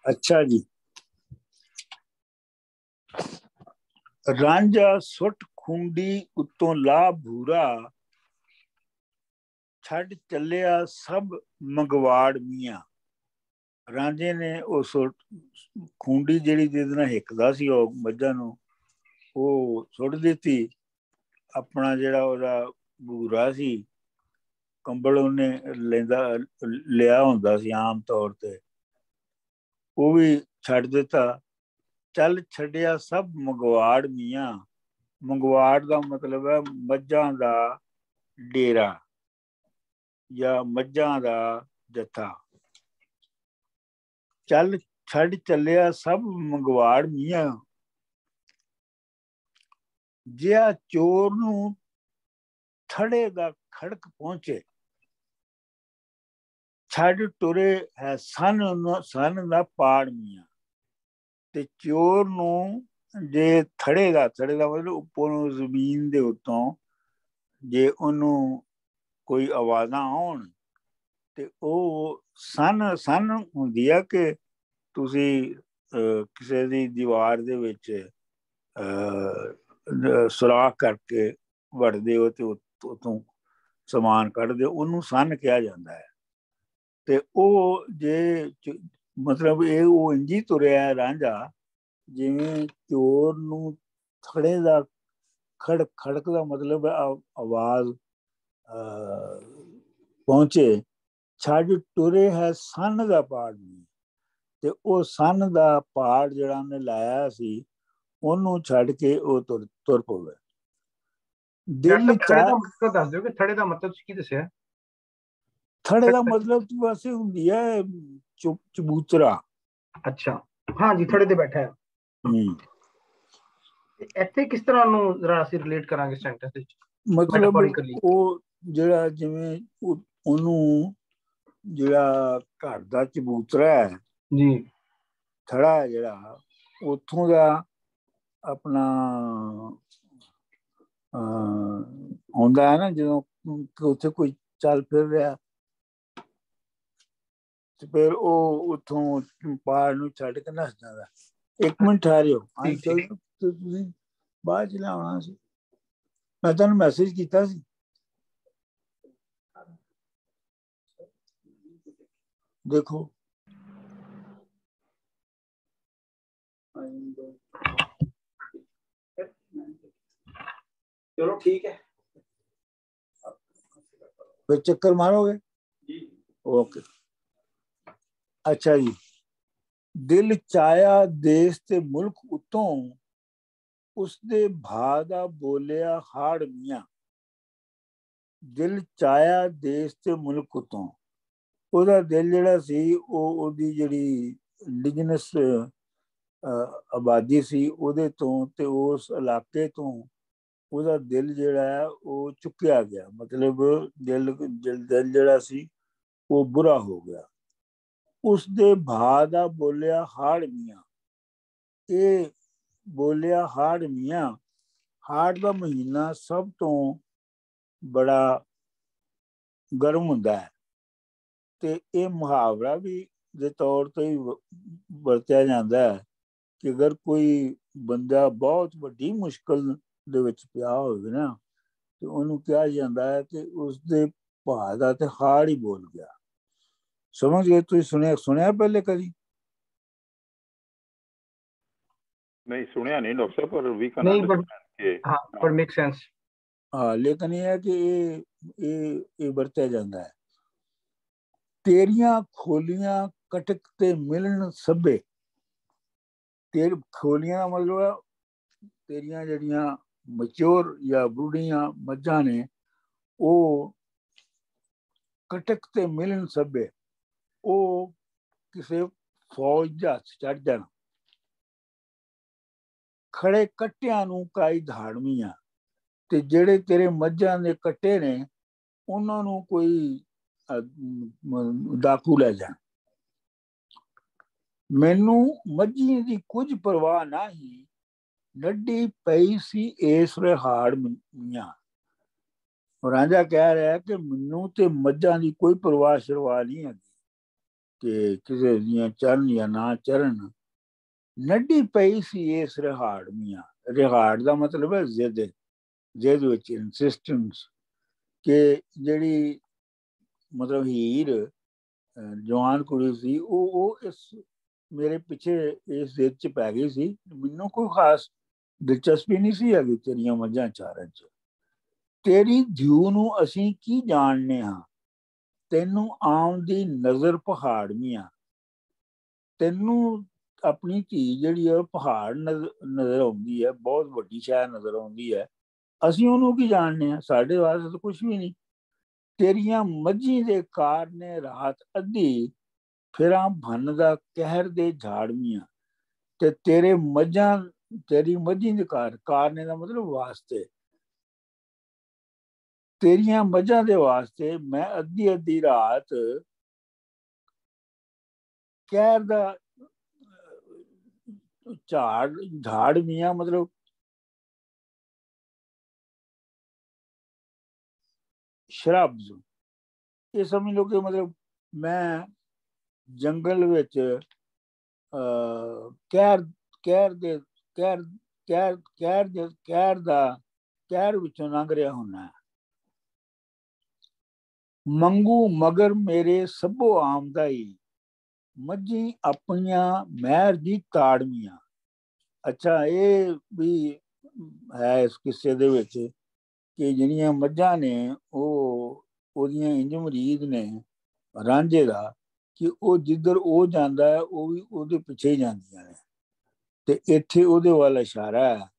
अच्छा जी। रांझा सुट खूंडी उत्तों ला भूरा, छड़ चलिया सब मंगवाड़ मियाँ। ਰਾਂਝੇ ਨੇ ਉਹ ਖੂੰਡੀ ਜਿਹੜੀ ਜਿਹਦੇ ਨਾਲ ਹਿੱਕਦਾ ਸੀ ਉਹ ਮੱਝਾਂ ਨੂੰ, ਉਹ ਸੁੱਟ ਦਿੱਤੀ। ਆਪਣਾ ਜਿਹੜਾ ਉਹਦਾ ਬੂਰਾ ਸੀ, ਕੰਬਲ ਉਹਨੇ ਲੈਂਦਾ ਲਿਆ ਹੁੰਦਾ ਸੀ ਆਮ ਤੌਰ ਤੇ, ਉਹ ਵੀ ਛੱਡ ਦਿੱਤਾ। ਚੱਲ ਛੱਡਿਆ ਸਭ ਮੰਗਵਾੜ ਮੀਆਂ। ਮੰਗਵਾੜ ਦਾ ਮਤਲਬ ਹੈ ਮੱਝਾਂ ਦਾ ਡੇਰਾ ਜਾਂ ਮੱਝਾਂ ਦਾ ਜੱਥਾ। ਚੱਲ ਛੱਡ ਚੱਲਿਆ ਸਭ ਮੰਗਵਾੜ ਮੀਆਂ। ਜਿਹਾ ਚੋਰ ਨੂੰ ਥੜੇ ਦਾ ਖੜਕ ਪਹੁੰਚੇ, ਛੱਡ ਟੁਰੇ ਹੈ ਸਨ ਦਾ ਪਾੜ ਮੀਆਂ। ਤੇ ਚੋਰ ਨੂੰ ਜੇ ਥੜੇ ਦਾ ਮਤਲਬ ਉੱਪਰੋਂ ਜ਼ਮੀਨ ਦੇ ਉੱਤੋਂ ਜੇ ਉਹਨੂੰ ਕੋਈ ਆਵਾਜ਼ਾਂ ਆਉਣ ਤੇ ਉਹ ਸਨ ਹੁੰਦੀ ਆ ਕਿ ਤੁਸੀਂ ਕਿਸੇ ਦੀ ਦੀਵਾਰ ਦੇ ਵਿੱਚ ਸੁਰਾਖ ਕਰਕੇ ਵੜਦੇ ਹੋ ਤੇ ਉਤੋਂ ਸਮਾਨ ਕੱਢਦੇ ਹੋ, ਉਹਨੂੰ ਸੰਨ ਕਿਹਾ ਜਾਂਦਾ ਹੈ। ਤੇ ਉਹ ਜੇ ਮਤਲਬ ਇਹ ਉਹ ਇੰਜੀ ਤੁਰਿਆ ਰਾਂਝਾ ਜਿਵੇਂ ਚੋਰ ਨੂੰ ਥੜੇ ਦਾ ਖੜਕ ਦਾ ਮਤਲਬ ਆਵਾਜ਼ ਪਹੁੰਚੇ। ਛੱਡ ਟੁਰੇ ਹੈ ਸੰਨ ਦਾ ਪਾੜ ਨਹੀਂ। ਤੇ ਉਹ ਸੰਨ ਦਾ ਪਾੜ ਜਿਹੜਾ ਉਹਨੇ ਲਾਇਆ ਸੀ ਉਹਨੂੰ ਛੱਡ ਕੇ ਉਹ ਤੁਰ ਪਵੇ। ਦਿਲ ਥੜੇ ਦਾ ਮਤਲਬ ਦੱਸ ਦਿਓ ਕਿ ਥੜੇ ਦਾ ਮਤਲਬ ਕੀ ਦੱਸਿਆ? ਥੜੇ ਦਾ ਮਤਲਬ ਵੈਸੇ ਹੁੰਦੀ ਹੈ ਚਬੂਤਰਾ। ਅੱਛਾ, ਹਾਂ ਜੀ, ਥੜੇ ਤੇ ਬੈਠਾ ਹੈ। ਇੱਥੇ ਕਿਸ ਤਰ੍ਹਾਂ ਨੂੰ ਜ਼ਰਾ ਅਸੀਂ ਰਿਲੇਟ ਕਰਾਂਗੇ ਸੈਂਟੈਂਸ ਵਿੱਚ? ਮਤਲਬ ਉਹ ਜਿਹੜਾ ਜਿਵੇਂ ਉਹਨੂੰ ਜਿਹੜਾ ਘਰ ਦਾ ਚਬੂਤਰਾ ਹੈ ਜੀ, ਥੜਾ ਹੈ ਜਿਹੜਾ, ਉੱਥੋਂ ਦਾ ਆਪਣਾ ਆਉਂਦਾ ਹੈ ਨਾ ਜਦੋਂ ਉੱਥੇ ਕੋਈ ਚੱਲ ਫਿਰ ਰਿਹਾ ਤੇ ਫਿਰ ਉਹ ਉੱਥੋਂ ਪਾਰ ਨੂੰ ਛੱਡ ਕੇ ਨੱਸ ਜਾਂਦਾ। ਇੱਕ ਮਿੰਟ ਠਹਿਰਿਓ, ਤੁਸੀਂ ਬਾਅਦ ਚ ਲਿਆਉਣਾ ਸੀ, ਮੈਂ ਤੁਹਾਨੂੰ ਮੈਸੇਜ ਕੀਤਾ ਸੀ। ਦੇਖੋ चलो ठीक है, फिर चक्कर मारोगे जी? ओके। अच्छा जी। दिल चाया देश ते मुल्क उतों, उसदे भा दा बोलिया हाड़ मियाँ। दिल चाया देश ते मुल्क उतों, ਉਹਦਾ ਦਿਲ ਜਿਹੜਾ ਸੀ ਉਹਦੀ ਜਿਹੜੀ ਇੰਡੀਜਨਸ ਆਬਾਦੀ ਸੀ ਉਹਦੇ ਤੋਂ ਤੇ ਉਸ ਇਲਾਕੇ ਤੋਂ ਉਹਦਾ ਦਿਲ ਜਿਹੜਾ ਹੈ ਉਹ ਚੁੱਕਿਆ ਗਿਆ। ਮਤਲਬ ਦਿਲ ਜਿਹੜਾ ਸੀ ਉਹ ਬੁਰਾ ਹੋ ਗਿਆ। ਉਸਦੇ ਭਾ ਦਾ ਬੋਲਿਆ ਹਾੜ ਮੀਆਂ। ਇਹ ਬੋਲਿਆ ਹਾੜ ਮੀਆਂ, ਹਾੜ ਦਾ ਮਹੀਨਾ ਸਭ ਤੋਂ ਬੜਾ ਗਰਮ ਹੁੰਦਾ ਹੈ ਤੇ ਇਹ ਮੁਹਾਵਰਾ ਵੀ ਦੇ ਤੌਰ ਤੇ ਵਰਤਿਆ ਜਾਂਦਾ ਹੈ ਕਿ ਅਗਰ ਕੋਈ ਬੰਦਾ ਬਹੁਤ ਵੱਡੀ ਮੁਸ਼ਕਲ ਦੇ ਵਿੱਚ ਪਿਆ ਹੋਵੇ ਨਾ ਤੇ ਉਹਨੂੰ ਕਿਹਾ ਜਾਂਦਾ ਹੈ ਕਿ ਉਸਦੇ ਭਾ ਦਾ ਤੇ ਹਾੜ ਹੀ ਬੋਲ ਗਿਆ। समझ गए? ਤੁਸੀਂ ਸੁਣਿਆ ਪਹਿਲੇ ਕਦੀ? नहीं सुनिया नहीं डॉक्टर साहब, पर वी कैन नहीं, अंडरस्टैंड हाँ, पर मेक सेंस। हाँ, लेकिन ये है कि ये ਵਰਤਿਆ ਜਾਂਦਾ ਹੈ। ਤੇਰੀਆਂ ਖੋਲੀਆਂ ਕਟਕ ਤੇ ਮਿਲਣ ਸਭੇ। ਤੇਰ ਖੋਲੀਆਂ ਦਾ ਮਤਲਬ ਹੈ ਤੇਰੀਆਂ ਜਿਹੜੀਆਂ ਮੈਚੁਰ ਜਾਂ ਬੁੱਢੀਆਂ ਮੱਝਾਂ ਨੇ ਉਹ ਕਟਕ ਤੇ ਮਿਲਣ ਸਭੇ, ਉਹ ਕਿਸੇ ਫੌਜ ਦੇ ਹੱਥ ਚੜ ਜਾਣ। ਖੜੇ ਕੱਟਿਆਂ ਨੂੰ ਕਾਈ ਧਾੜਵੀਆਂ, ਤੇ ਜਿਹੜੇ ਤੇਰੇ ਮੱਝਾਂ ਦੇ ਕੱਟੇ ਨੇ ਉਹਨਾਂ ਨੂੰ ਕੋਈ ਡਾਕੂ ਲੈ ਜਾਣ। ਮੈਨੂੰ ਮੱਝੀ ਦੀ ਕੁਝ ਪਰਵਾਹ ਨਹੀਂ, ਨੱਡੀ ਪਈ ਸੀ ਇਸ ਰਿਹਾੜ ਮੀਆਂ। ਰਾਂਝਾ ਕਹਿ ਰਿਹਾ ਕਿ ਮੈਨੂੰ ਤੇ ਮੱਝਾਂ ਦੀ ਕੋਈ ਪਰਵਾਹ ਸ਼ਰਵਾ ਨਹੀਂ ਹੈਗੀ, ਕਿ ਕਿਸੇ ਦੀਆਂ ਚਰਨ ਜਾਂ ਨਾ ਚਰਨ ਨੱਡੀ ਪਈ ਸੀ ਇਸ ਰਿਹਾੜ ਮੀਆਂ। ਰਿਹਾੜ ਦਾ ਮਤਲਬ ਹੈ ਜ਼ਿੱਦ, ਜ਼ਿੱਦ ਵਿੱਚ ਇੰਸਿਸਟੈਂਸ, ਕਿ ਜਿਹੜੀ ਮਤਲਬ ਹੀਰ ਜਵਾਨ ਕੁੜੀ ਸੀ ਉਹ ਇਸ ਮੇਰੇ ਪਿੱਛੇ ਇਸ ਜ਼ਿੱਦ 'ਚ ਪੈ ਗਈ ਸੀ। ਮੈਨੂੰ ਕੋਈ ਖਾਸ ਦਿਲਚਸਪੀ ਨਹੀਂ ਸੀ ਹੈਗੀ ਤੇਰੀਆਂ ਮੱਝਾਂ ਚਾਰਨ 'ਚ। ਤੇਰੀ ਧਿਊ ਨੂੰ ਅਸੀਂ ਕੀ ਜਾਣਨੇ ਹਾਂ, ਤੈਨੂੰ ਆਉਣ ਦੀ ਨਜ਼ਰ ਪਹਾੜ ਮੀਆਂ। ਤੈਨੂੰ ਆਪਣੀ ਧੀ ਜਿਹੜੀ ਹੈ ਪਹਾੜ ਨਜ਼ਰ ਆਉਂਦੀ ਹੈ, ਬਹੁਤ ਵੱਡੀ ਸ਼ਹਿਰ ਨਜ਼ਰ ਆਉਂਦੀ ਹੈ। ਅਸੀਂ ਉਹਨੂੰ ਕੀ ਜਾਣਨੇ ਹਾਂ, ਸਾਡੇ ਵਾਸਤੇ ਤਾਂ ਕੁਛ ਵੀ ਨਹੀਂ। ਤੇਰੀਆਂ ਮੱਝੀ ਦੇ ਕਾਰ ਨੇ ਰਾਤ ਅੱਧੀ ਫਿਰਾਂ ਭੰਨਦਾ ਕਹਿਰ ਦੇ ਝਾੜਮੀਆਂ। ਤੇ ਤੇਰੇ ਮੱਝਾਂ, ਤੇਰੀ ਮੱਝੀ ਦੇ ਕਾਰ ਨੇ ਦਾ ਮਤਲਬ ਵਾਸਤੇ, ਤੇਰੀਆਂ ਮੱਝਾਂ ਦੇ ਵਾਸਤੇ ਮੈਂ ਅੱਧੀ ਅੱਧੀ ਰਾਤ ਕਹਿਰ ਦਾ ਝਾੜ ਮੀਆਂ ਮਤਲਬ ਸ਼ਰਾਬਜ਼, ਇਹ ਸਮਝ ਲਓ ਕਿ ਮਤਲਬ ਮੈਂ ਜੰਗਲ ਵਿੱਚ ਕਹਿਰ ਵਿੱਚੋਂ ਲੰਘ ਰਿਹਾ ਹੁੰਨਾ। ਮੰਗੂ ਮਗਰ ਮੇਰੇ ਸਭੋ ਆਮਦਾਈ, ਮੱਝੀ ਆਪਣੀਆਂ ਮਹਿਰ ਦੀ ਤਾੜਮੀਆਂ। ਅੱਛਾ, ਇਹ ਵੀ ਹੈ ਇਸ ਕਿੱਸੇ ਦੇ ਵਿੱਚ ਕਿ ਜਿਹੜੀਆਂ ਮੱਝਾਂ ਨੇ ਉਹ ਉਹਦੀਆਂ ਇੰਜ ਮੁਰੀਦ ਨੇ ਰਾਂਝੇ ਦਾ ਕਿ ਉਹ ਜਿੱਧਰ ਉਹ ਜਾਂਦਾ ਹੈ ਉਹ ਵੀ ਉਹਦੇ ਪਿੱਛੇ ਹੀ ਜਾਂਦੀਆਂ ਨੇ। ਤੇ ਇੱਥੇ ਉਹਦੇ ਵੱਲ ਇਸ਼ਾਰਾ ਹੈ,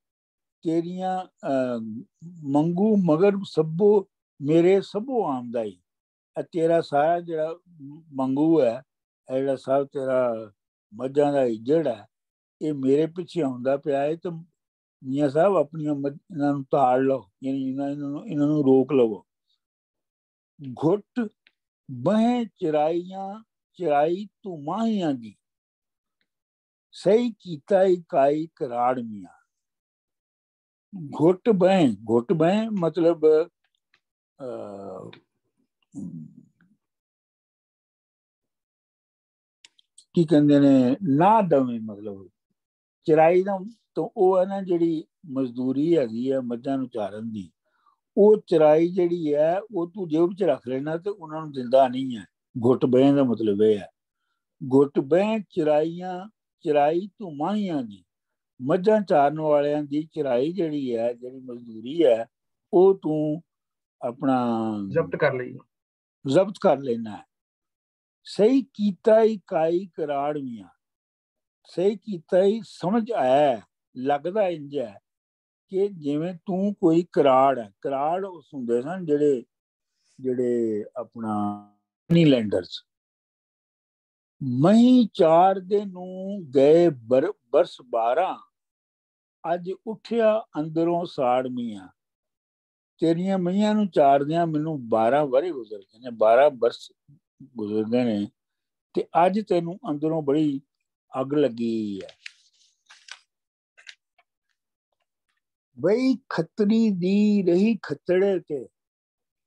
ਤੇਰੀਆਂ ਮੰਗੂ ਮਗਰ ਸਭੋ ਮੇਰੇ ਸਭੋ ਆਮਦਾਈ। ਤੇਰਾ ਸਾਰਾ ਜਿਹੜਾ ਮੰਗੂ ਹੈ, ਜਿਹੜਾ ਸਭ ਤੇਰਾ ਮੱਝਾਂ ਦਾ ਜਿਹੜਾ ਹੈ, ਇਹ ਮੇਰੇ ਪਿੱਛੇ ਆਉਂਦਾ ਪਿਆ ਹੈ। ਤੇ ਮੀਆਂ ਸਾਹਿਬ ਆਪਣੀਆਂ ਇਹਨਾਂ ਨੂੰ ਤਾੜ ਲਓ, ਯਾਨੀ ਇਹਨਾਂ ਨੂੰ ਰੋਕ ਲਵੋ। ਘੁੱਟ ਬਹਿ ਚਰਾਈ ਤੂੰ ਮਾਹੀਆਂ ਦੀ, ਸਹੀ ਕੀਤਾ ਇਕਾਈ ਕਰਾੜ ਮੀਆਂ। ਘੁੱਟ ਬਹਿ ਮਤਲਬ ਕੀ ਕਹਿੰਦੇ ਨੇ, ਨਾ ਦਵੇਂ, ਮਤਲਬ ਚਰਾਈ ਦਾ ਤੋਂ ਉਹ ਹੈ ਨਾ ਜਿਹੜੀ ਮਜ਼ਦੂਰੀ ਹੈਗੀ ਹੈ ਮੱਝਾਂ ਨੂੰ ਚਾਰਨ ਦੀ, ਉਹ ਚਰਾਈ ਜਿਹੜੀ ਹੈ ਉਹ ਤੂੰ ਜੇਬ 'ਚ ਰੱਖ ਲੈਣਾ ਤੇ ਉਹਨਾਂ ਨੂੰ ਦਿੰਦਾ ਨਹੀਂ ਹੈ। ਘੁੱਟ ਬਹਿ ਦਾ ਮਤਲਬ ਇਹ ਹੈ। ਘੁੱਟ ਬਹਿ ਚਰਾਈ ਤੂੰ ਮਾਹੀਆਂ ਦੀ, ਮੱਝਾਂ ਚਾਰਨ ਵਾਲਿਆਂ ਦੀ ਚਰਾਈ ਜਿਹੜੀ ਹੈ, ਜਿਹੜੀ ਮਜ਼ਦੂਰੀ ਹੈ, ਉਹ ਤੂੰ ਆਪਣਾ ਜ਼ਬਤ ਕਰ ਲੈਣਾ ਹੈ। ਸਹੀ ਕੀਤਾ ਇਕਾਈ ਕਰਾੜ ਮੀਆਂ, ਸਹੀ ਕੀਤਾ ਹੀ ਸਮਝ ਆਇਆ, ਲੱਗਦਾ ਇੰਜ ਹੈ ਕਿ ਜਿਵੇਂ ਤੂੰ ਕੋਈ ਕਰਾੜ ਹੈ। ਕਰਾੜ ਉਸ ਹੁੰਦੇ ਸਨ ਜਿਹੜੇ ਆਪਣਾ ਮਨੀ ਲੈਂਡਰਸ। ਮਹੀਂ ਚਾਰ ਦੇ ਨੂੰ ਗਏ ਬਰਸ 12, ਅੱਜ ਉੱਠਿਆ ਅੰਦਰੋਂ ਸਾੜ ਮੀਆਂ। ਤੇਰੀਆਂ ਮਈਆਂ ਨੂੰ ਚਾਰਦਿਆਂ ਮੈਨੂੰ 12 ਵਰੇ ਗੁਜ਼ਰਦੇ ਨੇ, 12 ਬਰਸ ਗੁਜ਼ਰਦੇ ਨੇ, ਤੇ ਅੱਜ ਤੈਨੂੰ ਅੰਦਰੋਂ ਬੜੀ ਅੱਗ ਲੱਗੀ ਹੈ। ਬਈ ਖੱਤਰੀ ਦੀ ਰਹੀ ਖੱਤੜੇ ਤੇ,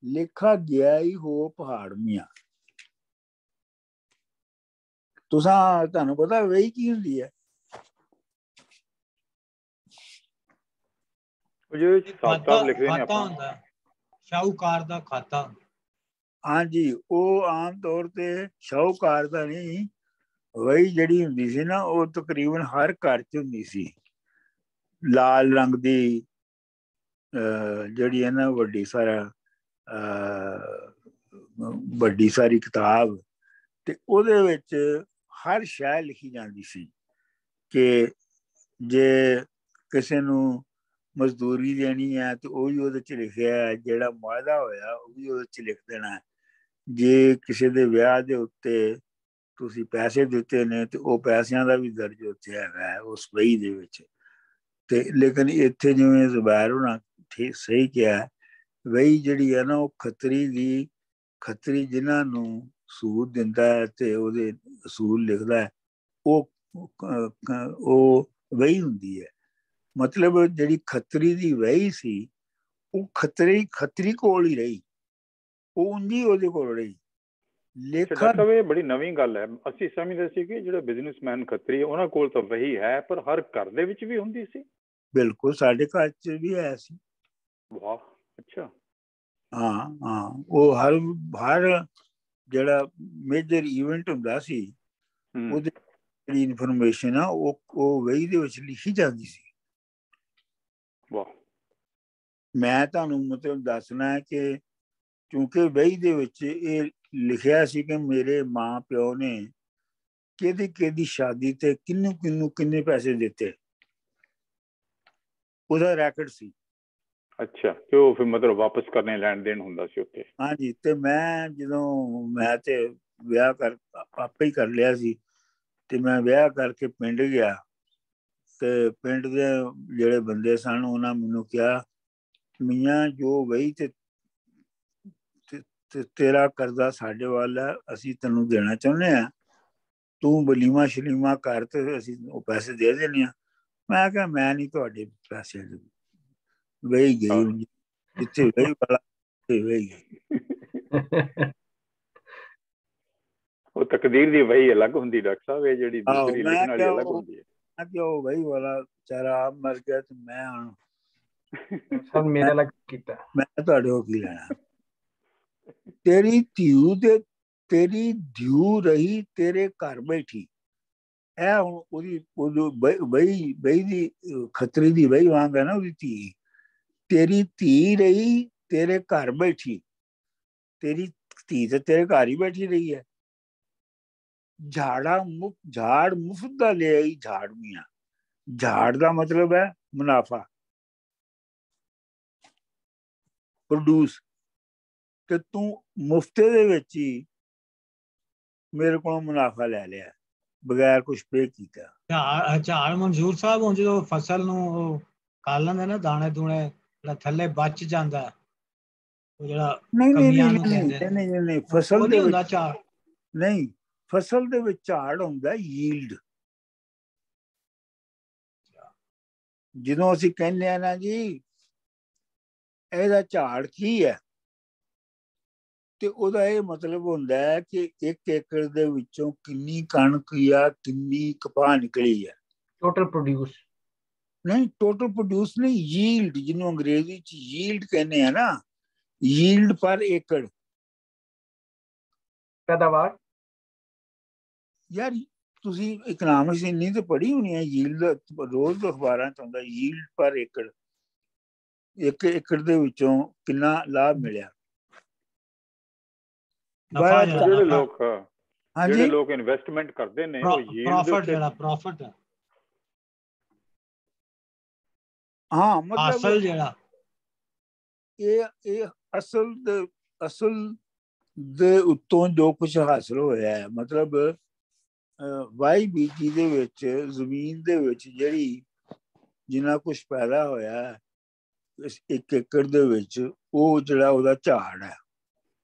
ਲੇਖਾ ਗਿਆ ਹੀ ਹੋ ਪਹਾੜ ਮੀਆਂ। ਤੁਹਾਨੂੰ ਪਤਾ ਵਹੀ ਕੀ ਹੁੰਦੀ ਹੈ? ਖਾਤਾ ਲਿਖਦੇ ਨੇ ਖਾਤਾ ਹੁੰਦਾ, ਸ਼ਾਹੂਕਾਰ ਦਾ ਖਾਤਾ। ਹਾਂਜੀ, ਉਹ ਆਮ ਤੌਰ ਤੇ ਸ਼ਾਹੂਕਾਰ ਦਾ ਨਹੀਂ, ਵਹੀ ਜਿਹੜੀ ਹੁੰਦੀ ਸੀ ਨਾ ਉਹ ਤਕਰੀਬਨ ਹਰ ਘਰ 'ਚ ਹੁੰਦੀ ਸੀ। ਲਾਲ ਰੰਗ ਦੀ ਜਿਹੜੀ ਹੈ ਨਾ ਵੱਡੀ ਸਾਰੀ ਕਿਤਾਬ, ਤੇ ਉਹਦੇ ਵਿੱਚ ਹਰ ਸ਼ੈ ਲਿਖੀ ਜਾਂਦੀ ਸੀ ਕਿ ਜੇ ਕਿਸੇ ਨੂੰ ਮਜ਼ਦੂਰੀ ਦੇਣੀ ਹੈ ਤੇ ਉਹ ਵੀ ਉਹਦੇ 'ਚ ਲਿਖਿਆ ਹੈ, ਜਿਹੜਾ ਮੁਆਹਦਾ ਹੋਇਆ ਉਹ ਵੀ ਉਹਦੇ 'ਚ ਲਿਖ ਦੇਣਾ। ਜੇ ਕਿਸੇ ਦੇ ਵਿਆਹ ਦੇ ਉੱਤੇ ਤੁਸੀਂ ਪੈਸੇ ਦਿੱਤੇ ਨੇ ਤੇ ਉਹ ਪੈਸਿਆਂ ਦਾ ਵੀ ਦਰਜ ਉੱਥੇ ਹੈਗਾ ਉਸ ਵਹੀ ਦੇ ਵਿੱਚ। ਤੇ ਲੇਕਿਨ ਇੱਥੇ ਜਿਵੇਂ ਜ਼ੁਬੈਰ ਹੋਣਾ ਠੀਕ ਸਹੀ ਕਿਹਾ, ਵਹੀ ਜਿਹੜੀ ਹੈ ਨਾ ਉਹ ਖੱਤਰੀ ਜਿਨ੍ਹਾਂ ਨੂੰ ਸੂਦ ਦਿੰਦਾ ਹੈ ਤੇ ਉਹਦੇ ਅਸੂਲ ਲਿਖਦਾ ਹੈ, ਉਹ ਵਹੀ ਹੁੰਦੀ ਹੈ। ਮਤਲਬ ਜਿਹੜੀ ਖੱਤਰੀ ਦੀ ਵਹੀ ਸੀ ਉਹ ਖੱਤਰੀ ਕੋਲ ਹੀ ਰਹੀ, ਉਹ ਉਂਝ ਹੀ ਉਹਦੇ ਕੋਲ ਰਹੀ। ਲੇਖਾ ਡਾਕਟਰ ਸਾਹਿਬ ਇਹ ਬੜੀ ਨਵੀਂ ਗੱਲ ਹੈ। ਅਸੀਂ ਸਮਝਦੇ ਸੀ ਕਿ ਜਿਹੜੇ ਬਿਜ਼ਨਸਮੈਨ ਖੱਤਰੀ ਉਹਨਾਂ ਕੋਲ ਤਾਂ ਵਹੀ ਹੈ, ਪਰ ਹਰ ਘਰ ਦੇ ਵਿੱਚ ਵੀ ਹੁੰਦੀ ਸੀ। ਬਿਲਕੁਲ ਸਾਡੇ ਘਰ 'ਚ ਵੀ ਹੈ ਸੀ। ਵਾਹ, ਅੱਛਾ। ਹਾਂ ਹਾਂ, ਉਹ ਹਰ ਜਿਹੜਾ ਮੇਜਰ ਇਵੈਂਟ ਹੁੰਦਾ ਸੀ ਉਹਦੀ ਜਿਹੜੀ ਇਨਫੋਰਮੇਸ਼ਨ ਆ ਉਹ ਵਹੀ ਦੇ ਵਿੱਚ ਲਿਖੀ ਜਾਂਦੀ ਸੀ। ਵਾਹ। ਮੈਂ ਤੁਹਾਨੂੰ ਮਤਲਬ ਦੱਸਣਾ ਹੈ ਕਿ ਕਿਉਂਕਿ ਵਹੀ ਦੇ ਵਿੱਚ ਇਹ ਲਿਖਿਆ ਸੀ ਕਿ ਮੇਰੇ ਮਾਂ ਪਿਓ ਨੇ ਕਿਹਦੀ ਸ਼ਾਦੀ ਤੇ ਕਿੰਨੇ ਪੈਸੇ ਦਿੱਤੇ, ਉਹਦਾ ਰੈਕਡ ਸੀ। ਅੱਛਾ, ਤੇ ਉਹ ਫਿਰ ਮਤਲਬ ਵਾਪਸ ਕਰਨੇ, ਲੈਣ ਦੇਣ ਹੁੰਦਾ ਸੀ ਉੱਥੇ। ਹਾਂਜੀ, ਤੇ ਮੈਂ ਜਦੋਂ ਮੈਂ ਤੇ ਵਿਆਹ ਆਪੇ ਹੀ ਕਰ ਲਿਆ ਸੀ, ਤੇ ਮੈਂ ਵਿਆਹ ਕਰਕੇ ਪਿੰਡ ਗਿਆ, ਤੇ ਪਿੰਡ ਦੇ ਜਿਹੜੇ ਬੰਦੇ ਸਨ ਉਹਨਾਂ ਮੈਨੂੰ ਕਿਹਾ, ਮੀਆਂ ਜੋ ਵਹੀ ਤੇ ਤੇਰਾ ਕਰਜ਼ਾ ਸਾਡੇ ਵੱਲ ਹੈ, ਅਸੀਂ ਤੈਨੂੰ ਦੇਣਾ ਚਾਹੁੰਦੇ ਹਾਂ, ਤੂੰ ਵਲੀਮਾ ਸ਼ਲੀਮਾ ਕਰ ਤੇ ਅਸੀਂ ਉਹ ਪੈਸੇ ਦੇ ਦੇਣੇ ਆ। ਮੈਂ ਕਿਹਾ ਮੈਂ ਨਹੀਂ ਤੁਹਾਡੇ ਪੈਸੇ ਵਹੀ ਗਈ, ਜਿੱਥੇ ਵਹੀ ਵਾਲਾ ਵਹੀ ਗਈ। ਉਹ ਤਕਦੀਰ ਦੀ ਵਹੀ ਅਲੱਗ ਹੁੰਦੀ ਡਾਕਟਰ ਸਾਹਿਬ, ਇਹ ਜਿਹੜੀ ਦੂਸਰੀ ਲਿਖਣ ਵਾਲੀ ਅਲੱਗ ਹੁੰਦੀ ਹੈ। ਮੈਂ ਕਿਹਾ ਉਹ ਵਹੀ ਵਾਲਾ ਵਿਚਾਰਾ ਆਪ ਮਰ ਗਿਆ ਤੇ ਮੈਂ ਹੁਣ ਸਭ ਮੇਰੇ ਲੱਗ ਕੀਤਾ, ਮੈਂ ਤੁਹਾਡੇ ਹੋ ਕੀ ਲੈਣਾ। ਤੇਰੀ ਧਿਊ ਰਹੀ ਤੇਰੇ ਘਰ ਬੈਠੀ। ਇਹ ਹੁਣ ਉਹਦੀ ਬਈ ਦੀ ਖੱਤਰੀ ਦੀ ਵਹੀ ਵਾਂਗ ਹੈ ਨਾ, ਉਹਦੀ ਧੀ। ਤੇਰੀ ਧੀ ਰਹੀ ਤੇਰੇ ਘਰ ਬੈਠੀ, ਤੇਰੀ ਧੀ ਤੇ ਤੇਰੇ ਘਰ ਹੀ ਬੈਠੀ ਰਹੀ ਹੈ। ਝਾੜ ਮੁਫਤ ਦਾ ਲੈ ਆਈ ਝਾੜ ਮੀਆਂ। ਝਾੜ ਦਾ ਮਤਲਬ ਹੈ ਮੁਨਾਫਾ, ਪ੍ਰੋਡਿਊਸ। ਤੇ ਤੂੰ ਮੁਫਤੇ ਦੇ ਵਿੱਚ ਹੀ ਮੇਰੇ ਕੋਲੋਂ ਮੁਨਾਫਾ ਲੈ ਲਿਆ ਬਗੈਰ ਕੁਛ ਪੇ ਕੀਤਾ। ਝਾੜ ਮਨਜ਼ੂਰ ਸਾਹਿਬ ਹੁਣ ਜਦੋਂ ਫਸਲ ਨੂੰ ਉਹ ਕਰ ਲੈਂਦੇ ਨਾ ਦਾਣੇ ਦੂਣੇ, ਜਿਹੜਾ ਥੱਲੇ ਬਚ ਜਾਂਦਾ, ਉਹ ਜਿਹੜਾ ਕਮੀਆਂ ਨੂੰ ਕਹਿੰਦੇ ਨਹੀਂ ਫਸਲ ਦੇ ਹੁੰਦਾ ਝਾੜ ਨਹੀਂ, ਫਸਲ ਦੇ ਵਿੱਚ ਝਾੜ ਹੁੰਦਾ ਯੀਲਡ। ਜਦੋਂ ਅਸੀਂ ਕਹਿੰਦੇ ਆ ਨਾ ਜੀ ਇਹਦਾ ਝਾੜ ਕੀ ਹੈ, ਤੇ ਉਹਦਾ ਇਹ ਮਤਲਬ ਹੁੰਦਾ ਹੈ ਕਿ 1 ਏਕੜ ਦੇ ਵਿੱਚੋਂ ਕਿੰਨੀ ਕਣਕ ਜਾਂ ਕਿੰਨੀ ਕਪਾਹ ਨਿਕਲੀ ਹੈ। ਟੋਟਲ ਪ੍ਰੋਡਿਊਸ ਨਹੀਂ, ਟੋਟਲ ਪ੍ਰੋਡਿਊਸ ਨਹੀਂ, ਯੀਲਡ, ਜਿਹਨੂੰ ਅੰਗਰੇਜ਼ੀ ਚ ਯੀਲਡ ਕਹਿੰਦੇ ਆ ਨਾ, ਯੀਲਡ ਪਰ ਏਕੜ, ਪੈਦਾਵਾਰ। ਯਾਰ ਤੁਸੀਂ ਇਕਨੋਮਿਕਸ ਇੰਨੀ ਤਾਂ ਪੜ੍ਹੀ ਹੋਣੀ ਹੈ, ਯੀਲਡ ਰੋਜ਼ ਅਖਬਾਰਾਂ ਚ ਆਉਂਦਾ, ਯੀਲਡ ਪਰ ਏਕੜ, 1 ਏਕੜ ਦੇ ਵਿੱਚੋਂ ਕਿੰਨਾ ਲਾਭ ਮਿਲਿਆ। ਜਿਹੜੇ ਲੋਕ ਇਨਵੈਸਟਮੈਂਟ ਕਰਦੇ ਨੇ ਉਹ ਯੀਲਡ ਦੇ ਉੱਤੇ, ਪ੍ਰੋਫਿਟ ਹੈ। ਹਾਂ, ਮਤਲਬ ਅਸਲ ਜਿਹੜਾ ਇਹ ਅਸਲ ਦੇ ਉੱਤੋਂ ਜੋ ਕੁਝ ਹਾਸਲ ਹੋਇਆ ਹੈ, ਮਤਲਬ ਵਾਈ ਬੀਜੀ ਦੇ ਵਿੱਚ ਜ਼ਮੀਨ ਦੇ ਵਿੱਚ ਜਿਹੜੀ ਜਿੰਨਾ ਕੁਝ ਪੈਦਾ ਹੋਇਆ 1 ਏਕੜ ਦੇ ਵਿੱਚ, ਉਹ ਜਿਹੜਾ ਉਹਦਾ ਝਾੜ ਹੈ।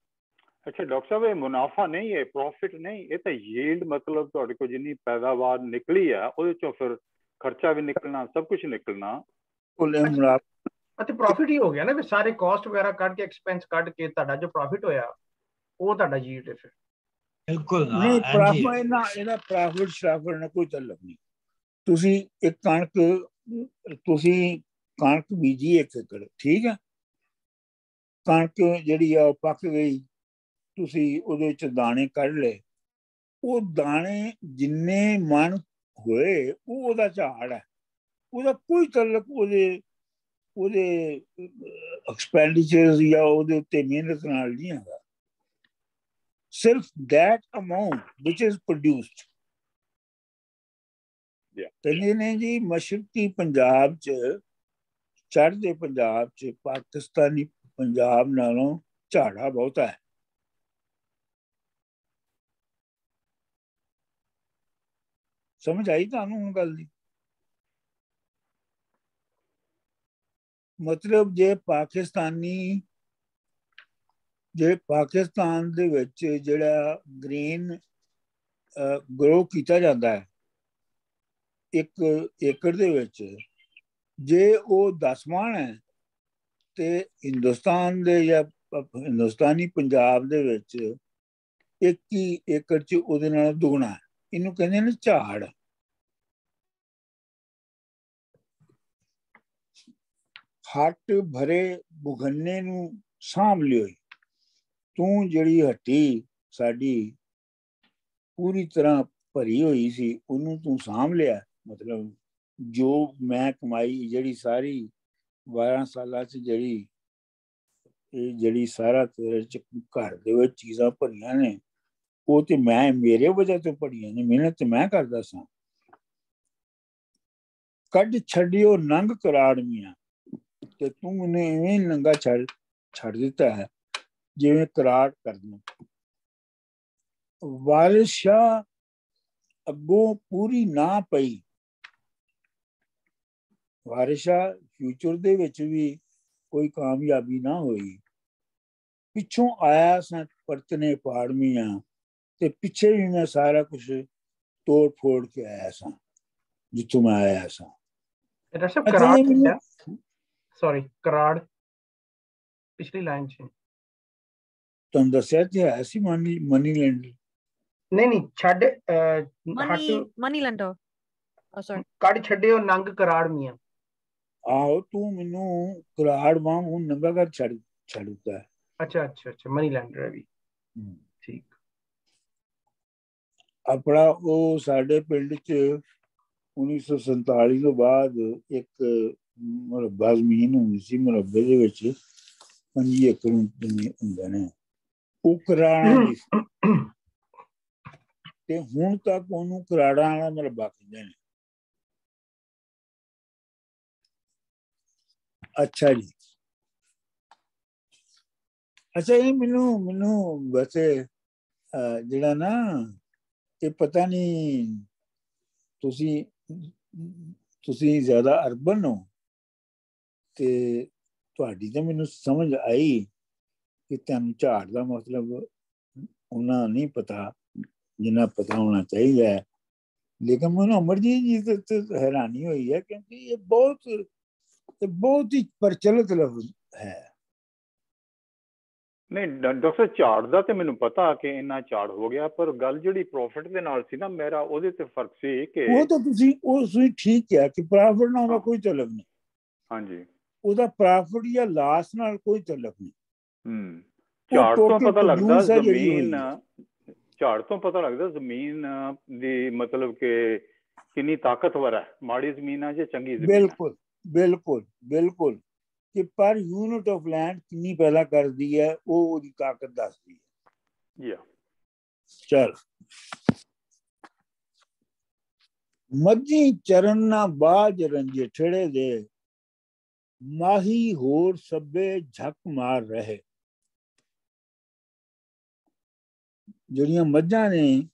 ਅੱਛਾ ਡਾਕਟਰ ਸਾਹਿਬ, ਇਹ ਮੁਨਾਫਾ ਨਹੀਂ ਹੈ, ਪ੍ਰੋਫਿਟ ਨਹੀਂ, ਇਹ ਤਾਂ ਯੀਲਡ, ਮਤਲਬ ਤੁਹਾਡੇ ਕੋਲ ਜਿੰਨੀ ਪੈਦਾਵਾਰ ਨਿਕਲੀ ਆ ਉਹਦੇ ਚੋਂ ਫਿਰ ਖਰਚਾ ਵੀ ਨਿਕਲਣਾ, ਸਭ ਕੁਝ ਨਿਕਲਣਾ, ਅਤੇ ਪ੍ਰੋਫਿਟ ਹੀ ਹੋ ਗਿਆ ਨਾ। ਵੀ ਸਾਰੇ ਕਾਸਟ ਵਗੈਰਾ ਕੱਢ ਕੇ, ਐਕਸਪੈਂਸ ਕੱਢ ਕੇ ਤੁਹਾਡਾ ਜੋ ਪ੍ਰੋਫਿਟ ਹੋਇਆ ਉਹ ਤੁਹਾਡਾ ਯੀਲਡ ਹੈ। ਫਿਰ ਬਿਲਕੁਲ ਨਹੀਂ, ਇਹਦਾ ਪ੍ਰੋਫਿਟ ਸ਼ਰਾਫਟ ਨਾਲ ਕੋਈ ਤਾਲੁਕ ਨਹੀਂ। ਤੁਸੀਂ ਕਣਕ ਬੀਜੀ 1 ਏਕੜ, ਠੀਕ ਹੈ, ਕਣਕ ਜਿਹੜੀ ਆ ਉਹ ਪੱਕ ਗਈ, ਤੁਸੀਂ ਉਹਦੇ ਵਿੱਚ ਦਾਣੇ ਕੱਢ ਲਏ, ਉਹ ਦਾਣੇ ਜਿੰਨੇ ਮਨ ਹੋਏ ਉਹ ਉਹਦਾ ਝਾੜ ਹੈ, ਉਹਦਾ ਕੋਈ ਤਾਲੁਕ ਉਹਦੇ ਐਕਸਪੈਂਡੀਚਰ ਜਾਂ ਉਹਦੇ ਉੱਤੇ ਮਿਹਨਤ ਨਾਲ ਨਹੀਂ ਹੈਗਾ। ਸਿਰਫ that amount which is produced। ਕਹਿੰਦੇ ਨੇ ਜੀ ਮਸ਼ਰਕੀ ਪੰਜਾਬ ਚ, ਚੜ੍ਹਦੇ ਪੰਜਾਬ ਚ ਪਾਕਿਸਤਾਨੀ ਪੰਜਾਬ ਨਾਲੋਂ ਝਾੜਾ ਬਹੁਤਾ ਹੈ। ਸਮਝ ਆਈ ਤੁਹਾਨੂੰ ਹੁਣ ਗੱਲ ਦੀ? ਮਤਲਬ ਜੇ ਪਾਕਿਸਤਾਨ ਦੇ ਵਿੱਚ ਜਿਹੜਾ ਗ੍ਰੇਨ ਗਰੋ ਕੀਤਾ ਜਾਂਦਾ ਹੈ 1 ਏਕੜ ਦੇ ਵਿੱਚ, ਜੇ ਉਹ 10 ਮਣ ਹੈ, ਤੇ ਹਿੰਦੁਸਤਾਨੀ ਪੰਜਾਬ ਦੇ ਵਿੱਚ 21 ਏਕੜ 'ਚ ਉਹਦੇ ਨਾਲ ਦੁਗਣਾ। ਇਹਨੂੰ ਕਹਿੰਦੇ ਨੇ ਝਾੜ। ਹੱਟ ਭਰੇ ਬੁਗੰਨੇ ਨੂੰ ਸਾਂਭ ਲਿਓ। ਤੂੰ ਜਿਹੜੀ ਹੱਟੀ ਸਾਡੀ ਪੂਰੀ ਤਰ੍ਹਾਂ ਭਰੀ ਹੋਈ ਸੀ ਉਹਨੂੰ ਤੂੰ ਸਾਂਭ ਲਿਆ। ਮਤਲਬ ਜੋ ਮੈਂ ਕਮਾਈ ਜਿਹੜੀ ਸਾਰੀ 12 ਸਾਲਾਂ 'ਚ ਜਿਹੜੀ ਸਾਰਾ ਤੇਰੇ 'ਚ ਘਰ ਦੇ ਵਿੱਚ ਚੀਜ਼ਾਂ ਭਰੀਆਂ ਨੇ ਉਹ ਤੇ ਮੈਂ ਮੇਰੇ ਵਜ੍ਹਾ ਤੋਂ ਭਰੀਆਂ ਨੇ, ਮਿਹਨਤ ਤੇ ਮੈਂ ਕਰਦਾ ਸਾਂ। ਕੱਢ ਛੱਡਿਓ ਨੰਗ ਕਰਾੜ ਮੀਆਂ, ਤੇ ਤੂੰ ਮੈਨੂੰ ਇਵੇਂ ਨੰਗਾ ਛੱਡ ਦਿੱਤਾ ਹੈ ਜਿਵੇਂ ਕਰਾੜ ਕਰਨਾ। ਵਾਰਿਸ ਸ਼ਾਹ ਅੱਗੋਂ ਪੂਰੀ ਨਾ ਪਈ। ਵਾਰਿਸ ਸ਼ਾਹ ਫਿਊਚਰ ਦੇ ਵਿੱਚ ਵੀ ਕੋਈ ਕਾਮਯਾਬੀ ਨਾ ਹੋਈ। ਪਿੱਛੋਂ ਆਇਆ ਸਾਂ ਪਰਤਨੇ ਪਾੜਮੀਆਂ, ਤੇ ਪਿੱਛੇ ਵੀ ਮੈਂ ਸਾਰਾ ਕੁਝ ਤੋੜ ਫੋੜ ਕੇ ਆਇਆ ਸਾਂ ਜਿੱਥੋਂ ਮੈਂ ਆਇਆ ਸਾਂ। ਕਰਾੜ ਪਿਛਲੀ ਲਾਈਨ 'ਚ ਤੁਹਾਨੂੰ ਦੱਸਿਆ ਤੇ ਹੈ ਸੀ ਮਨੀ ਲੈਂਡਰ। ਨਹੀਂ ਛੱਡ ਮਨੀ ਲੈਂਡਰ ਸੌਰੀ ਕੱਢ ਛੱਡਿਓ ਨੰਗ ਕਰਾੜ ਮੀਆਂ। ਆਹੋ ਤੂੰ ਮੈਨੂੰ ਕਰਾੜ ਵਾਂਗ ਹੁਣ ਨੰਗਾ ਕਰ ਛੱਡ ਦਿੱਤਾ। ਅੱਛਾ ਮਨੀ ਲੈਂਡਰ ਹੈ ਵੀ ਠੀਕ। ਆਪਣਾ ਉਹ ਸਾਡੇ ਪਿੰਡ 'ਚ 1947 ਤੋਂ ਬਾਅਦ ਇੱਕ ਮੁਰੱਬਾ ਜ਼ਮੀਨ ਹੁੰਦੀ ਸੀ। ਮੁਰੱਬੇ ਦੇ ਵਿੱਚ 5 ਏਕੜ ਹੁੰਦੇ ਨੇ। ਉਹ ਕਰਾੜਾਂ ਦੀ ਤੇ ਹੁਣ ਤੱਕ ਉਹਨੂੰ ਕਰਾੜਾਂ ਵਾਲਾ ਮੁਰੱਬਾ ਕਹਿੰਦੇ ਨੇ। ਅੱਛਾ ਜੀ। ਅੱਛਾ ਇਹ ਮੈਨੂੰ ਵੈਸੇ ਜਿਹੜਾ ਨਾ ਇਹ ਪਤਾ ਨਹੀਂ ਤੁਸੀਂ ਜ਼ਿਆਦਾ ਅਰਬਨ ਹੋ ਤੇ ਤੁਹਾਡੀ ਤਾਂ ਮੈਨੂੰ ਸਮਝ ਆਈ ਕਿ ਤੁਹਾਨੂੰ ਝਾੜ ਦਾ ਮਤਲਬ ਉਹਨਾਂ ਨਹੀਂ ਪਤਾ ਜਿੰਨਾ ਪਤਾ ਹੋਣਾ ਚਾਹੀਦਾ ਹੈ। ਲੇਕਿਨ ਮੈਨੂੰ ਅਮਰਜੀਤ ਜੀ ਤੇ ਹੈਰਾਨੀ ਹੋਈ ਹੈ ਕਿਉਂਕਿ ਇਹ ਬਹੁਤ ਹੀ ਪ੍ਰਚਲਿਤ ਲਫ਼ਜ਼ ਹੈ। ਨਹੀਂ ਡਾਕਟਰ ਝਾੜ ਦਾ ਤੇ ਮੈਨੂੰ ਪਤਾ ਕਿ ਇੰਨਾ ਝਾੜ ਹੋ ਗਿਆ, ਪਰ ਗੱਲ ਜਿਹੜੀ ਪ੍ਰੋਫਿਟ ਦੇ ਨਾਲ ਸੀ ਨਾ ਮੇਰਾ ਉਹਦੇ ਤੇ ਫਰਕ ਸੀ ਕਿ ਉਹ ਤਾਂ ਤੁਸੀਂ ਠੀਕ ਕਿਹਾ ਕਿ ਪ੍ਰੋਫਿਟ ਨਾਲ ਉਹਦਾ ਕੋਈ ਤਾਲੁਕ ਨਹੀਂ। ਹਾਂਜੀ ਉਹਦਾ ਪ੍ਰੋਫਿਟ ਜਾਂ ਲਾਸ ਨਾਲ ਕੋਈ ਤਾਲੁਕ ਨਹੀਂ। ਝਾੜ ਤੋਂ ਪਤਾ ਲੱਗਦਾ ਜ਼ਮੀਨ, ਝਾੜ ਤੋਂ ਪਤਾ ਲੱਗਦਾ ਜ਼ਮੀਨ ਦੀ ਮਤਲਬ ਕਿ ਕਿੰਨੀ ਤਾਕਤਵਰ ਹੈ, ਮਾੜੀ ਜ਼ਮੀਨ ਹੈ ਜਾਂ ਚੰਗੀ ਜ਼ਮੀਨ ਹੈ। ਬਿਲਕੁਲ ਕਿ ਪਰ ਯੂਨਿਟ ਆਫ ਲੈਂਡ ਕਿੰਨੀ ਪੈਦਾ ਕਰਦੀ ਹੈ ਉਹ ਉਹਦੀ ਤਾਕਤ ਦੱਸਦੀ ਹੈ। ਚਲ ਮੱਝੀ ਚਰਨ ਨਾ ਬਾਜ ਰੰਜੇ ਠੇੜੇ ਦੇ, ਮਾਹੀ ਹੋਰ ਸਭੇ ਝੱਕ ਮਾਰ ਰਹੇ। ਜਿਹੜੀਆਂ ਮੱਝਾਂ ਨੇ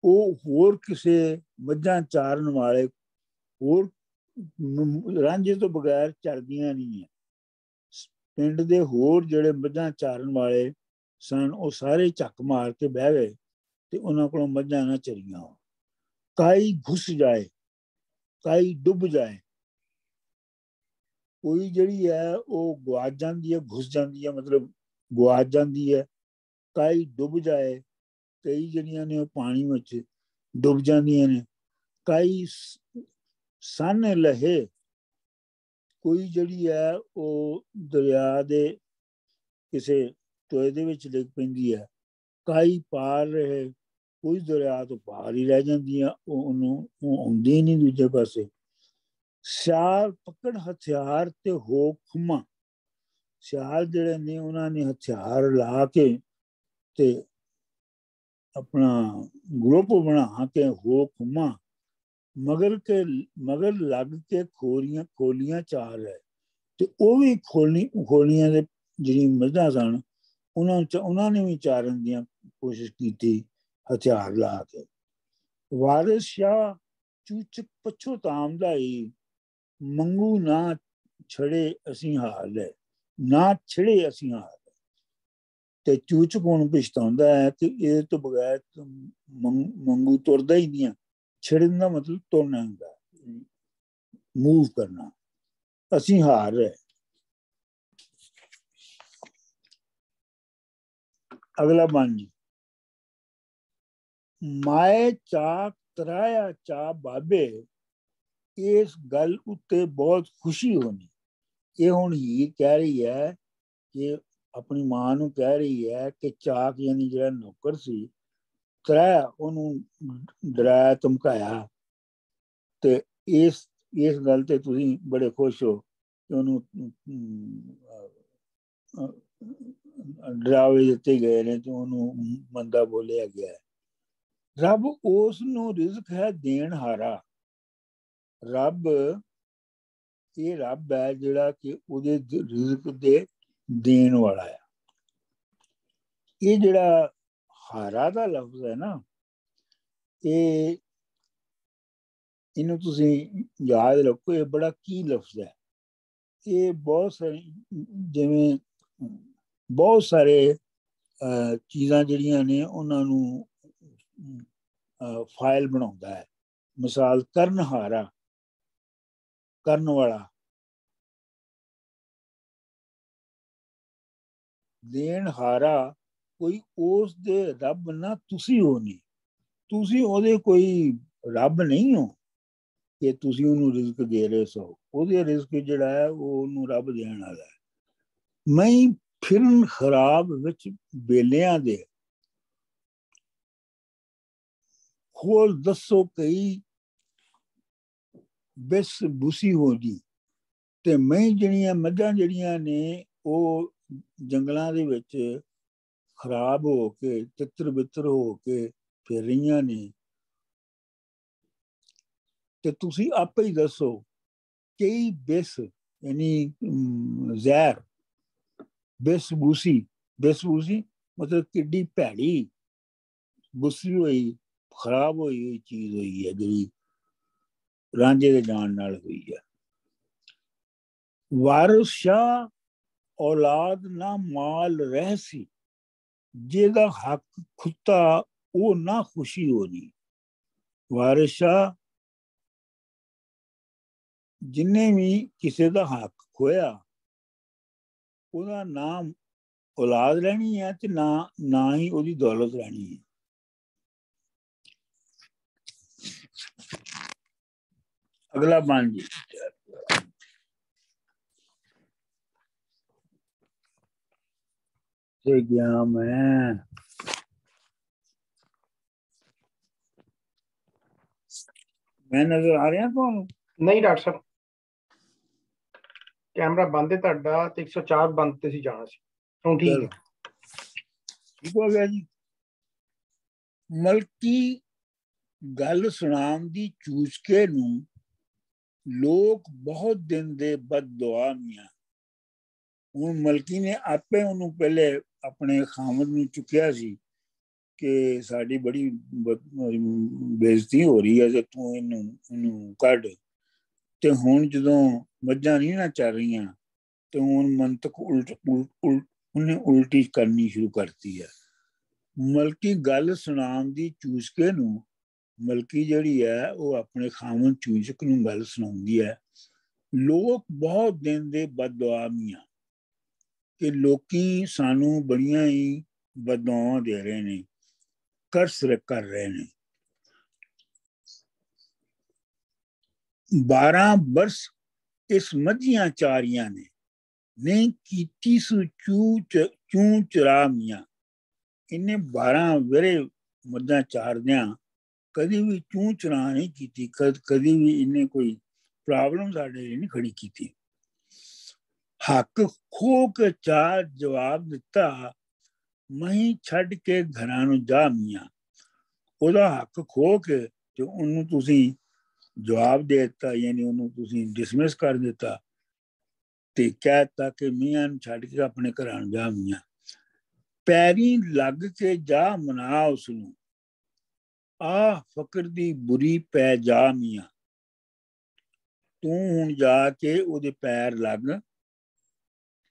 ਉਹ ਹੋਰ ਕਿਸੇ ਮੱਝਾਂ ਚਾਰਨ ਵਾਲੇ ਹੋਰ ਰਾਂਝੇ ਤੋਂ ਬਗੈਰ ਚਰਦੀਆਂ ਨਹੀਂ ਹੈ। ਪਿੰਡ ਦੇ ਹੋਰ ਜਿਹੜੇ ਮੱਝਾਂ ਚਾਰਨ ਵਾਲੇ ਸਨ ਉਹ ਸਾਰੇ ਝੱਕ ਮਾਰ ਕੇ ਬਹਿ ਗਏ ਤੇ ਉਹਨਾਂ ਕੋਲੋਂ ਮੱਝਾਂ ਨਾ ਚਰੀਆਂ। ਕਾਈ ਘੁਸ ਜਾਏ, ਕਾਈ ਡੁੱਬ ਜਾਏ। ਕੋਈ ਜਿਹੜੀ ਹੈ ਉਹ ਗੁਆਚ ਜਾਂਦੀ ਹੈ, ਘੁਸ ਜਾਂਦੀ ਹੈ, ਮਤਲਬ ਗੁਆਚ ਜਾਂਦੀ ਹੈ। ਕਾਈ ਡੁੱਬ ਜਾਏ, ਕਈ ਜਿਹੜੀਆਂ ਨੇ ਉਹ ਪਾਣੀ ਵਿੱਚ ਡੁੱਬ ਜਾਂਦੀਆਂ ਨੇ। ਕਾਈ ਸੰਨ ਲਹੇ, ਕੋਈ ਜਿਹੜੀ ਹੈ ਉਹ ਦਰਿਆ ਦੇ ਕਿਸੇ ਟੋਏ ਦੇ ਵਿੱਚ ਡਿੱਗ ਪੈਂਦੀ ਹੈ। ਕਾਈ ਪਾਰ ਰਹੇ, ਕੋਈ ਦਰਿਆ ਤੋਂ ਪਾਰ ਹੀ ਰਹਿ ਜਾਂਦੀ ਆ, ਉਹਨੂੰ ਆਉਂਦੀ ਨਹੀਂ ਦੂਜੇ ਪਾਸੇ। ਸਿਆਲ ਪਕੜ ਹਥਿਆਰ ਤੇ ਹੋ ਖੁੰਮਾ, ਸਿਆਲ ਜਿਹੜੇ ਨੇ ਉਹਨਾਂ ਨੇ ਹਥਿਆਰ ਲਾ ਕੇ ਤੇ ਆਪਣਾ ਗਰੁੱਪ ਬਣਾ ਕੇ ਹੋ ਖੁੰਮਾ, ਮਗਰ ਲੱਗ ਕੇ ਖੋਲੀਆਂ ਚਾਰ ਹੈ। ਤੇ ਉਹ ਵੀ ਖੋਲੀਆਂ ਦੇ ਜਿਹੜੀ ਮੱਝਾਂ ਸਨ ਉਹਨਾਂ ਨੇ ਵੀ ਚਾਰਨ ਦੀਆਂ ਕੋਸ਼ਿਸ਼ ਕੀਤੀ ਹਥਿਆਰ ਲਾ ਕੇ। ਵਾਰਿਸ ਸ਼ਾਹ ਚੂਚਕ ਪਛੋਤਾਮਦਾ ਹੀ, ਮੰਗੂ ਨਾ ਛੜੇ ਅਸੀਂ ਹਾਲ ਹੈ, ਨਾ ਛੜੇ ਅਸੀਂ ਹਾਲ। ਤੇ ਚੂਚਕ ਹੁਣ ਪਛਤਾਉਂਦਾ ਹੈ ਕਿ ਇਹਦੇ ਤੋਂ ਬਗੈਰ ਮੰਗੂ ਤੁਰਦਾ ਹੀ ਨਹੀਂ ਆ। ਛੜਨ ਦਾ ਮਤਲਬ ਤੁਰਨਾ ਹੁੰਦਾ, ਮੂਵ ਕਰਨਾ। ਅਸੀਂ ਹਾਰ ਰਹੇ। अगला बन जी, माए चाक तराया चा बाबे, इस गल उत्ते बहुत खुशी होनी। ये हुण हीर कह रही है कि अपनी मां नूं कह रही है कि चाक यानी जिहड़ा नौकर सी तराया उहनूं डराया धमकाया ते इस गल ते तुसीं बड़े खुश हो कि उहनूं डरावे दिते गए ने ते उहनूं मंदा बोलिया गया है। रब उस नूं रिज़क है देण हारा। रब ये रब है जिहड़ा कि उहदे रिज़क दे देण वाला है। ये जिहड़ा हारा दा लफ्ज़ है ना, ये इनू तुसीं याद रखो, ये बड़ा की लफ्ज़ है। ये बहुत सारी जिवें बहुत सारे चीज़ां जिहड़ियां ने उन्हां नूं फाइल बनाउंदा है। मिसाल करनहारा, करन वाला, देण हारा कोई उस दे रब ना तुसी हो नहीं, तुसी ओदे कोई रब नहीं हो कि तुसी उन्हें रिज़क दे रहे सो। ओदे रिज़क जिहड़ा है वो उन्हें रब देण वाला है। मैं फिरन खराब विच बेलियां दे खोल दसो कई बिस बुसी हो जी। ते मैं ਜਿਹੜੀਆਂ ਮੱਝਾਂ ਜਿਹੜੀਆਂ ਨੇ ਉਹ ਜੰਗਲਾਂ ਦੇ ਵਿੱਚ ਖਰਾਬ ਹੋ ਕੇ ਤਿੱਤਰ ਬਿੱਤਰ ਹੋ ਕੇ ਫਿਰ ਰਹੀਆਂ ਨੇ, ਤੇ ਤੁਸੀਂ ਆਪੇ ਹੀ ਦੱਸੋ ਕਈ ਬਿਸ यानी ਜ਼ਹਿਰ, ਬਿਸਬੂਸੀ, ਬਿਸਬੂਸੀ मतलब ਕਿੱਡੀ ਭੈੜੀ ਬੁਸੀ ਹੋਈ ਖਰਾਬ ਹੋਈ ਚੀਜ਼ ਹੋਈ ਹੈ ਜਿਹੜੀ ਰਾਂਝੇ ਦੇ ਜਾਣ ਨਾਲ ਹੋਈ ਹੈ। ਵਾਰਿਸ ਸ਼ਾਹ औलाद ना माल रहसी, जेदा हक खुता वो ना खुशी होनी। वारिस शाह जिन्ने भी किसी का हक खोया ਉਹਦਾ नाम औलाद रहनी है ते ना ही ਉਹਦੀ दौलत रहनी है। अगला बन जी, गया मैं नजर आ रहा ਤੁਹਾਨੂੰ? नहीं डॉक्टर साहब, कैमरा बंद है ਤੁਹਾਡਾ ਤੇ 104 ਬੰਦ ਤੇ ਸੀ ਜਾਣਾ ਸੀ। ਹੁਣ ਠੀਕ ਹੈ, ठीक हो गया जी। ਮਲਕੀ ਗੱਲ ਸੁਣਾਉਣ ਦੀ ਚੂਸਕੇ ਨੂੰ ਲੋਕ ਬਹੁਤ ਦਿਨ ਦੇ ਬਦਦੁਆ ਮੀਆਂ। ਹੁਣ ਮਲਕੀ ਨੇ ਆਪੇ ਉਹਨੂੰ ਪਹਿਲੇ ਆਪਣੇ ਖਾਮਦ ਨੂੰ ਚੁੱਕਿਆ ਸੀ ਕਿ ਸਾਡੀ ਬੜੀ ਬੇਇੱਜ਼ਤੀ ਹੋ ਰਹੀ ਹੈ ਤੇ ਤੂੰ ਇਹਨੂੰ ਕੱਢ। ਤੇ ਹੁਣ ਜਦੋਂ ਮੱਝਾਂ ਨਹੀਂ ਨਾ ਚੱਲ ਰਹੀਆਂ ਤੇ ਹੁਣ ਮੰਤਕ ਉਹਨੇ ਉਲਟੀ ਕਰਨੀ ਸ਼ੁਰੂ ਕਰਤੀ ਹੈ। ਮਲਕੀ ਗੱਲ ਸੁਣਾਉਣ ਦੀ ਚੂਸਕੇ ਨੂੰ, ਮਲਕੀ ਜਿਹੜੀ ਹੈ ਉਹ ਆਪਣੇ ਖਾਮਦ ਚੂਸਕ ਨੂੰ ਗੱਲ ਸੁਣਾਉਂਦੀ ਹੈ। ਲੋਕ ਬਹੁਤ ਦਿਨ ਦੇ ਬਦਦੁਆ ਮੀਆਂ, ਕਿ ਲੋਕੀ ਸਾਨੂੰ ਬੜੀਆਂ ਹੀ ਬਦਦੁਆਵਾਂ ਦੇ ਰਹੇ ਨੇ, ਕਰਸ ਕਰ ਰਹੇ ਨੇ। 12 ਬਰਸ ਇਸ ਮੱਝੀਆਂ ਚਾਰੀਆਂ ਨੇ ਨਹੀਂ ਕੀਤੀ ਸੂ ਚੂੰ ਚਰਾ ਮੀਆਂ। ਇਹਨੇ 12 ਵਰੇ ਮੱਝਾਂ ਚਾਰਦਿਆਂ ਕਦੀ ਵੀ ਚੂੰ ਚਰਾ ਨਹੀਂ ਕੀਤੀ, ਕਦੀ ਵੀ ਇਹਨੇ ਕੋਈ ਪ੍ਰੋਬਲਮ ਸਾਡੇ ਲਈ ਨਹੀਂ ਖੜੀ ਕੀਤੀ। ਹੱਕ ਖੋ ਕੇ ਚਾਰ ਜਵਾਬ ਦਿੱਤਾ, ਮਹੀਂ ਛੱਡ ਕੇ ਘਰਾਂ ਨੂੰ ਜਾ ਮੀਆਂ। ਉਹਦਾ ਹੱਕ ਖੋ ਕੇ ਤੇ ਉਹਨੂੰ ਤੁਸੀਂ ਜਵਾਬ ਦੇ ਦਿੱਤਾ, ਯਾਨੀ ਉਹਨੂੰ ਤੁਸੀਂ ਡਿਸਮਿਸ ਕਰ ਦਿੱਤਾ ਤੇ ਕਹਿ ਦਿੱਤਾ ਕਿ ਮੀਆਂ ਨੂੰ ਛੱਡ ਕੇ ਆਪਣੇ ਘਰਾਂ ਨੂੰ ਜਾ ਮੀਆਂ। ਪੈਰੀ ਲੱਗ ਕੇ ਜਾ ਮਨਾ ਉਸਨੂੰ, ਆਹ ਫਕਰ ਦੀ ਬੁਰੀ ਪੈ ਜਾ ਮੀਆਂ। ਤੂੰ ਹੁਣ ਜਾ ਕੇ ਉਹਦੇ ਪੈਰ ਲੱਗ,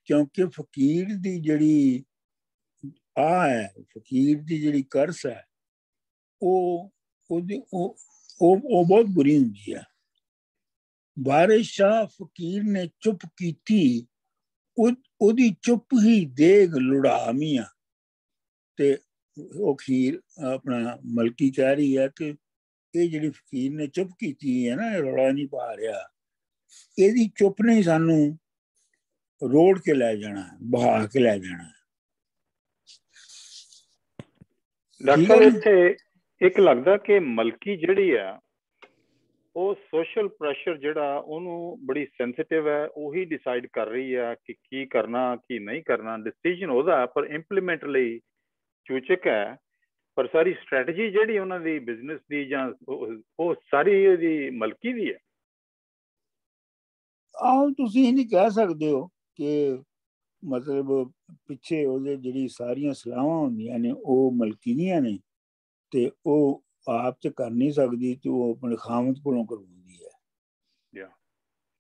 ਕਿਉਂਕਿ ਫਕੀਰ ਦੀ ਜਿਹੜੀ ਆਹ ਹੈ, ਫਕੀਰ ਦੀ ਜਿਹੜੀ ਕਰਸ ਹੈ ਉਹ ਬਹੁਤ ਬੁਰੀ ਹੁੰਦੀ ਹੈ। ਵਾਰਿਸ ਸ਼ਾਹ ਫਕੀਰ ਨੇ ਚੁੱਪ ਕੀਤੀ, ਉਹਦੀ ਚੁੱਪ ਹੀ ਦੇਗ ਲੁੜਾ ਮੀਆਂ। ਤੇ ਉਹ ਖੀਰ ਆਪਣਾ ਮਲਕੀ ਕਹਿ ਰਹੀ ਹੈ ਕਿ ਇਹ ਜਿਹੜੀ ਫਕੀਰ ਨੇ ਚੁੱਪ ਕੀਤੀ ਹੈ ਨਾ, ਰੌਲਾ ਨਹੀਂ ਪਾ ਰਿਹਾ, ਇਹਦੀ ਚੁੱਪ ਨੇ ਸਾਨੂੰ ਰੋੜ ਕੇ ਲੈ ਜਾਣਾ, ਬਹਾ ਕੇ ਲੈ ਜਾਣਾ। ਡਾਕਟਰ ਇੱਥੇ ਇੱਕ ਲੱਗਦਾ ਕਿ ਮਲਕੀ ਜਿਹੜੀ ਆ ਉਹ ਸੋਸ਼ਲ ਪ੍ਰੈਸ਼ਰ ਜਿਹੜਾ ਉਹਨੂੰ ਬੜੀ ਸੈਂਸਿਟਿਵ ਹੈ, ਉਹੀ ਡਿਸਾਈਡ ਕਰ ਰਹੀ ਹੈ ਕਿ ਕੀ ਕਰਨਾ ਕੀ ਨਹੀਂ ਕਰਨਾ। ਡਿਸੀਜਨ ਉਹਦਾ, ਪਰ ਇੰਪਲੀਮੈਂਟ ਲਈ ਚੂਚਕ ਹੈ। ਪਰ ਸਾਰੀ ਸਟ੍ਰੈਟਜੀ ਜਿਹੜੀ ਉਹਨਾਂ ਦੀ ਬਿਜ਼ਨਸ ਦੀ ਜਾਂ ਉਹ ਸਾਰੀ ਉਹਦੀ ਮਲਕੀ ਦੀ ਹੈ। ਆਹ ਤੁਸੀਂ ਇਹ ਨਹੀਂ ਕਹਿ ਸਕਦੇ ਹੋ ਕਿ ਮਤਲਬ ਪਿੱਛੇ ਉਹਦੇ ਜਿਹੜੀ ਸਾਰੀਆਂ ਸਲਾਹਾਂ ਹੁੰਦੀਆਂ ਨੇ ਉਹ ਮਲਕੀ ਦੀਆਂ ਨੇ ਤੇ ਉਹ ਆਪ ਚ ਕਰ ਨਹੀਂ ਸਕਦੀ ਤੇ ਉਹ ਆਪਣੇ ਖਾਮਦ ਕੋਲੋਂ ਕਰਵਾਉਂਦੀ ਹੈ।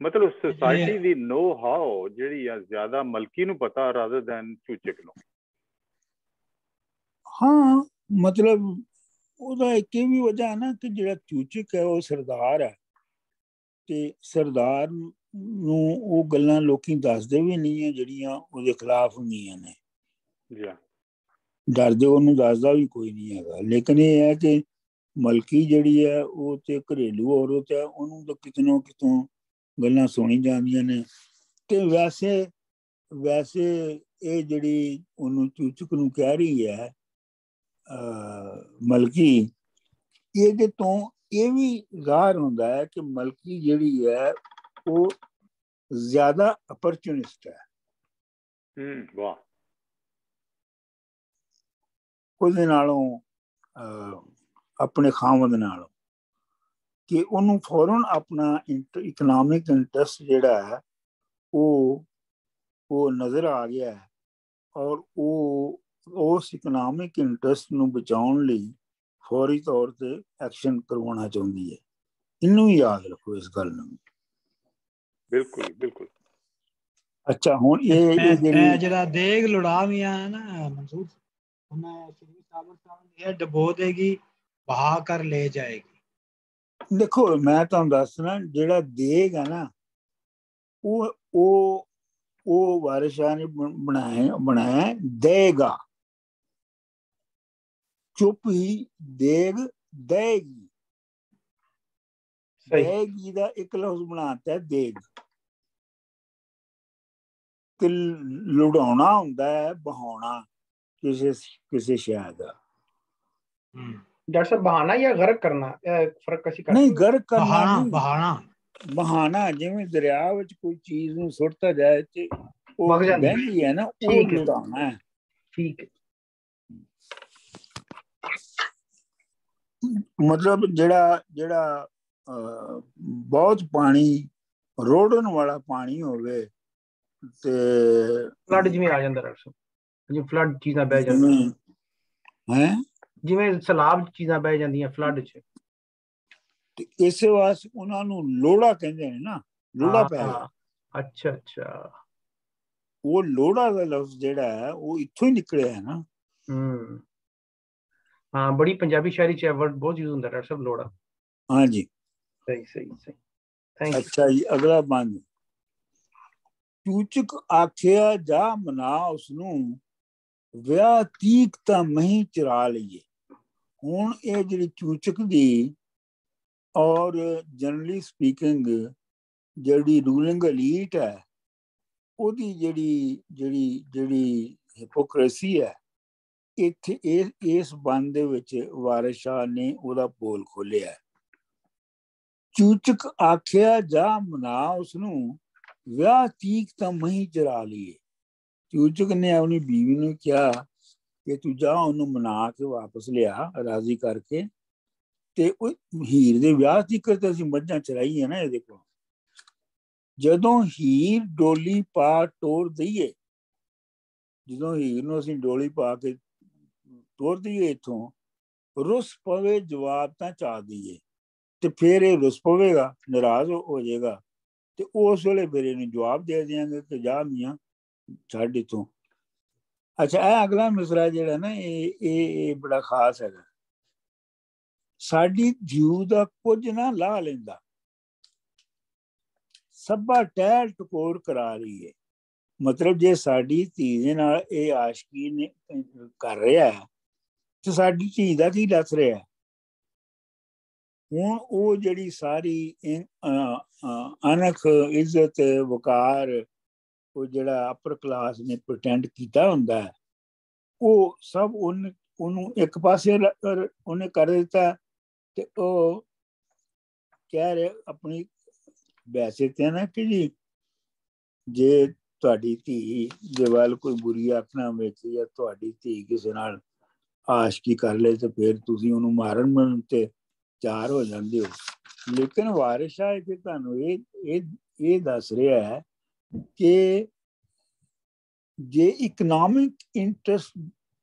ਮਤਲਬ ਸੋਸਾਇਟੀ ਦੀ ਨੋ ਹਾਓ ਜਿਹੜੀ ਆ ਜ਼ਿਆਦਾ ਮਲਕੀ ਨੂੰ ਪਤਾ ਰਾਦਰ ਦੈਨ ਚੂਚਕ ਨੂੰ। ਹਾਂ, ਮਤਲਬ ਉਹਦਾ ਇੱਕ ਇਹ ਵੀ ਵਜ੍ਹਾ ਹੈ ਨਾ ਕਿ ਜਿਹੜਾ ਚੂਚਕ ਹੈ ਉਹ ਸਰਦਾਰ ਹੈ ਤੇ ਸਰਦਾਰ ਨੂੰ ਉਹ ਗੱਲਾਂ ਲੋਕੀ ਦੱਸਦੇ ਵੀ ਨਹੀਂ ਹੈ ਜਿਹੜੀਆਂ ਉਹਦੇ ਖਿਲਾਫ ਹੁੰਦੀਆਂ ਨੇ। ਡਰਦੇ ਉਹਨੂੰ ਦੱਸਦਾ ਵੀ ਕੋਈ ਨਹੀਂ ਹੈਗਾ। ਲੇਕਿਨ ਇਹ ਹੈ ਕਿ ਮਲਕੀ ਜਿਹੜੀ ਹੈ ਉਹ ਤੇ ਘਰੇਲੂ ਔਰਤ ਹੈ, ਉਹਨੂੰ ਤਾਂ ਕਿਤੋਂ ਕਿਤੋਂ ਗੱਲਾਂ ਸੁਣੀ ਜਾਂਦੀਆਂ ਨੇ। ਤੇ ਵੈਸੇ ਇਹ ਜਿਹੜੀ ਉਹਨੂੰ ਚੂਚਕ ਨੂੰ ਕਹਿ ਰਹੀ ਹੈ ਮਲਕੀ, ਇਹਦੇ ਤੋਂ ਇਹ ਵੀ ਜ਼ਾਹਰ ਹੁੰਦਾ ਹੈ ਕਿ ਮਲਕੀ ਜਿਹੜੀ ਹੈ ਉਹ ਜ਼ਿਆਦਾ ਅਪਰਚੂਨਿਸਟ ਹੈ। ਵਾਹ। ਉਹਦੇ ਨਾਲੋਂ ਆਪਣੇ ਖਾਮਦ ਨਾਲੋਂ, ਕਿ ਉਹਨੂੰ ਫੌਰਨ ਆਪਣਾ ਇਕਨੋਮਿਕ ਇੰਟਰਸਟ ਜਿਹੜਾ ਹੈ ਉਹ ਨਜ਼ਰ ਆ ਗਿਆ ਹੈ ਔਰ ਉਹ ਉਸ ਇਕਨੋਮਿਕ ਇੰਟਰਸਟ ਨੂੰ ਬਚਾਉਣ ਲਈ ਫੌਰੀ ਤੌਰ ਤੇ ਐਕਸ਼ਨ ਕਰਵਾਉਣਾ ਚਾਹੁੰਦੀ ਹੈ। ਇਹਨੂੰ ਯਾਦ ਰੱਖੋ ਇਸ ਗੱਲ ਨੂੰ। ਬਿਲਕੁਲ ਬਿਲਕੁਲ। ਅੱਛਾ, ਹੁਣ ਇਹ ਜਿਹੜਾ ਦੇਗ ਲੁੜਾਵੀਆਂ ਹੈ ਨਾ ਮਨਸੂਰ, ਉਹਨਾਂ ਸ਼੍ਰੀ ਸਾਹਿਬ ਇਹ ਡਬੋ ਦੇਗੀ, ਬਹਾ ਕਰ ਲੈ ਜਾਏਗੀ। ਦੇਖੋ ਮੈਂ ਤੁਹਾਨੂੰ ਦੱਸਣਾ, ਜਿਹੜਾ ਦੇਗ ਹੈ ਨਾ ਉਹ ਵਾਰਿਸ ਸ਼ਾਹ ਨੇ ਬਣਾਇਆ ਦੇਗਾ। ਚੁੱਪ ਹੀ ਦੇਗ ਦੇਗੀ, ਦੇਗੀ ਦਾ ਇੱਕ ਲਫ਼ਜ਼ ਬਣਾਤਾ ਦੇਗ। ਤੇ ਲੁੜਾਉਣਾ ਹੁੰਦਾ ਹੈ ਬਹਾਉਣਾ ਕਿਸੇ ਸ਼ੈ ਦਾ। डॉक्टर साहब बहाना या गर्क करना फर्क कैसी करते नहीं, गर्क करना नहीं, बहाना जिवें दरिया विच कोई चीज नूं सुੱਟਦਾ ਜਾਏ ਤੇ ਉਹ ਬਹਿੰਦੀ ਹੈ ਨਾ, ਉਹ ਲੁੜਾਉਣਾ है। ठीक है। मतलब ਜਿਹੜਾ ਬਹੁਤ ਪਾਣੀ ਰੋੜਨ ਵਾਲਾ ਪਾਣੀ ਹੋਵੇ ਤੇ ਫਲੱਡ ਜਿਵੇਂ ਆ ਜਾਂਦਾ ਡਾਕਟਰ ਸਾਹਿਬ, ਜਿਵੇਂ ਫਲੱਡ ਚੀਜ਼ਾਂ ਬਹਿ ਜਾਂਦੀਆਂ ਹੈ, ਜਿਵੇਂ ਸਲਾਬ ਚੀਜ਼ਾਂ ਬਹਿ ਜਾਂਦੀਆਂ ਫਲੱਡ ਚ, ਤੇ ਇਸੇ ਵਾਸਤੇ ਉਹਨਾਂ ਨੂੰ ਲੋੜਾ ਕਹਿੰਦੇ ਨੇ ਨਾ, ਲੋੜਾ ਪੈ ਗਿਆ। ਅੱਛਾ ਅੱਛਾ, ਉਹ ਲੋੜਾ ਦਾ ਲਫ਼ਜ਼ ਜਿਹੜਾ ਹੈ ਉਹ ਇੱਥੋਂ ਹੀ ਨਿਕਲਿਆ ਹੈ ਨਾ। हाँ, बड़ी पंजाबी शायरी च वर्ड बहुत यूज ਹੁੰਦਾ ਡਾਕਟਰ ਸਾਹਿਬ, ਲੋੜਾ। हाँ जी, सही सही सही, थैंक यू। अच्छा जी, अगला बंद। ਚੂਚਕ ਆਖਿਆ ਜਾ ਮਨਾ ਉਸਨੂੰ, ਵਿਆਹ ਤੀਕ ਤਾਂ ਮਹੀਂ ਚਰਾ ਲਈਏ। ਹੁਣ ਇਹ ਜਿਹੜੀ ਚੂਚਕ ਦੀ ਔਰ ਜਨਰਲੀ ਸਪੀਕਿੰਗ ਜਿਹੜੀ ਰੂਲਿੰਗ ਐਲੀਟ ਹੈ ਉਹਦੀ ਜਿਹੜੀ ਹਿਪੋਕ੍ਰੇਸੀ ਹੈ, ਇੱਥੇ ਇਸ ਬੰਦ ਦੇ ਵਿੱਚ ਵਾਰਿਸ ਸ਼ਾਹ ਨੇ ਉਹਦਾ ਬੋਲ ਖੋਲਿਆ। ਚੂਚਕ ਆਖਿਆ ਜਾ ਮਨਾ ਉਸਨੂੰ, ਵਿਆਹ ਤੀਕ ਤਾਂ ਮਹੀਂ ਚਰਾ ਲਈਏ। ਚੂਚਕ ਨੇ ਆਪਣੀ ਬੀਵੀ ਨੂੰ ਕਿਹਾ ਕਿ ਤੂੰ ਜਾ ਉਹਨੂੰ ਮਨਾ ਕੇ ਵਾਪਸ ਲਿਆ ਰਾਜ਼ੀ ਕਰਕੇ, ਤੇ ਉਹ ਹੀਰ ਦੇ ਵਿਆਹ ਤੀਕ ਤੇ ਅਸੀਂ ਮੱਝਾਂ ਚਰਾਈਏ ਨਾ ਇਹਦੇ ਕੋਲ। ਜਦੋਂ ਹੀਰ ਡੋਲੀ ਪਾ ਟੋਰ ਦਈਏ, ਜਦੋਂ ਹੀਰ ਨੂੰ ਅਸੀਂ ਡੋਲੀ ਪਾ ਕੇ ਤੋਰ ਦਈਏ ਇੱਥੋਂ, ਰੁੱਸ ਪਵੇ ਜਵਾਬ ਤਾਂ ਚਾ ਦਈਏ, ਤੇ ਫਿਰ ਇਹ ਰੁੱਸ ਪਵੇਗਾ, ਨਾਰਾਜ਼ ਹੋ ਜਾਏਗਾ, ਤੇ ਉਸ ਵੇਲੇ ਫਿਰ ਇਹਨੂੰ ਜਵਾਬ ਦੇ ਦਿਆਂਗੇ ਕਿ ਜਾ ਮੀਆਂ ਛੱਡ ਇੱਥੋਂ। ਅੱਛਾ, ਇਹ ਅਗਲਾ ਮਿਸਰਾ ਜਿਹੜਾ ਨਾ ਇਹ ਬੜਾ ਖਾਸ ਹੈਗਾ। ਸਾਡੀ ਜੀਉ ਦਾ ਕੁਝ ਨਾ ਲਾਹ ਲੈਂਦਾ, ਸਭਾ ਟਹਿਲ ਟਕੋਰ ਕਰਾ ਰਹੀ ਹੈ। ਮਤਲਬ ਜੇ ਸਾਡੀ ਧੀ ਦੇ ਨਾਲ ਇਹ ਆਸ਼ਕੀ ਨੇ ਕਰ ਰਿਹਾ ਤੇ ਸਾਡੀ ਧੀ ਦਾ ਕੀ ਦੱਸ ਰਿਹਾ? ਹੁਣ ਉਹ ਜਿਹੜੀ ਸਾਰੀ ਅਣਖ, ਇੱਜ਼ਤ, ਵਕਾਰ, ਉਹ ਜਿਹੜਾ ਅਪਰ ਕਲਾਸ ਨੇ ਪ੍ਰਟੈਂਡ ਕੀਤਾ ਹੁੰਦਾ ਹੈ, ਉਹ ਸਭ ਉਹਨੂੰ ਇੱਕ ਪਾਸੇ ਉਹਨੇ ਕਰ ਦਿੱਤਾ। ਤੇ ਉਹ ਕਹਿ ਰਿਹਾ ਆਪਣੀ ਵੈਸੇ ਤੇ ਨਾ ਕਿ ਜੀ ਜੇ ਤੁਹਾਡੀ ਧੀ ਦੇ ਵੱਲ ਕੋਈ ਬੁਰੀ ਆਖਣਾ ਵਿੱਚ ਜਾਂ ਤੁਹਾਡੀ ਧੀ ਕਿਸੇ ਨਾਲ ਆਸ਼ਕੀ ਕਰ ਲੈ ਤੇ ਫਿਰ ਤੁਸੀਂ ਉਹਨੂੰ ਮਾਰਨ ਤੇ ਚਾਰ ਹੋ ਜਾਂਦੇ ਹੋ। ਲੇਕਿਨ ਵਾਰਿਸ ਸ਼ਾਹ ਇੱਥੇ ਤੁਹਾਨੂੰ ਇਹ ਦੱਸ ਰਿਹਾ ਹੈ ਕਿ ਜੇ ਇਕਨੋਮਿਕ ਇੰਟਰਸਟ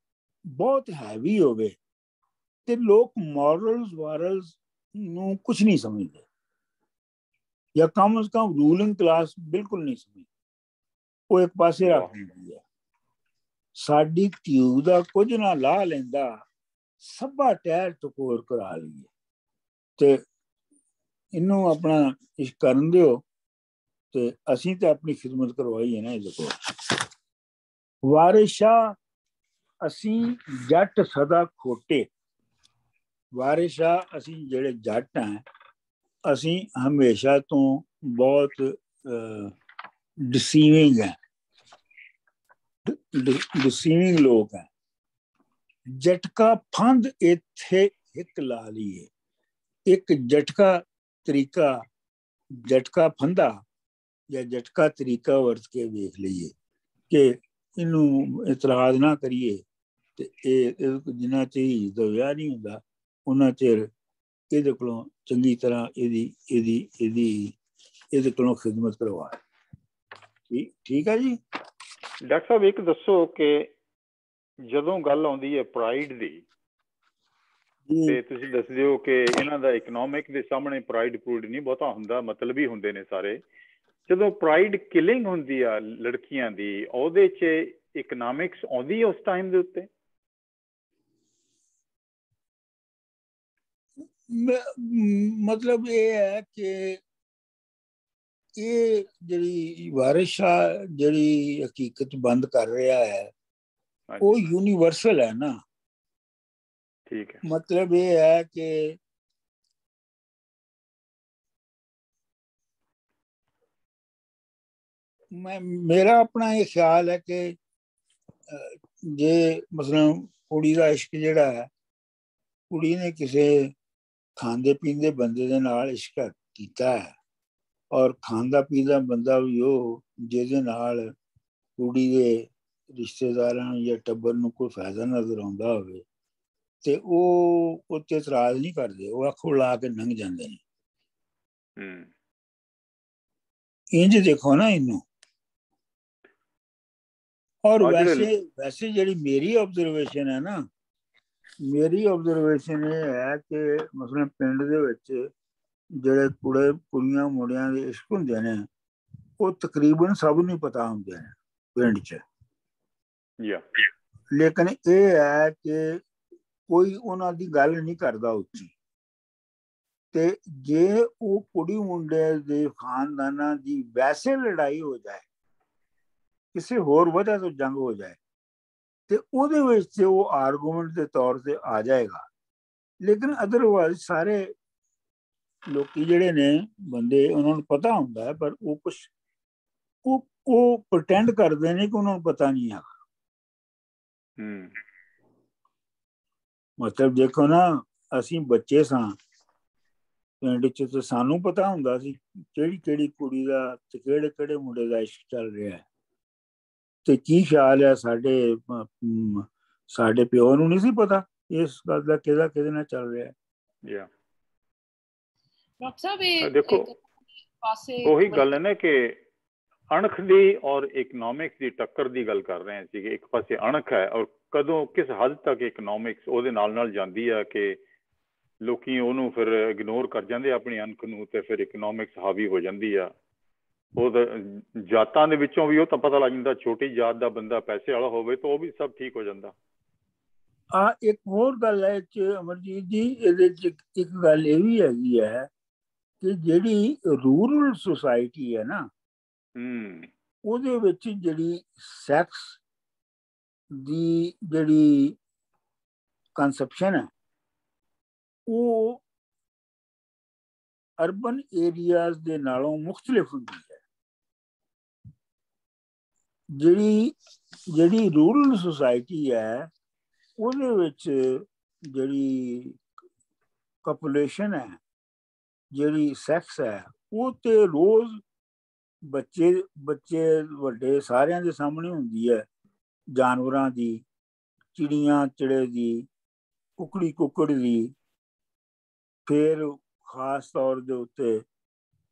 ਬਹੁਤ ਹੈਵੀ ਹੋਵੇ ਤੇ ਲੋਕ ਮੋਰਲਸ ਨੂੰ ਕੁਝ ਨਹੀਂ ਸਮਝਦੇ, ਜਾਂ ਕਮ ਸੇ ਕਮ ਰੂਲਿੰਗ ਕਲਾਸ ਬਿਲਕੁਲ ਨਹੀਂ ਸਮਝਦੀ, ਉਹ ਇੱਕ ਪਾਸੇ ਰੱਖ ਦਿੰਦੀ ਹੈ। ਸਾਡੀ ਧੀਊ ਦਾ ਕੁਝ ਨਾ ਲਾਹ ਲੈਂਦਾ, ਸਭਾ ਟਹਿਰ ਟਕੋਰ ਕਰਾ ਲਈਏ ਤੇ ਇਹਨੂੰ ਆਪਣਾ ਇਸ ਕਰਨ ਦਿਓ। ਤੇ ਅਸੀਂ ਤਾਂ ਆਪਣੀ ਖਿਦਮਤ ਕਰਵਾਈ ਹੈ ਨਾ ਇਹਦੇ ਕੋਲ। ਵਾਰਿਸ ਸ਼ਾਹ ਅਸੀਂ ਜੱਟ ਸਦਾ ਖੋਟੇ, ਵਾਰਿਸ ਸ਼ਾਹ ਅਸੀਂ ਜਿਹੜੇ ਜੱਟ ਹਾਂ, ਅਸੀਂ ਹਮੇਸ਼ਾ ਤੋਂ ਬਹੁਤ ਡਿਸੀਵਿੰਗ ਹੈ, ਡਿਸੀਵਿੰਗ ਲੋਕ ਹੈ। ਜਟਕਾ ਫੰਦ ਇੱਥੇ ਇੱਕ ਲਾ ਲਈਏ, ਇੱਕ ਜਟਕਾ ਤਰੀਕਾ, ਜਟਕਾ ਫੰਦਾ ਜਾਂ ਜਟਕਾ ਤਰੀਕਾ ਵਰਤ ਕੇ ਵੇਖ ਲਈਏ ਕਿ ਇਹਨੂੰ ਇਤਰਾਜ਼ ਨਾ ਕਰੀਏ। ਤੇ ਇਹ ਜਿੰਨਾ ਚਿਰ ਦਾ ਵਿਆਹ ਨਹੀਂ ਹੁੰਦਾ ਉਹਨਾਂ ਚਿਰ ਇਹਦੇ ਕੋਲੋਂ ਚੰਗੀ ਤਰ੍ਹਾਂ ਇਹਦੇ ਕੋਲੋਂ ਖਿਦਮਤ ਕਰਵਾ। ਠੀਕ ਹੈ ਜੀ। ਡਾਕਟਰ ਸਾਹਿਬ ਇੱਕ ਦੱਸੋ ਕਿ ਜਦੋਂ ਗੱਲ ਆਉਂਦੀ ਹੈ ਪ੍ਰਾਈਡ ਦੀ, ਤੇ ਤੁਸੀਂ ਦੱਸਦੇ ਹੋ ਕਿ ਇਹਨਾਂ ਦਾ ਇਕਨੋਮਿਕ ਦੇ ਸਾਹਮਣੇ ਪ੍ਰਾਈਡ ਪ੍ਰੂਡ ਨਹੀਂ ਬਹੁਤਾ ਹੁੰਦਾ, ਮਤਲਬ ਹੀ ਹੁੰਦੇ ਨੇ ਸਾਰੇ। ਜਦੋਂ ਪ੍ਰਾਈਡ ਕਿਲਿੰਗ ਹੁੰਦੀ ਆ ਲੜਕੀਆਂ ਦੀ, ਉਹਦੇ 'ਚ ਇਕਨੋਮਿਕਸ ਆਉਂਦੀ ਹੈ ਉਸ ਟਾਈਮ ਦੇ ਉੱਤੇ? ਮਤਲਬ ਇਹ ਹੈ ਕਿ ਇਹ ਜਿਹੜੀ ਵਾਰਿਸ ਸ਼ਾਹ ਜਿਹੜੀ ਹਕੀਕਤ ਬੰਦ ਕਰ ਰਿਹਾ ਹੈ ਉਹ ਯੂਨੀਵਰਸਲ ਹੈ ਨਾ। ਠੀਕ ਹੈ। ਮਤਲਬ ਇਹ ਹੈ ਕਿ ਮੇਰਾ ਆਪਣਾ ਇਹ ਖਿਆਲ ਹੈ ਕਿ ਜੇ ਮਸਲਨ ਕੁੜੀ ਦਾ ਇਸ਼ਕ ਜਿਹੜਾ ਹੈ, ਕੁੜੀ ਨੇ ਕਿਸੇ ਖਾਂਦੇ ਪੀਂਦੇ ਬੰਦੇ ਦੇ ਨਾਲ ਇਸ਼ਕ ਕੀਤਾ ਹੈ, ਔਰ ਖਾਂਦਾ ਪੀਂਦਾ ਬੰਦਾ ਵੀ ਉਹ ਜਿਹਦੇ ਨਾਲ ਕੁੜੀ ਦੇ ਰਿਸ਼ਤੇਦਾਰਾਂ ਜਾਂ ਟੱਬਰ ਨੂੰ ਕੋਈ ਫਾਇਦਾ ਨਜ਼ਰ ਆਉਂਦਾ ਹੋਵੇ, ਤੇ ਉਹ ਉੱਤੇ ਇਤਰਾਜ਼ ਨਹੀਂ ਕਰਦੇ, ਉਹ ਅੱਖੋਂ ਲਾ ਕੇ ਲੰਘ ਜਾਂਦੇ ਨੇ। ਇੰਜ ਦੇਖੋ ਨਾ ਇਹਨੂੰ। ਔਰ ਵੈਸੇ ਜਿਹੜੀ ਮੇਰੀ ਆਬਜ਼ਰਵੇਸ਼ਨ ਹੈ ਨਾ, ਮੇਰੀ ਆਬਜ਼ਰਵੇਸ਼ਨ ਇਹ ਹੈ ਕਿ ਮਸਲਨ ਪਿੰਡ ਦੇ ਵਿੱਚ ਜਿਹੜੇ ਕੁੜੀਆਂ ਮੁੰਡਿਆਂ ਦੇ ਇਸ਼ਕ ਹੁੰਦੇ ਨੇ ਉਹ ਤਕਰੀਬਨ ਸਭ ਨੂੰ ਪਤਾ ਹੁੰਦੇ ਨੇ ਪਿੰਡ 'ਚ। ਲੇਕਿਨ ਇਹ ਹੈ ਕਿ ਕੋਈ ਉਹਨਾਂ ਦੀ ਗੱਲ ਨਹੀਂ ਕਰਦਾ ਉੱਚੀ। ਤੇ ਜੇ ਉਹ ਕੁੜੀ ਮੁੰਡੇ ਦੇ ਖਾਨਦਾਨਾਂ ਦੀ ਵੈਸੇ ਲੜਾਈ ਹੋ ਜਾਏ, ਕਿਸੇ ਹੋਰ ਵਜ੍ਹਾ ਤੋਂ ਜੰਗ ਹੋ ਜਾਏ, ਤੇ ਉਹਦੇ ਵਿੱਚ ਉਹ ਆਰਗੂਮੈਂਟ ਦੇ ਤੌਰ ਤੇ ਆ ਜਾਏਗਾ। ਲੇਕਿਨ ਅਦਰਵਾਈਜ਼ ਸਾਰੇ ਲੋਕੀ ਜਿਹੜੇ ਨੇ ਬੰਦੇ, ਉਹਨਾਂ ਨੂੰ ਪਤਾ ਹੁੰਦਾ ਹੈ, ਪਰ ਉਹ ਕੁਛ ਉਹ ਪ੍ਰਟੈਂਡ ਕਰਦੇ ਨੇ ਕਿ ਉਹਨਾਂ ਨੂੰ ਪਤਾ ਨਹੀਂ ਹੈਗਾ। ਮਤਲਬ ਦੇਖੋ ਨਾ, ਅਸੀਂ ਬੱਚੇ ਸਾਂ ਪਿੰਡ 'ਚ, ਤੇ ਸਾਨੂੰ ਪਤਾ ਹੁੰਦਾ ਸੀ ਕਿਹੜੀ ਕੁੜੀ ਦਾ ਤੇ ਕਿਹੜੇ ਮੁੰਡੇ ਦਾ ਇਸ਼ਕ ਚੱਲ ਰਿਹਾ ਹੈ, ਤੇ ਕੀ ਖਿਆਲ ਹੈ। ਸਾਡੇ ਪਿਓ ਨੂੰ ਨਹੀਂ ਸੀ ਪਤਾ ਇਸ ਗੱਲ ਦਾ ਕਿਹਦੇ ਨਾਲ ਚੱਲ ਰਿਹਾ ਹੈ। ਡਾਕਟਰ ਸਾਹਿਬ ਦੇਖੋ ਉਹੀ ਗੱਲ ਹੈ ਨਾ ਕਿ ਅਣਖ ਦੀ ਔਰ ਇਕਨੋਮਿਕਸ ਦੀ ਟੱਕਰ ਦੀ ਗੱਲ ਕਰ ਰਹੇ ਸੀ ਕਿ ਇੱਕ ਪਾਸੇ ਅਣਖ ਹੈ ਔਰ ਕਦੋਂ ਕਿਸ ਹੱਦ ਤੱਕ ਇਕਨੋਮਿਕਸ ਉਹਦੇ ਨਾਲ ਜਾਂਦੀ ਆ ਕਿ ਲੋਕੀ ਉਹਨੂੰ ਫਿਰ ਇਗਨੋਰ ਕਰ ਜਾਂਦੇ ਆਪਣੀ ਅਣਖ ਨੂੰ, ਤੇ ਫਿਰ ਇਕਨੋਮਿਕਸ ਹਾਵੀ ਹੋ ਜਾਂਦੀ ਆ। ਉਹ ਜਾਤਾਂ ਦੇ ਵਿੱਚੋਂ ਵੀ ਉਹ ਤਾਂ ਪਤਾ ਲੱਗ ਜਾਂਦਾ, ਛੋਟੀ ਜਾਤ ਦਾ ਬੰਦਾ ਪੈਸੇ ਵਾਲਾ ਹੋਵੇ ਤਾਂ ਉਹ ਵੀ ਸਭ ਠੀਕ ਹੋ ਜਾਂਦਾ। ਇੱਕ ਹੋਰ ਗੱਲ ਹੈ ਅਮਰਜੀਤ ਜੀ, ਇਹਦੇ 'ਚ ਇੱਕ ਗੱਲ ਇਹ ਵੀ ਹੈਗੀ ਹੈ ਕਿ ਜਿਹੜੀ ਰੂਰਲ ਸੁਸਾਇਟੀ ਹੈ ਨਾ, ਉਹਦੇ ਵਿੱਚ ਜਿਹੜੀ ਸੈਕਸ ਦੀ ਜਿਹੜੀ ਕੰਸੈਪਸ਼ਨ ਹੈ ਉਹ ਅਰਬਨ ਏਰੀਆਜ਼ ਦੇ ਨਾਲੋਂ ਮੁਖਤਲਿਫ ਹੁੰਦੀ ਹੈ। ਜਿਹੜੀ ਰੂਰਲ ਸੁਸਾਇਟੀ ਹੈ ਉਹਦੇ ਵਿੱਚ ਜਿਹੜੀ ਪੋਪੂਲੇਸ਼ਨ ਹੈ, ਜਿਹੜੀ ਸੈਕਸ ਹੈ, ਉਹ ਤੇ ਰੋਜ਼ ਬੱਚੇ ਵੱਡੇ ਸਾਰਿਆਂ ਦੇ ਸਾਹਮਣੇ ਹੁੰਦੀ ਹੈ। ਜਾਨਵਰਾਂ ਦੀ, ਚਿੜੀਆਂ ਚਿੜੇ ਦੀ, ਕੁਕੜੀ ਕੁੱਕੜ ਦੀ। ਫਿਰ ਖਾਸ ਤੌਰ ਦੇ ਉੱਤੇ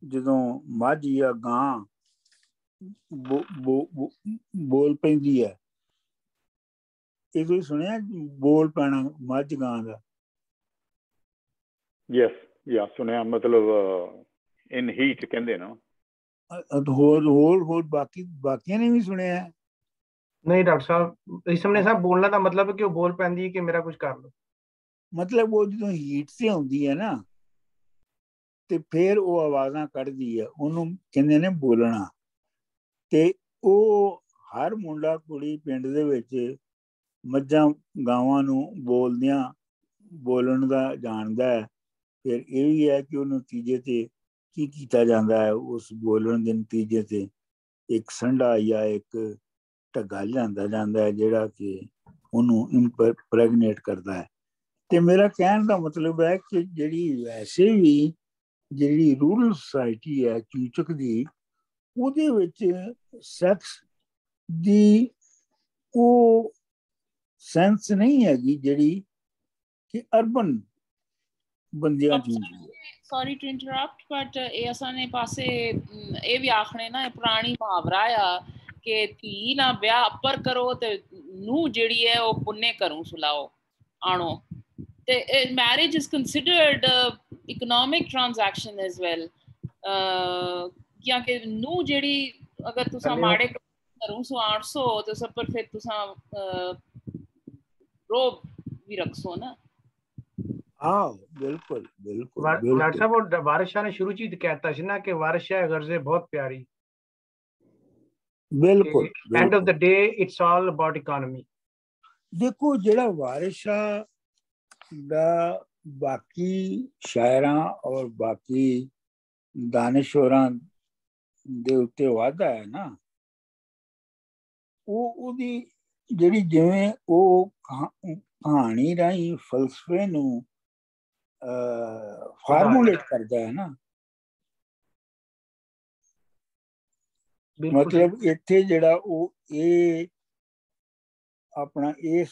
ਜਦੋਂ ਮੱਝ ਜਾਂ ਗਾਂ ਬੋਲ ਪੈਂਦੀ ਹੈ, ਇਹ ਤੁਸੀਂ ਸੁਣਿਆ ਬੋਲ ਪੈਣਾ ਮੱਝ ਗਾਂ ਦਾ? ਯਸ ਸੁਣਿਆ, ਮਤਲਬ ਇਨ ਹੀਟ ਕਹਿੰਦੇ ਨਾ। ਹੋਰ ਬਾਕੀਆਂ ਨੇ ਵੀ ਸੁਣਿਆ? नहीं डॉक्टर साहब, इस समय साहब बोलना का मतलब है कि वो बोल पैंदी है कि मेरा कुछ कर लो। मतलब वो जो हीट से आउंदी है ना ते फिर वो आवाज़ां कढ़दी है, ਉਹਨੂੰ ਕਹਿੰਦੇ ਨੇ ਬੋਲਣਾ। ਤੇ ਉਹ ਹਰ ਮੁੰਡਾ ਕੁੜੀ ਪਿੰਡ ਦੇ ਵਿੱਚ ਮੱਝਾਂ ਗਾਵਾਂ ਨੂੰ ਬੋਲਣ ਦਾ ਜਾਣਦਾ ਹੈ। ਫਿਰ ਇਹ ਵੀ ਹੈ ਕਿ ਉਹ ਨਤੀਜੇ ਤੇ ਕੀ ਕੀਤਾ ਜਾਂਦਾ ਹੈ, ਉਸ ਬੋਲਣ ਦੇ ਨਤੀਜੇ ਤੇ ਇੱਕ ਸੰਡਾ ਜਾਂ ਇੱਕ ਢੱਗਾ ਲਿਆਂਦਾ ਜਾਂਦਾ ਹੈ ਜਿਹੜਾ ਕਿ ਉਹਨੂੰ ਇੰਪ੍ਰੈਗਨੇਟ ਕਰਦਾ ਹੈ। ਤੇ ਮੇਰਾ ਕਹਿਣ ਦਾ ਮਤਲਬ ਹੈ ਕਿ ਜਿਹੜੀ ਵੈਸੇ ਵੀ ਜਿਹੜੀ ਰੂਰਲ ਸੁਸਾਇਟੀ ਹੈ ਚੂਚਕ ਦੀ, ਉਹਦੇ ਵਿੱਚ ਸੈਕਸ ਦੀ ਉਹ ਸੈਂਸ ਨਹੀਂ ਹੈਗੀ ਜਿਹੜੀ ਕਿ ਅਰਬਨ ਬੰਦਿਆਂ ਚ ਹੁੰਦੀ ਹੈ। सॉरी टू इंटरप्ट, बट ਇਹ ਅਸਾਂ ਪਾਸੇ ਇਹ ਵੀ ਆਖਣੇ ਨਾ, ਪੁਰਾਣੀ ਮੁਹਾਵਰਾ ਆ ਕਿ ਧੀ ਨਾ ਵਿਆਹ ਅੱਪਰ ਕਰੋ ਤੇ ਨੂੰ ਜਿਹੜੀ ਹੈ ਉਹ ਪੁੰਨੇ ਘਰੋਂ ਸੁਲਾਓ ਆਣੋ। ਤੇ marriage is considered economic transaction as well, ਕਿਉਂਕਿ ਨੂੰ ਜਿਹੜੀ ਅਗਰ ਤੁਸੀਂ ਮਾੜੇ ਘਰੋਂ ਸੁਆਣ ਸੋ ਤੇ ਸਭ ਪਰ ਫਿਰ ਤੁਸੀਂ ਰੋਬ ਵੀ ਰੱਖੋ ਨਾ। हाँ बिल्कुल बिल्कुल। डॉक्टर साहब, वो वारिस शाह ने शुरू चीज कहता है ना कि वारिस शाह गर्जे बहुत प्यारी। बिल्कुल end of the day it's all about economy. देखो जेड़ा वारिस शाह दा बाकी शायरां और बाकी दानिशवरां दे उत्ते वादा है ना, ਉਹ ਉਹਦੀ ਜਿਹੜੀ ਜਿਵੇਂ ਉਹ ਕਹਾਣੀ ਰਾਹੀਂ ਫਲਸਫੇ ਨੂੰ ਫਾਰਮੂਲੇਟ ਕਰਦਾ ਹੈ ਨਾ, ਮਤਲਬ ਇੱਥੇ ਜਿਹੜਾ ਉਹ ਇਹ ਆਪਣਾ ਇਹ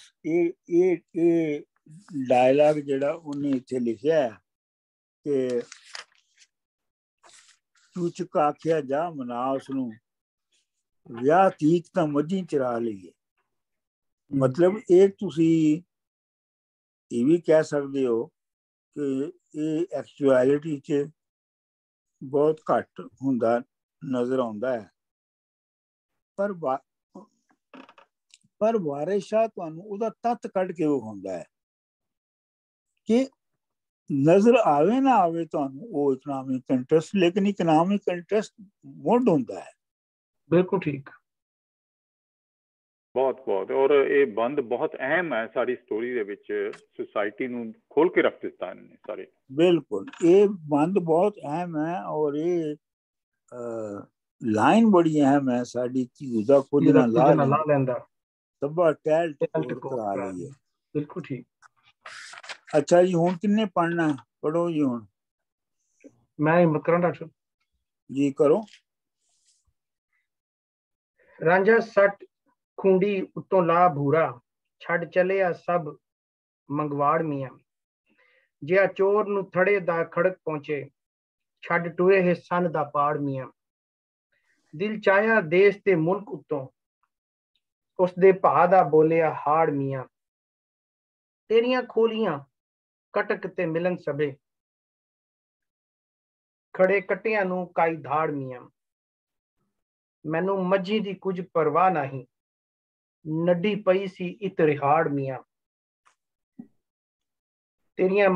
ਡਾਇਲਾਗ ਜਿਹੜਾ ਉਹਨੇ ਇੱਥੇ ਲਿਖਿਆ ਹੈ ਕਿ ਤੂੰ ਚੁਕਾ ਆਖਿਆ ਜਾ ਮਨਾ ਉਸਨੂੰ, ਵਿਆਹ ਤੀਕ ਤਾਂ ਮੱਝੀ ਚਰਾ ਲਈਏ। ਮਤਲਬ ਇਹ ਤੁਸੀਂ ਇਹ ਵੀ ਕਹਿ ਸਕਦੇ ਹੋ ਕਿ ਇਹ ਐਕਚੁਅਲਿਟੀ 'ਚ ਬਹੁਤ ਘੱਟ ਹੁੰਦਾ ਨਜ਼ਰ ਆਉਂਦਾ ਹੈ। ਪਰ ਵਾਰਿਸ ਸ਼ਾਹ ਤੁਹਾਨੂੰ ਉਹਦਾ ਤੱਤ ਕੱਢ ਕੇ ਵਿਖਾਉਂਦਾ ਹੈ ਕਿ ਨਜ਼ਰ ਆਵੇ ਨਾ ਆਵੇ ਤੁਹਾਨੂੰ ਉਹ ਇਕਨੋਮਿਕ ਇੰਟਰਸਟ, ਲੇਕਿਨ ਇਕਨੋਮਿਕ ਇੰਟਰਸਟ ਮੁੱਢ ਹੁੰਦਾ ਹੈ। ਬਿਲਕੁਲ ਠੀਕ, ਬਹੁਤ ਔਰ ਇਹ ਬੰਦ ਬਹੁਤ ਅਹਿਮ ਹੈ ਸਾਡੀ ਸਟੋਰੀ ਦੇ ਵਿੱਚ, ਸੁਸਾਇਟੀ ਨੂੰ ਖੋਲ ਕੇ ਰੱਖ ਦਿੱਤਾ ਇਹਨਾਂ ਨੇ ਸਾਰੇ। ਬਿਲਕੁਲ ਇਹ ਬੰਦ ਬਹੁਤ ਅਹਿਮ ਹੈ ਔਰ ਇਹ ਲਾਈਨ ਬੜੀ ਅਹਿਮ ਹੈ ਸਾਡੀ ਧੀ ਦਾ ਕੁਝ ਨਾ ਲਾ ਲੈਂਦਾ ਸਭਾ ਟਹਿਲ ਕਰਾ ਰਹੀ ਹੈ। ਬਿਲਕੁਲ ਠੀਕ। ਅੱਛਾ ਜੀ, ਹੁਣ ਕਿੰਨੇ ਪੜ੍ਹਨਾ? ਪੜ੍ਹੋ ਜੀ। ਹੁਣ ਮੈਂ ਹਿੰਮਤ ਕਰਾਂ ਡਾਕਟਰ ਜੀ? ਕਰੋ। ਰਾਂਝਾ ਸੱਟ ਖੁੰਡੀ ਉੱਤੋਂ ਲਾ ਭੂਰਾ, ਛੱਡ ਚਲਿਆ ਸਭ ਮੰਗਵਾੜ ਮੀਆਂ। ਜਿਆ ਚੋਰ ਨੂੰ ਥੜੇ ਦਾ ਖੜਕ ਪਹੁੰਚੇ, ਛੱਡ ਟੁਰੇ ਹੈ ਸੰਨ ਦਾ ਪਾੜ ਮੀਆਂ। ਦਿਲ ਚਾਹਿਆ ਦੇਸ਼ ਤੇ ਮੁਲਕ ਉੱਤੋਂ, ਉਸਦੇ ਭਾ ਦਾ ਬੋਲਿਆ ਹਾੜ ਮੀਆਂ। ਤੇਰੀਆਂ ਖੋਲੀਆਂ ਕਟਕ ਤੇ ਮਿਲਨ ਸਭੇ, ਖੜੇ ਕੱਟਿਆਂ ਨੂੰ ਕਾਈ ਧਾੜ ਮੀਆਂ। ਮੈਨੂੰ ਮੱਝੀ ਦੀ ਕੁਝ ਪਰਵਾਹ ਨਹੀਂ, ਨੱਡੀ ਪਈ ਸੀ ਇਤ ਰਿਹਾੜ ਮੀਆਂ। ਤੇਰੀਆਂ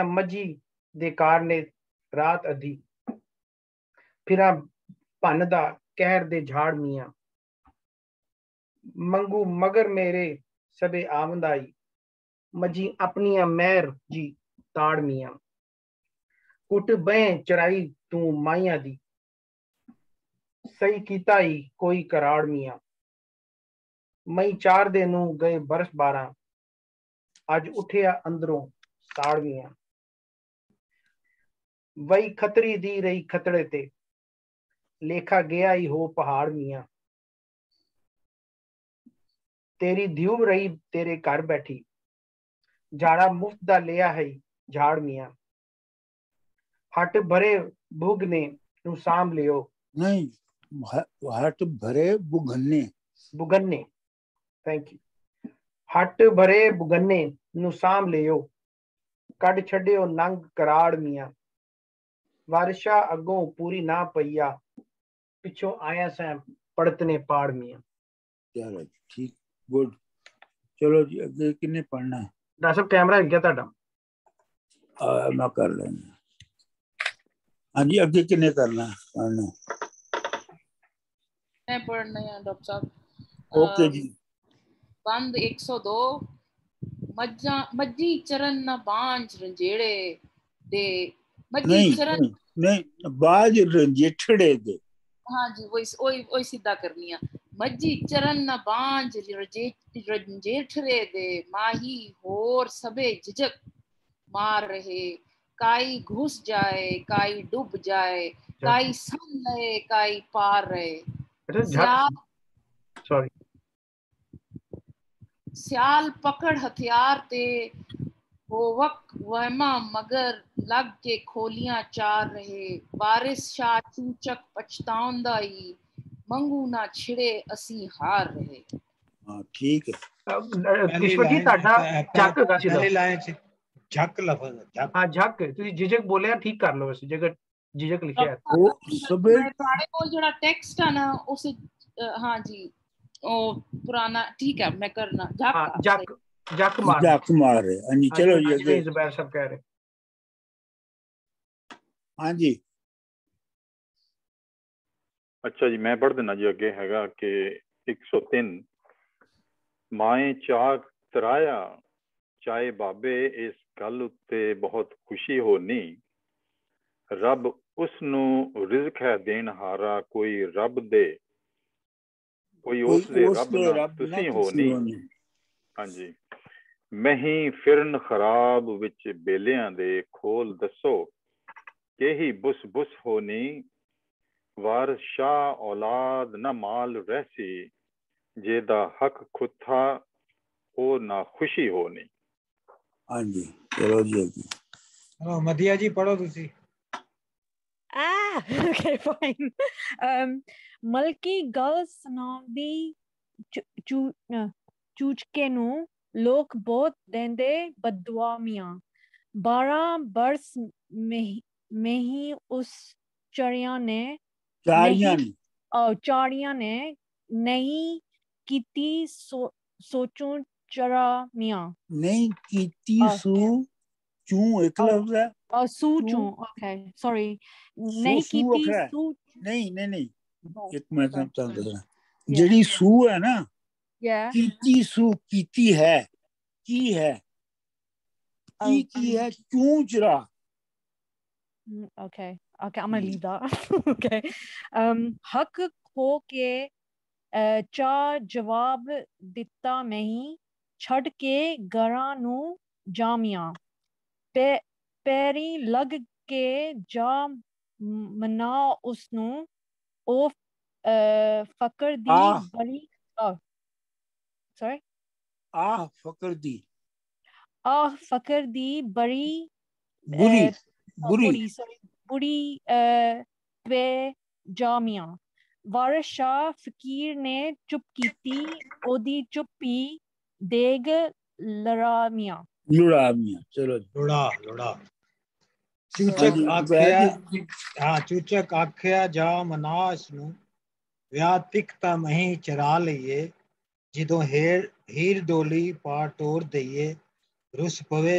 ਮੱਝੀ ਦੇ ਕਾਰ ਨੇ ਰਾਤ ਅੱਧੀ, ਫਿਰਾਂ ਭੰਨ ਦਾ कहर दे झाड़ मियां, मंगू मगर मेरे सबे आमदाई, मजी अपनिया मैर जी ताड़ मियां, कुट बह चराई तू माइया दी, सही कीता ही कोई कराड़ मियां, मई 4 दे नू गए बरस 12, अज उठिया अंदरों साड़ मियां, वही खतरी दी रही खतड़े ते, लेखा गया ही हो पहाड़ मियां, तेरी ध्यूब रही तेरे घर बैठी, झाड़ा मुफ्त दा लिया है झाड़ मियां, हट भरे भुग ने नू साम लियो, नहीं, हट भरे बुगन्ने, बुगन्ने, थैंक यू, हट भरे बुगन्ने नू साम लियो, कड छड्डियो नंग कराड़ मियां, वारिशा अगों पूरी ना पईया, पिछों आया सैं पड़तने पाड़ मियां। चलो ठीक, गुड। चलो जी अगे किन्ने पढ़ना है? डॉक्टर साहब कैमरा है क्या ਤੁਹਾਡਾ? मैं कर लेंगे। हाँ जी, अगे किन्ने करना है पढ़ना? मैं पढ़ना है डॉक्टर साहब। ओके जी। बंद 102, मज्जी चरण न बांझ रंजेड़े दे, मज्जी चरण नहीं बाज रंजेठड़े दे। हाँ जी, वही सीधा करनी है। मज्जी चरण न बांझ रंजेठड़े दे, माही होर सबे झिझक मार रहे, काई घुस जाए काई डूब जाए, काई सन लए काई पार रहे, सियाल पकड़ हथियार ते होवक वहमा मगर लग के खोलियां चार रहे, वारिस शाह चूचक पछताउंदा ही, मंगू ना छिड़े असी हार रहे। हाँ ठीक है। ਕਿਸ਼ਵਰ ਜੀ ਤੁਹਾਡਾ ਝੱਕ ਹੈਗਾ ਸੀ ਪਹਿਲੀ ਲਾਈਨ ਚ ਝੱਕ ਲਫ਼ਜ਼ ਝੱਕ। ਹਾਂ ਝੱਕ, ਤੁਸੀਂ ਝਿਜਕ ਬੋਲਿਆ ਠੀਕ ਕਰ ਲਓ, ਵੈਸੇ ਜਗਰ ਝਿਜਕ ਲਿਖਿਆ ਹੈ ਉਹ ਸਭੇ ਤੁਹਾਡੇ ਕੋਲ ਜਿਹੜਾ ਟੈਕਸਟ ਹੈ ਨਾ ਉਸ ਹਾਂ ਜੀ ਉਹ ਪੁਰਾਣਾ ਠੀਕ ਹੈ, ਮੈਂ ਕਰਨਾ ਝੱਕ ਜੱਕ ਮਾਰ रहे। हाँ जी चलो जी अगे। जुबैर साहब कह रहे। हाँ जी अच्छा जी, मैं पढ़ देना जी अगे हैगा कि 103, माए चाक तराया चाहे बाबे, इस गल उत्ते बहुत खुशी होनी, रब उसनू रिज़्क है देन हारा, कोई रब दे कोई उस दे रब ना तुसी होनी। हाँ जी, मही फिरन खराब विच बेलियां दे, खोल दसो केही बुस बुस होनी, वार शाह औलाद न माल रहसी, जेदा हक खुथा हो ना खुशी होनी। हाँ जी चलो जी अगे। चलो मदिया जी पढ़ो तुसी। Okay, fine. ਮਲਕੀ ਗੱਲ ਸੁਣਾਉਂਦੀ ਚੂਚਕੇ ਨੂੰ, ਲੋਕ ਬਹੁਤ ਦਿੰਦੇ ਬਦਦੁਆ ਮੀਆਂ, 12 ਬਰਸ ਮਹੀਂ ਉਸ ਚਾੜੀਆਂ ਨੇ ਨਹੀਂ ਕੀਤੀ ਸੋਚੋਂ ਚਰਾ ਮੀਆਂ, ਨਹੀਂ ਕੀਤੀ ਸੂ ਚੂ ਇੱਕ ਲਫ਼ਜ਼ ਹੈ। ਸੂ ਚੂ, okay, sorry, ਨਹੀਂ ਕੀਤੀ ਸੂ ਨਹੀਂ ਇੱਕ ਮਿੰਟ ਤੁਹਾਨੂੰ ਦੱਸਣਾ, ਜਿਹੜੀ ਸੂ ਹੈ ਨਾ, ਕੀਤੀ ਸੂ ਕੀਤੀ ਹੈ, ਕੀ ਹੈ, ਕੀ ਹੈ, ਚੂ ਚਰਾ। Okay, I'm gonna leave that. Okay, ਹੱਕ ਖੋ ਕੇ ਚਾ ਜਵਾਬ ਦਿੱਤਾ ਨਹੀਂ, ਛੱਡ ਕੇ ਘਰਾਂ ਨੂੰ ਜਾਮੀਆਂ, ਪੈਰੀ ਲੱਗ ਕੇ ਜਾ ਮਨਾ ਉਸਨੂੰ, ਉਹ ਫਕਰ ਦੀ ਬੜੀ ਫਕਰ ਦੀ ਬੜੀ ਬੁਰੀ ਵੇ ਜਾਮੀਆਂ, ਵਾਰਿਸ ਸ਼ਾਹ ਫਕੀਰ ਨੇ ਚੁੱਪ ਕੀਤੀ, ਉਹਦੀ ਚੁੱਪੀ ਦੇਗ ਲੜਾਮੀਆਂ। चलो लुड़ा चूचक आख्या, हाँ चूचक आख्या जा मनास नू, विआह तिकता मही चरा लईए, जिदों हीर डोली पा टोर दईए, रुस पवे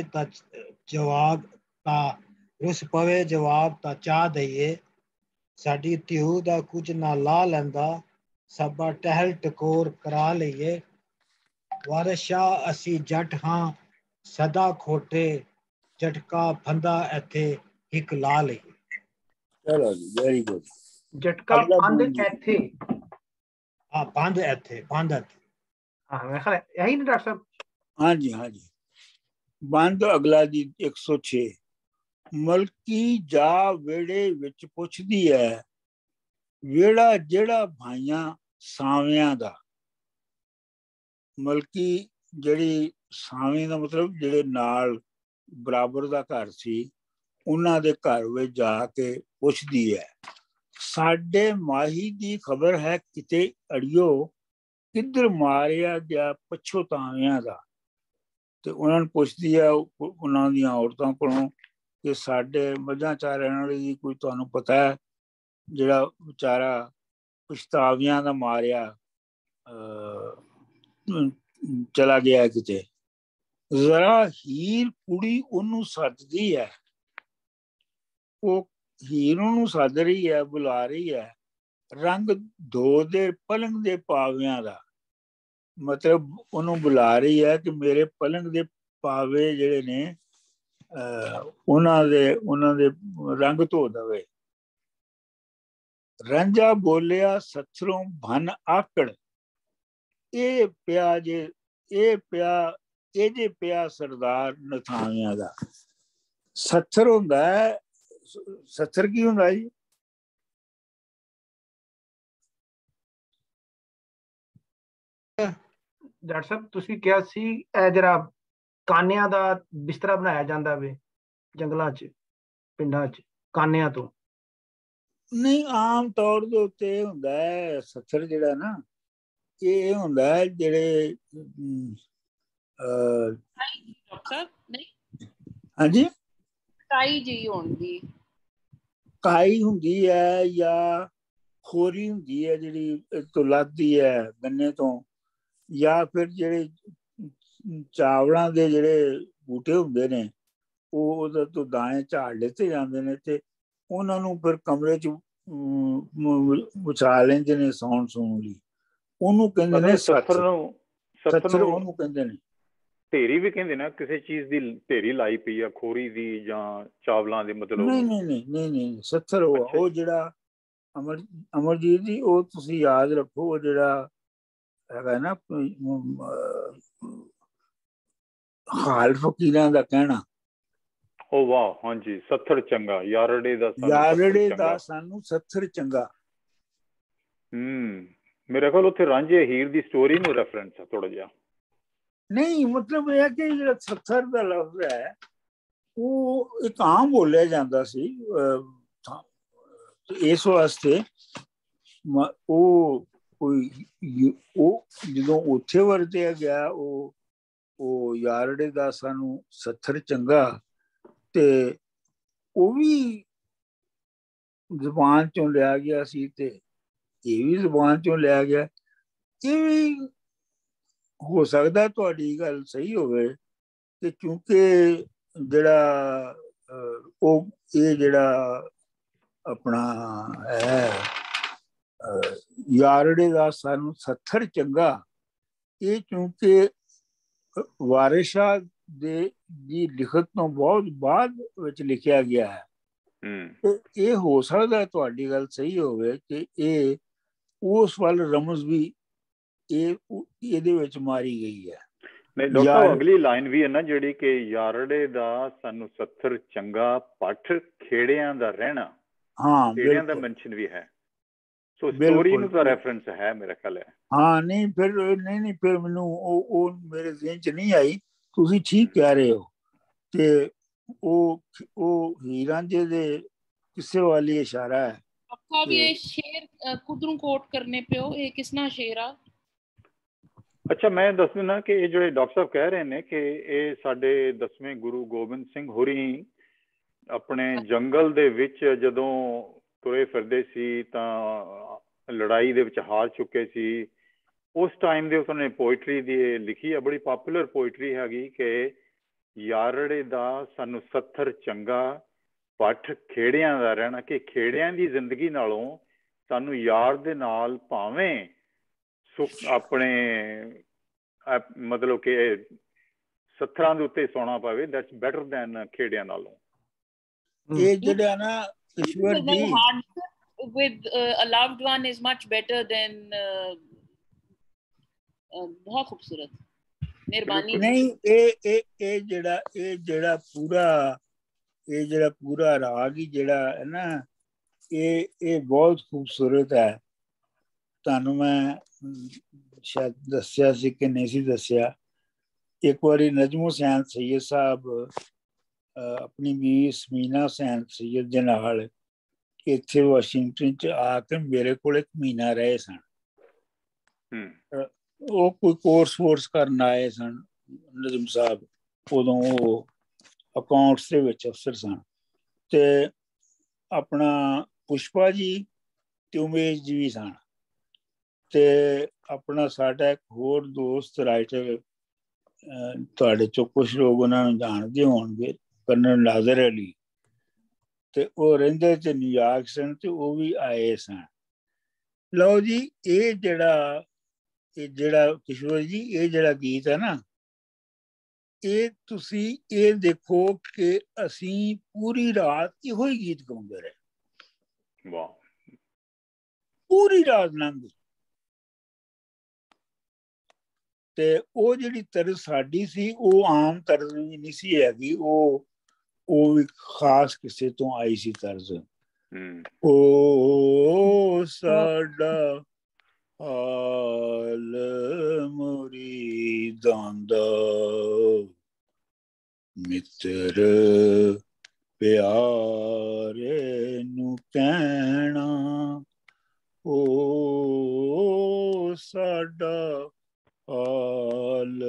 जवाब ता चा दईए, ਸਾਡੀ ਧਿਊ ਦਾ ਕੁਝ ਨਾ ਲਾ ਲੈਂਦਾ, ਸਭਾ ਟਹਿਲ ਟਕੋਰ ਕਰਾ ਲਈਏ। ਵਾਰਿਸ ਸ਼ਾਹ ਅਸੀਂ ਜੱਟ ਹਾਂ ਸਦਾ ਖੋਟੇ, ਝਟਕਾ ਫੰਦਾ ਇੱਥੇ ਇੱਕ ਲਾ ਲਈਏ। ਚਲੋ ਜੀ, ਵੈਰੀ ਗੁੱਡ। ਝਟਕਾ ਫੰਦ ਇੱਥੇ, ਹਾਂ ਬੰਦ ਇੱਥੇ, ਬੰਦ ਇੱਥੇ। ਹਾਂ ਮੈਂ ਖਿਆਲ ਇਹੀ ਨਾ ਡਾਕਟਰ ਸਾਹਿਬ? ਹਾਂਜੀ ਹਾਂਜੀ, ਬੰਦ ਅਗਲਾ ਜੀ 106। ਮਲਕੀ ਜਾ ਵਿਹੜੇ ਵਿੱਚ ਪੁੱਛਦੀ ਹੈ, ਵਿਹੜਾ ਜਿਹੜਾ ਭਾਈਆਂ ਸਾਵਿਆਂ ਦਾ। ਮਲਕੀ ਜਿਹੜੀ ਸਾਵੇਂ ਦਾ ਮਤਲਬ ਜਿਹੜੇ ਨਾਲ ਬਰਾਬਰ ਦਾ ਘਰ ਸੀ, ਉਹਨਾਂ ਦੇ ਘਰ ਵਿੱਚ ਜਾ ਕੇ ਪੁੱਛਦੀ ਹੈ, ਸਾਡੇ ਮਾਹੀ ਦੀ ਖਬਰ ਹੈ ਕਿਤੇ ਅੜਿਓ, ਕਿੱਧਰ ਮਾਰਿਆ ਗਿਆ ਪਛੋਤਾਵਿਆਂ ਦਾ। ਤੇ ਉਹਨਾਂ ਨੂੰ ਪੁੱਛਦੀ ਹੈ ਉਹਨਾਂ ਦੀਆਂ ਔਰਤਾਂ ਕੋਲੋਂ ਕਿ ਸਾਡੇ ਮੱਝਾਂ ਚਾਰਨ ਵਾਲੀ ਕੋਈ ਤੁਹਾਨੂੰ ਪਤਾ ਹੈ ਜਿਹੜਾ ਵਿਚਾਰਾ ਪਛਤਾਵਿਆਂ ਦਾ ਮਾਰਿਆ ਚਲਾ ਗਿਆ ਕਿਤੇ। ਜ਼ਰਾ ਹੀਰ ਕੁੜੀ ਉਹਨੂੰ ਸੱਦਦੀ ਹੈ, ਉਹ ਹੀਰ ਉਹਨੂੰ ਸੱਦ ਰਹੀ ਹੈ, ਬੁਲਾ ਰਹੀ ਹੈ, ਰੰਗ ਧੋ ਦੇ ਪਲੰਗ ਦੇ ਪਾਵਿਆਂ ਦਾ। ਮਤਲਬ ਉਹਨੂੰ ਬੁਲਾ ਰਹੀ ਹੈ ਕਿ ਮੇਰੇ ਪਲੰਗ ਦੇ ਪਾਵੇ ਜਿਹੜੇ ਨੇ ਉਹਨਾਂ ਦੇ ਰੰਗ ਧੋ ਦਵੇ। ਰਾਂਝਾ ਬੋਲਿਆ ਸੱਥਰੋਂ ਭਨ ਆਕੜ, ਇਹ ਪਿਆ ਜੇ ਪਿਆ ਸਰਦਾਰ ਨਥਾਵਿਆਂ ਦਾ। ਸੱਥਰ ਹੁੰਦਾ ਹੈ, ਸੱਥਰ ਕੀ ਹੁੰਦਾ ਜੀ? ਡਾਕਟਰ ਸਾਹਿਬ ਤੁਸੀਂ ਕਿਹਾ ਸੀ ਇਹ ਜਿਹੜਾ ਕਾਨਿਆਂ ਦਾ ਬਿਸਤਰਾ ਬਣਾਇਆ ਜਾਂਦਾ ਵੇ ਜੰਗਲਾਂ 'ਚ ਪਿੰਡਾਂ 'ਚ ਕਾਨਿਆਂ ਤੋਂ। ਨਹੀਂ, ਆਮ ਤੌਰ ਦੇ ਉੱਤੇ ਇਹ ਹੁੰਦਾ ਹੈ ਸੱਥਰ ਜਿਹੜਾ ਨਾ, ਇਹ ਹੁੰਦਾ ਹੈ ਜਿਹੜੇ ਹਾਂਜੀ ਕਾਈ ਜੀ ਹੁੰਦੀ, ਕਾਈ ਹੁੰਦੀ ਹੈ ਜਾਂ ਖੋਰੀ ਹੁੰਦੀ ਹੈ ਜਿਹੜੀ ਤੋਂ ਲੱਥਦੀ ਹੈ ਗੰਨੇ ਤੋਂ, ਜਾਂ ਫਿਰ ਜਿਹੜੇ ਚਾਵਲਾਂ ਦੇ ਜਿਹੜੇ ਬੂਟੇ ਹੁੰਦੇ ਨੇ ਉਹ ਉਹਦੇ ਤੋਂ ਦਾਣੇ ਝਾੜ ਲਿੱਤੇ ਜਾਂਦੇ ਨੇ ਤੇ ਉਹਨਾਂ ਨੂੰ ਫਿਰ ਕਮਰੇ 'ਚ ਵਿਛਾ ਲੈਂਦੇ ਨੇ ਸੌਣ ਲਈ। ਉਹਨੂੰ ਕਹਿੰਦੇ ਨੇ ਸੱਥਰ। ਸੱਥਰ ਉਹਨੂੰ ਕਹਿੰਦੇ ਨੇ। ਢੇਰੀ ਵੀ ਕਹਿੰਦੇ ਨਾ, ਕਿਸੇ ਚੀਜ਼ ਦੀ ਢੇਰੀ ਲਾਈ ਪਈ ਆ, ਖੋਰੀ ਦੀ ਜਾਂ ਚਾਵਲਾਂ ਦੇ ਮਤਲਬ। ਨਹੀਂ ਸੱਥਰ ਉਹ ਜਿਹੜਾ ਅਮਰਜੀਤ ਜੀ, ਉਹ ਤੁਸੀਂ ਯਾਦ ਰੱਖੋ, ਉਹ ਜਿਹੜਾ ਹੈਗਾ ਨਾ ਹਾਲ ਫਕੀਰਾਂ ਦਾ ਕਹਿਣਾ। ਉਹ ਵਾਹ, ਹਾਂਜੀ, ਸੱਥਰ ਚੰਗਾ, ਯਾਰੜੇ ਦਾ ਸਾਨੂੰ ਸੱਥਰ ਚੰਗਾ। ਮੇਰੇ ਖਿਆਲ ਉੱਥੇ ਰਾਂਝੇ ਹੀਰ ਦੀ ਸਟੋਰੀ ਨੂੰ ਰੈਫਰੈਂਸ ਹੈ ਥੋੜਾ ਜਿਹਾ। ਨਹੀਂ, ਮਤਲਬ ਇਹ ਹੈ ਕਿ ਜਿਹੜਾ ਸੱਥਰ ਦਾ ਲਫ਼ਜ਼ ਹੈ ਉਹ ਇੱਕ ਆਮ ਬੋਲਿਆ ਜਾਂਦਾ ਸੀ ਇਸ ਵਾਸਤੇ। ਉਹ ਜਦੋਂ ਉੱਥੇ ਵਰਤਿਆ ਗਿਆ ਉਹ ਯਾਰੜੇ ਦਾ ਸਾਨੂੰ ਸੱਥਰ ਚੰਗਾ, ਤੇ ਉਹ ਵੀ ਜ਼ੁਬਾਨ ਚੋਂ ਲਿਆ ਗਿਆ ਸੀ ਤੇ ਇਹ ਵੀ ਜ਼ੁਬਾਨ ਚੋਂ ਲਿਆ ਗਿਆ। ਇਹ ਵੀ ਹੋ ਸਕਦਾ ਤੁਹਾਡੀ ਗੱਲ ਸਹੀ ਹੋਵੇ ਕਿ ਕਿਉਂਕਿ ਜਿਹੜਾ ਇਹ ਜਿਹੜਾ ਆਪਣਾ ਹੈ ਯਾਰੜੇ ਦਾ ਸਾਨੂੰ ਸੱਥਰ ਚੰਗਾ, ਇਹ ਕਿਉਂਕਿ ਵਾਰਿਸ ਸ਼ਾਹ ਦੀ ਲਿਖਤ ਤੋਂ ਬਹੁਤ ਬਾਅਦ ਵਿੱਚ ਲਿਖਿਆ ਗਿਆ ਹੈ। ਤੇ ਇਹ ਹੋ ਸਕਦਾ ਤੁਹਾਡੀ ਗੱਲ ਸਹੀ ਹੋਵੇ ਕਿ ਇਹ ਉਸ ਵੱਲ ਰਮਜ਼ ਵੀ ਇਹਦੇ ਵਿੱਚ ਮਾਰੀ ਗਈ ਹੈ। ਨਹੀਂ ਡਾਕਟਰ, ਅਗਲੀ ਲਾਈਨ ਵੀ ਹੈ ਨਾ ਜਿਹੜੀ ਕਿ ਯਾਰੜੇ ਦਾ ਸਾਨੂੰ ਸੱਥਰ ਚੰਗਾ, ਪੱਠ ਖੇੜਿਆਂ ਦਾ ਰਹਿਣਾ। ਹਾਂ, ਖੇੜਿਆਂ ਦਾ ਮੈਂਸ਼ਨ ਵੀ ਹੈ, ਸੋ ਸਟੋਰੀ ਨੂੰ ਤਾਂ ਰੈਫਰੈਂਸ ਹੈ ਮੇਰੇ ਖਿਆਲ ਹੈ। ਹਾਂ, ਨਹੀਂ ਫਿਰ ਮੈਨੂੰ ਉਹ ਮੇਰੇ ਜ਼ਿਹਨ 'ਚ ਨਹੀਂ ਆਈ। ਤੁਸੀਂ ਠੀਕ ਕਹਿ ਰਹੇ ਹੋ ਕਿ ਉਹ ਹੀਰ ਰਾਂਝੇ ਦੇ ਕਿਸੇ ਵਾਲੀ ਇਸ਼ਾਰਾ ਹੈ। आपका भी ये शेर कुदरू कोट करने पे हो, ये किसना शेर आ? ਅੱਛਾ, ਮੈਂ ਦੱਸ ਦਿੰਦਾ ਕਿ ਇਹ ਜਿਹੜੇ ਡਾਕਟਰ ਸਾਹਿਬ ਕਹਿ ਰਹੇ ਨੇ ਕਿ ਇਹ ਸਾਡੇ 10ਵੇਂ ਗੁਰੂ ਗੋਬਿੰਦ ਸਿੰਘ ਹੋਰੀ ਆਪਣੇ ਜੰਗਲ ਦੇ ਵਿੱਚ ਜਦੋਂ ਤੁਰੇ ਫਿਰਦੇ ਸੀ ਤਾਂ ਲੜਾਈ ਦੇ ਵਿੱਚ ਹਾਰ ਚੁੱਕੇ ਸੀ। ਉਸ ਟਾਈਮ ਦੇ ਉਹਨਾਂ ਨੇ ਪੋਇਟਰੀ ਦੀ ਲਿਖੀ ਹੈ, ਬੜੀ ਪਾਪੂਲਰ ਪੋਇਟਰੀ ਹੈਗੀ ਕਿ ਯਾਰੜੇ ਦਾ ਸਾਨੂੰ ਸੱਥਰ ਚੰਗਾ, ਪੱਠ ਖੇੜਿਆਂ ਦਾ ਰਹਿਣਾ, ਕਿ ਖੇੜਿਆਂ ਦੀ ਜ਼ਿੰਦਗੀ ਨਾਲੋਂ ਸਾਨੂੰ ਯਾਰ ਦੇ ਨਾਲ ਭਾਵੇਂ ਆਪਣੇ ਮਤਲਬ ਕਿ ਸੱਥਰਾਂ ਦੇ ਉੱਤੇ ਸੌਣਾ ਪਵੇ, ਦੈਟਸ ਬੈਟਰ ਦੈਨ ਖੇੜਿਆਂ ਨਾਲੋਂ। ਇਹ ਜਿਹੜਾ ਨਾ ਈਸ਼ਵਰ ਜੀ with a loved one is much better than ਬਹੁਤ ਖੂਬਸੂਰਤ, ਮਿਹਰਬਾਨੀ। ਨਹੀਂ ਇਹ ਜਿਹੜਾ ਪੂਰਾ ਰਾਗ ਹੀ ਜਿਹੜਾ ਹੈ ਨਾ, ਇਹ ਬਹੁਤ ਖੂਬਸੂਰਤ ਹੈ। ਤੁਹਾਨੂੰ ਮੈਂ ਸ਼ਾਇਦ ਦੱਸਿਆ ਸੀ ਕਿ ਨਹੀਂ ਸੀ ਦੱਸਿਆ, ਇੱਕ ਵਾਰੀ ਨਜਮ ਹੁਸੈਨ ਸੈयद ਸਾਹਿਬ ਆਪਣੀ ਵੀ ਸਮੀਨਾ ਹੁਸੈਨ ਸੈयद ਦੇ ਨਾਲ ਇੱਥੇ ਵਾਸ਼ਿੰਗਟਨ 'ਚ ਆ ਕੇ ਮੇਰੇ ਕੋਲ 1 ਮਹੀਨਾ ਰਹੇ ਸਨ। ਉਹ ਕੋਈ ਕੋਰਸ ਕਰਨ ਆਏ ਸਨ ਨਜਮ ਸਾਹਿਬ, ਉਦੋਂ ਉਹ ਅਕਾਊਂਟਸ ਦੇ ਵਿੱਚ ਅਫਸਰ ਸਨ। ਤੇ ਆਪਣਾ ਪੁਸ਼ਪਾ ਜੀ ਤੇ ਉਮੇਸ਼ ਜੀ ਵੀ ਸਨ, ਤੇ ਆਪਣਾ ਸਾਡਾ ਇੱਕ ਹੋਰ ਦੋਸਤ ਰਾਈਟਰ, ਤੁਹਾਡੇ ਚੋਂ ਕੁਛ ਲੋਕ ਉਹਨਾਂ ਨੂੰ ਜਾਣਦੇ ਹੋਣਗੇ, ਕਰਨਲ ਨਾਜ਼ਰ ਅਲੀ, ਤੇ ਉਹ ਰਹਿੰਦੇ ਤੇ ਨਿਊਯਾਰਕ ਸਨ, ਤੇ ਉਹ ਵੀ ਆਏ ਸਨ। ਲਓ ਜੀ, ਇਹ ਜਿਹੜਾ ਕਿਸ਼ੋਰ ਜੀ, ਇਹ ਜਿਹੜਾ ਗੀਤ ਹੈ ਨਾ, ਇਹ ਤੁਸੀਂ ਇਹ ਦੇਖੋ ਕਿ ਅਸੀਂ ਪੂਰੀ ਰਾਤ ਇਹੋ ਹੀ ਗੀਤ ਗਾਉਂਦੇ ਰਹੇ। ਵਾਹ, ਪੂਰੀ ਰਾਤ ਲੰਘ ਗਈ। ਤੇ ਉਹ ਜਿਹੜੀ ਤਰਜ਼ ਸਾਡੀ ਸੀ, ਉਹ ਆਮ ਤਰਜ਼ ਵੀ ਨਹੀਂ ਸੀ ਹੈਗੀ, ਉਹ ਵੀ ਖਾਸ ਕਿਸੇ ਤੋਂ ਆਈ ਸੀ ਤਰਜ਼। ਉਹ ਸਾਡਾ ਹਾਲ ਮੁਰੀਦਾਂ ਦਾ, ਮਿੱਤਰ ਪਿਆਰੇ ਨੂੰ ਕਹਿਣਾ, ਉਹ ਸਾਡਾ ਹਾਲ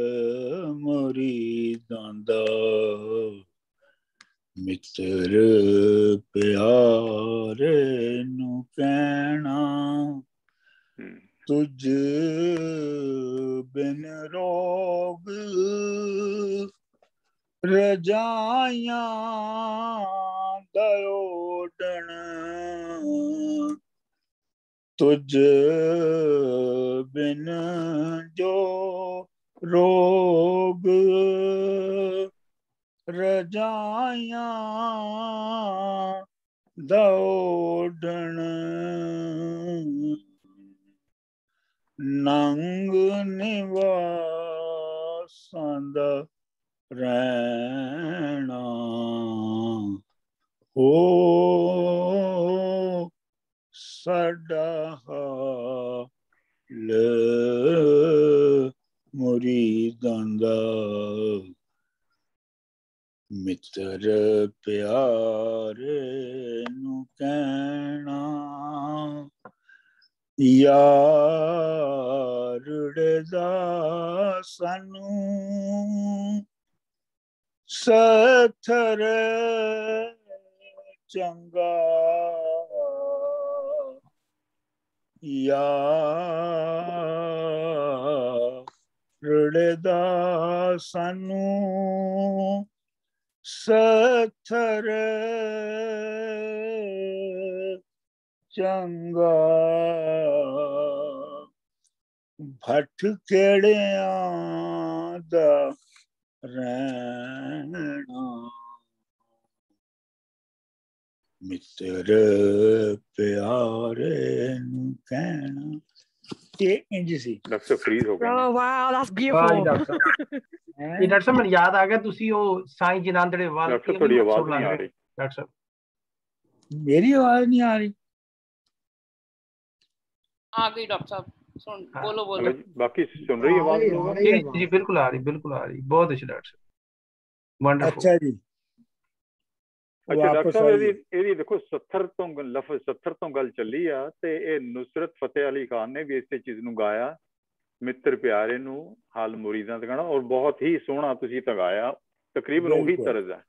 ਮੁਰੀਦਾਂ ਦਾ, ਮਿੱਤਰ ਪਿਆਰੇ ਨੂੰ ਕਹਿਣਾ, ਤੁਝ ਬਿਨ ਰੋਗ ਰਜਾਈਆਂ ਦਾ ਓਡਣ, ਤੁਝ ਬਿਨ ਜੋ ਰੋਗ ਰਜਾਈਆਂ ਦਾ ਓਡਣ, ਨੰਗ ਨਿਵਾਸਾਂ ਦਾ ਰਹਿਣਾ, ਹੋ ਸਾਡਾ ਹਾਲ ਮੁਰੀਦਾਂ ਦਾ, ਮਿੱਤਰ ਪਿਆਰੇ ਨੂੰ ਕਹਿਣਾ, ਯਾਰ ਦਾ ਸਾਨੂੰ ਸਥਰ ਚੰਗਾ, ਯਾਰ ਦਾ ਸਾਨੂੰ ਸਥਰ ਚੰਗਾ, ਭੱਠ ਖੇੜਿਆਂ ਦਾ ਰਹਿਣਾ, ਮਿੱਤਰ ਪਿਆਰੇ ਨੂੰ ਕਹਿਣਾ। ਇਹ ਇੰਜ ਸੀ। ਡਾਕਟਰ ਫਰੀਦ ਹੋ ਗਏ। Oh wow, that's beautiful. Doctor ਸਾਹਿਬ ਮੈਨੂੰ ਯਾਦ ਆ ਗਿਆ, ਤੁਸੀਂ ਉਹ ਸਾਈਂ ਜਿਨੰਦ ਦੇ ਵਾਲ। ਡਾਕਟਰ ਤੁਹਾਡੀ ਆਵਾਜ਼ ਨਹੀਂ ਆ ਰਹੀ। ਡਾਕਟਰ ਸਾਹਿਬ ਮੇਰੀ ਆਵਾਜ਼ ਨਹੀਂ ਆ ਰਹੀ? ਆ ਗਈ ਡਾਕਟਰ ਸਾਹਿਬ, ਸੁਣ ਬੋਲੋ ਬੋਲੋ। ਬਾਕੀ ਸੁਣ ਰਹੀ ਆਵਾਜ਼ ਲੋਕ? ਜੀ ਬਿਲਕੁਲ ਆ ਰਹੀ, ਬਿਲਕੁਲ ਆ ਰਹੀ, ਬਹੁਤ ਅੱਛਾ ਡਾਕਟਰ ਸਾਹਿਬ, ਵੰਡਰਫੁਲ। ਅੱਛਾ ਜੀ। ਅੱਛਾ ਡਾਕਟਰ ਸਾਹਿਬ, ਇਹਦੀ ਦੇਖੋ 70 ਤੋਂ ਗੱਲ ਚੱਲੀ ਆ, ਤੇ ਇਹ ਨੁਸਰਤ ਫਤਿਹ ਅਲੀ ਖਾਨ ਨੇ ਵੀ ਇਸੇ ਚੀਜ਼ ਨੂੰ ਗਾਇਆ, ਮਿੱਤਰ ਪਿਆਰੇ ਨੂੰ ਹਾਲ ਮੁਰੀਦਾਂ ਦਾ ਗਾਣਾ, ਔਰ ਬਹੁਤ ਹੀ ਸੋਹਣਾ ਤੁਸੀਂ ਤਾਂ ਗਾਇਆ, ਤਕਰੀਬਨ ਉਹੀ ਤਰਜ਼ ਹੈ।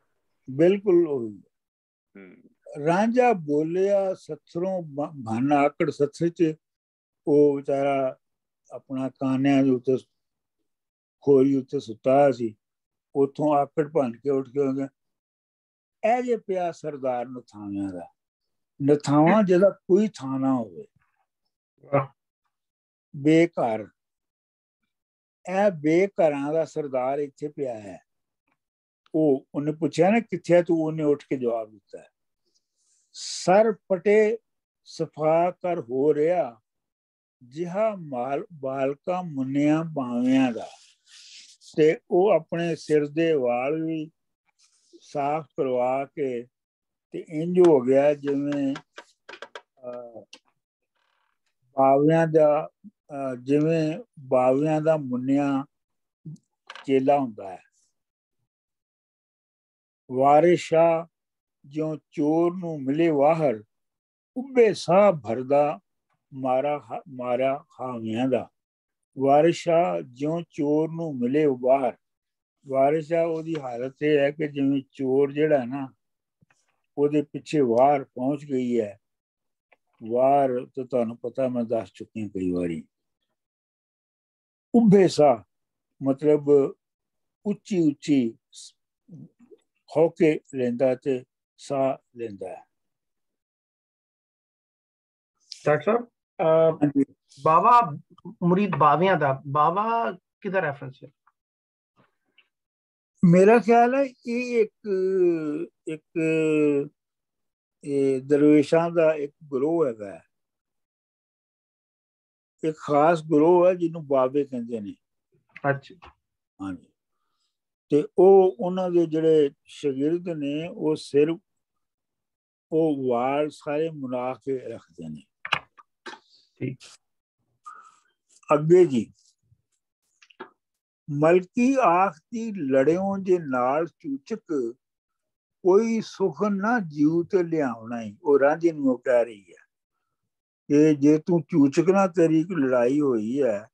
ਬਿਲਕੁਲ ਉਹੀ। ਰਾਂਝਾ ਬੋਲਿਆ ਸੱਥਰੋਂ ਬਹਾਨਾ ਆਕੜ, ਸੱਥਰ ਚ ਉਹ ਵਿਚਾਰਾ ਆਪਣਾ ਕਾਨਿਆਂ ਦੇ ਉੱਤੇ ਖੋਰੀ ਉੱਤੇ ਸੁੱਤਾ ਸੀ, ਉੱਥੋਂ ਆਕੜ ਭੰਨ ਕੇ ਉੱਠ ਕੇ ਇਹ ਜੇ ਪਿਆ ਸਰਦਾਰ ਨਥਾਵਿਆਂ ਦਾ। ਨਥਾਵਾਂ ਜਿਹਦਾ ਕੋਈ ਥਾਂ ਨਾ ਹੋਵੇ, ਬੇਘਰ, ਇਹ ਬੇਘਰਾਂ ਦਾ ਸਰਦਾਰ ਇੱਥੇ ਪਿਆ ਹੈ। ਉਹ ਉਹਨੇ ਪੁੱਛਿਆ ਨਾ ਕਿੱਥੇ ਤੂੰ, ਉਹਨੇ ਉੱਠ ਕੇ ਜਵਾਬ ਦਿੱਤਾ, ਸਰ ਪਟੇ ਸਫਾ ਕਰ ਹੋ ਰਿਹਾ ਜਿਹਾ ਮਾਲ ਬਾਲਕਾ ਮੁੰਨਿਆਂ ਬਾਵਿਆਂ ਦਾ। ਤੇ ਉਹ ਆਪਣੇ ਸਿਰ ਦੇ ਵਾਲ ਵੀ ਸਾਫ਼ ਕਰਵਾ ਕੇ ਤੇ ਇੰਜ ਹੋ ਗਿਆ ਜਿਵੇਂ ਬਾਵਿਆਂ ਦਾ, ਜਿਵੇਂ ਬਾਵਿਆਂ ਦਾ ਮੁੰਨਿਆ ਚੇਲਾ ਹੁੰਦਾ ਹੈ। ਵਾਰਿਸ ਸ਼ਾਹ ਜਿਉਂ ਚੋਰ ਨੂੰ ਮਿਲੇ ਵਾਹਰ, ਉੱਭੇ ਸਾਹ ਭਰਦਾ ਮਾਰਿਆ ਹਾਵੀਆਂ ਦਾ। ਵਾਰਿਸ ਸ਼ਾਹ ਜਿਉਂ ਚੋਰ ਨੂੰ ਮਿਲੇ ਬਾਹਰ। ਵਾਰਿਸ ਸ਼ਾਹ ਉਹਦੀ ਹਾਲਤ ਇਹ ਹੈ ਕਿ ਜਿਵੇਂ ਚੋਰ ਜਿਹੜਾ ਨਾ ਉਹਦੇ ਪਿੱਛੇ ਵਾਰ ਪਹੁੰਚ ਗਈ ਹੈ। ਵਾਰ ਤਾਂ ਤੁਹਾਨੂੰ ਪਤਾ, ਮੈਂ ਦੱਸ ਚੁੱਕੀ ਕਈ ਵਾਰੀ। ਉੱਭੇ ਸਾਹ ਮਤਲਬ ਉੱਚੀ ਉੱਚੀ ਹੋ ਕੇ ਲੈਂਦਾ ਤੇ ਸਾਹ ਲੈਂਦਾ ਹੈ। ਡਾਕਟਰ ਸਾਹਿਬ, ਬਾਵਾ ਮੁਰੀਦ ਬਾਵਿਆਂ ਦਾ, ਬਾਵਾ ਕਿਹਦਾ ਰੈਫਰੈਂਸ ਹੈ? ਮੇਰਾ ਖਿਆਲ ਹੈ ਇਹ ਇੱਕ ਦਰਵੇਸ਼ਾਂ ਦਾ ਇੱਕ ਗਰੋਹ ਹੈਗਾ, ਇੱਕ ਖਾਸ ਗਰੋਹ ਹੈ ਜਿਹਨੂੰ ਬਾਬੇ ਕਹਿੰਦੇ ਨੇ। ਅੱਛਾ, ਹਾਂਜੀ। ਤੇ ਉਹ ਉਹਨਾਂ ਦੇ ਜਿਹੜੇ ਸ਼ਾਗਿਰਦ ਨੇ ਉਹ ਸਿਰਫ ਉਹ ਵਾਲ ਸਾਰੇ ਮੁਨਾ ਕੇ ਰੱਖਦੇ ਨੇ। ਠੀਕ। ਅੱਗੇ ਜੀ, ਮਲਕੀ ਆਖਦੀ ਲੜਿਓ ਜੇ ਨਾਲ ਚੂਚਕ, ਕੋਈ ਸੁਖਨ ਨਾ ਜੀਉ ਤੇ ਲਿਆਉਣਾ ਹੀ। ਉਹ ਰਾਂਝੇ ਨੂੰ ਕਹਿ ਰਹੀ ਹੈ ਕਿ ਜੇ ਤੂੰ ਚੂਚਕ ਨਾਲ ਤੇਰੀ ਲੜਾਈ ਹੋਈ ਹੈ